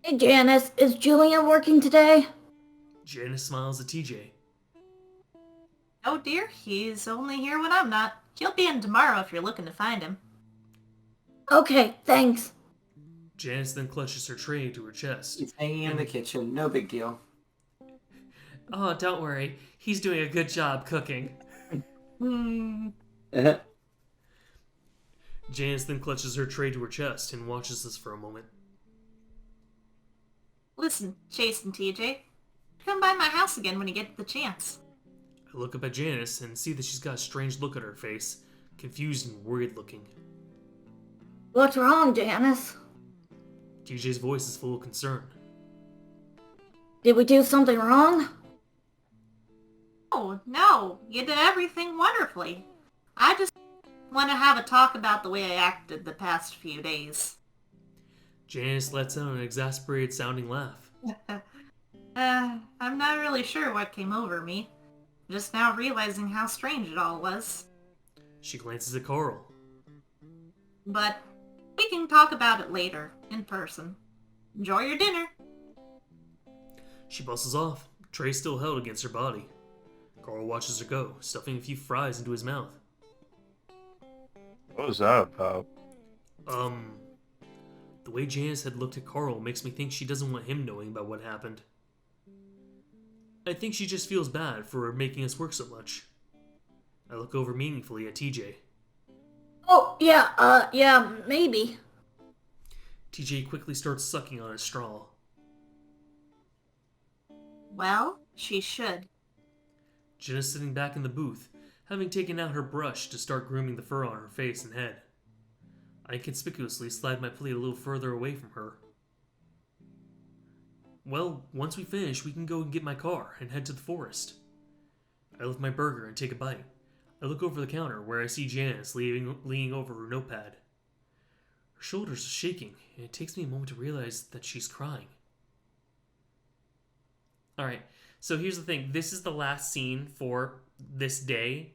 S7: hey Janice, is Julian working today?
S3: Janice smiles at TJ.
S8: Oh dear, he's only here when I'm not. He'll be in tomorrow if you're looking to find him.
S7: Okay, thanks.
S3: Janice then clutches her tray to her chest.
S1: He's hanging in the kitchen. No big deal.
S3: Oh, don't worry. He's doing a good job cooking. Janice then clutches her tray to her chest and watches us for a moment.
S8: Listen, Chase and TJ, come by my house again when you get the chance.
S3: I look up at Janice and see that she's got a strange look at her face, confused and worried looking.
S7: What's wrong, Janice?
S3: TJ's voice is full of concern.
S7: Did we do something wrong?
S8: Oh, no, you did everything wonderfully. I just want to have a talk about the way I acted the past few days.
S3: Janice lets out an exasperated sounding laugh.
S8: I'm not really sure what came over me. Just now realizing how strange it all was.
S3: She glances at Carl.
S8: But we can talk about it later, in person. Enjoy your dinner.
S3: She bustles off, tray still held against her body. Carl watches her go, stuffing a few fries into his mouth.
S5: What was that about?
S3: The way Janice had looked at Carl makes me think she doesn't want him knowing about what happened. I think she just feels bad for making us work so much. I look over meaningfully at TJ.
S7: Oh, yeah, maybe.
S3: TJ quickly starts sucking on his straw.
S8: Well, she should.
S3: Jenna's sitting back in the booth, having taken out her brush to start grooming the fur on her face and head. I inconspicuously slide my plate a little further away from her. Well, once we finish, we can go and get my car and head to the forest. I lift my burger and take a bite. I look over the counter where I see Janice leaning over her notepad. Her shoulders are shaking, and it takes me a moment to realize that she's crying. Alright, so here's the thing. This is the last scene for this day.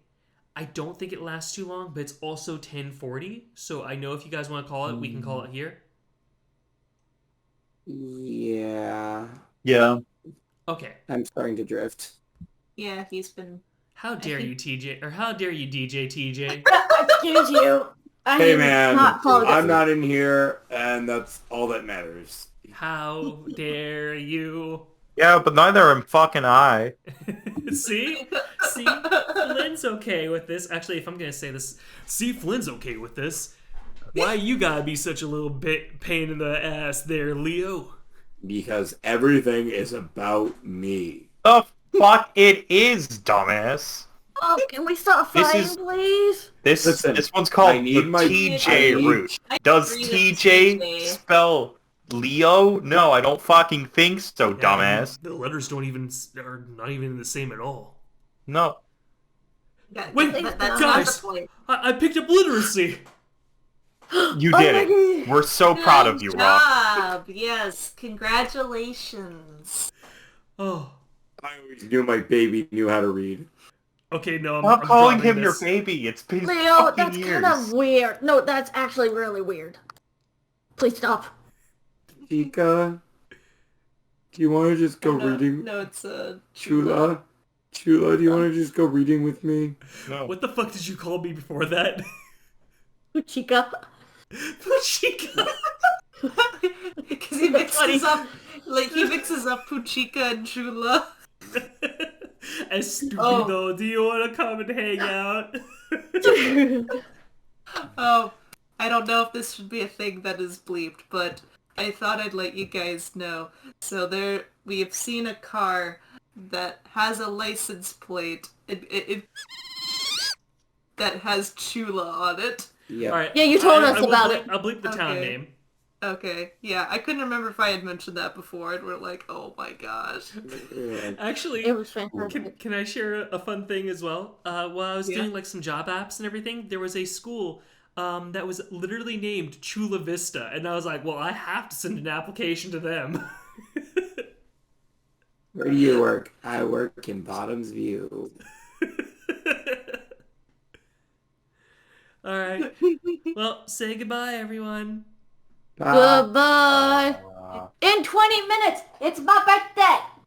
S3: I don't think it lasts too long, but it's also 10:40, so I know if you guys want to call it, we can call it here.
S1: Yeah.
S5: Yeah.
S3: Okay.
S1: I'm starting to drift.
S8: Yeah, he's been...
S3: How dare you, TJ, or how dare you, DJ TJ?
S7: Excuse you.
S9: Hey man,
S7: not
S9: I'm not in here, and that's all that matters.
S3: How dare you?
S5: Yeah, but neither am fucking I.
S3: See, Flynn's okay with this. Actually, if I'm gonna say this, see, Flynn's okay with this. Why you gotta be such a little bit pain in the ass there, Leo?
S9: Because everything is about me.
S5: The fuck it is, dumbass.
S7: Oh, can we stop
S5: This
S7: fighting,
S5: is-
S7: please?
S9: Listen,
S5: This one's called
S9: I need
S5: the
S9: my-
S5: TJ
S9: I need-
S5: route.
S8: I
S5: Does
S8: agree with
S5: TJ
S8: TJ.
S5: spell Leo? No, I don't fucking think so, dumbass.
S3: The letters are not even the same at all.
S5: No.
S3: Wait,
S8: that's
S3: guys.
S8: not the point.
S3: I picked up literacy.
S5: You
S7: Oh
S5: did
S7: my
S5: it.
S7: God.
S5: We're so proud of you,
S8: Good
S5: Rob.
S8: job. Yes, congratulations.
S3: Oh,
S9: I always knew my baby knew how to read.
S3: okay, no,
S5: Stop
S3: I'm
S5: calling
S3: dropping
S5: him your
S3: this.
S5: baby. It's been
S7: Leo,
S5: fucking
S7: that's
S5: years.
S7: kind of weird. No, that's actually really weird. Please stop.
S9: Chica, do you want to just go reading?
S4: No, it's
S9: Chula, do you want to just go reading with me?
S5: No.
S3: What the fuck did you call me before that?
S7: Chica.
S3: Puchika.
S4: because he mixes up Puchika and Chula.
S3: Estúpido, do you want to come and hang out?
S4: Oh, I don't know if this should be a thing that is bleeped, but I thought I'd let you guys know. So we have seen a car that has a license plate. It that has Chula on it.
S9: Yeah.
S3: All right.
S7: Yeah, you told us
S3: will
S7: about
S3: bleep-
S7: it.
S3: I'll bleep the town
S4: Okay.
S3: name.
S4: Okay, yeah, I couldn't remember if I had mentioned that before, and we're like, oh my gosh.
S3: Actually,
S7: It was fantastic.
S3: can I share a fun thing as well? While I was
S4: Yeah.
S3: doing like some job apps and everything, there was a school that was literally named Chula Vista, and I was like, well, I have to send an application to them.
S1: Where do you work? I work in Bottoms View.
S3: All right. Well, say goodbye, everyone.
S1: Bye.
S7: Goodbye. In 20 minutes, it's my birthday.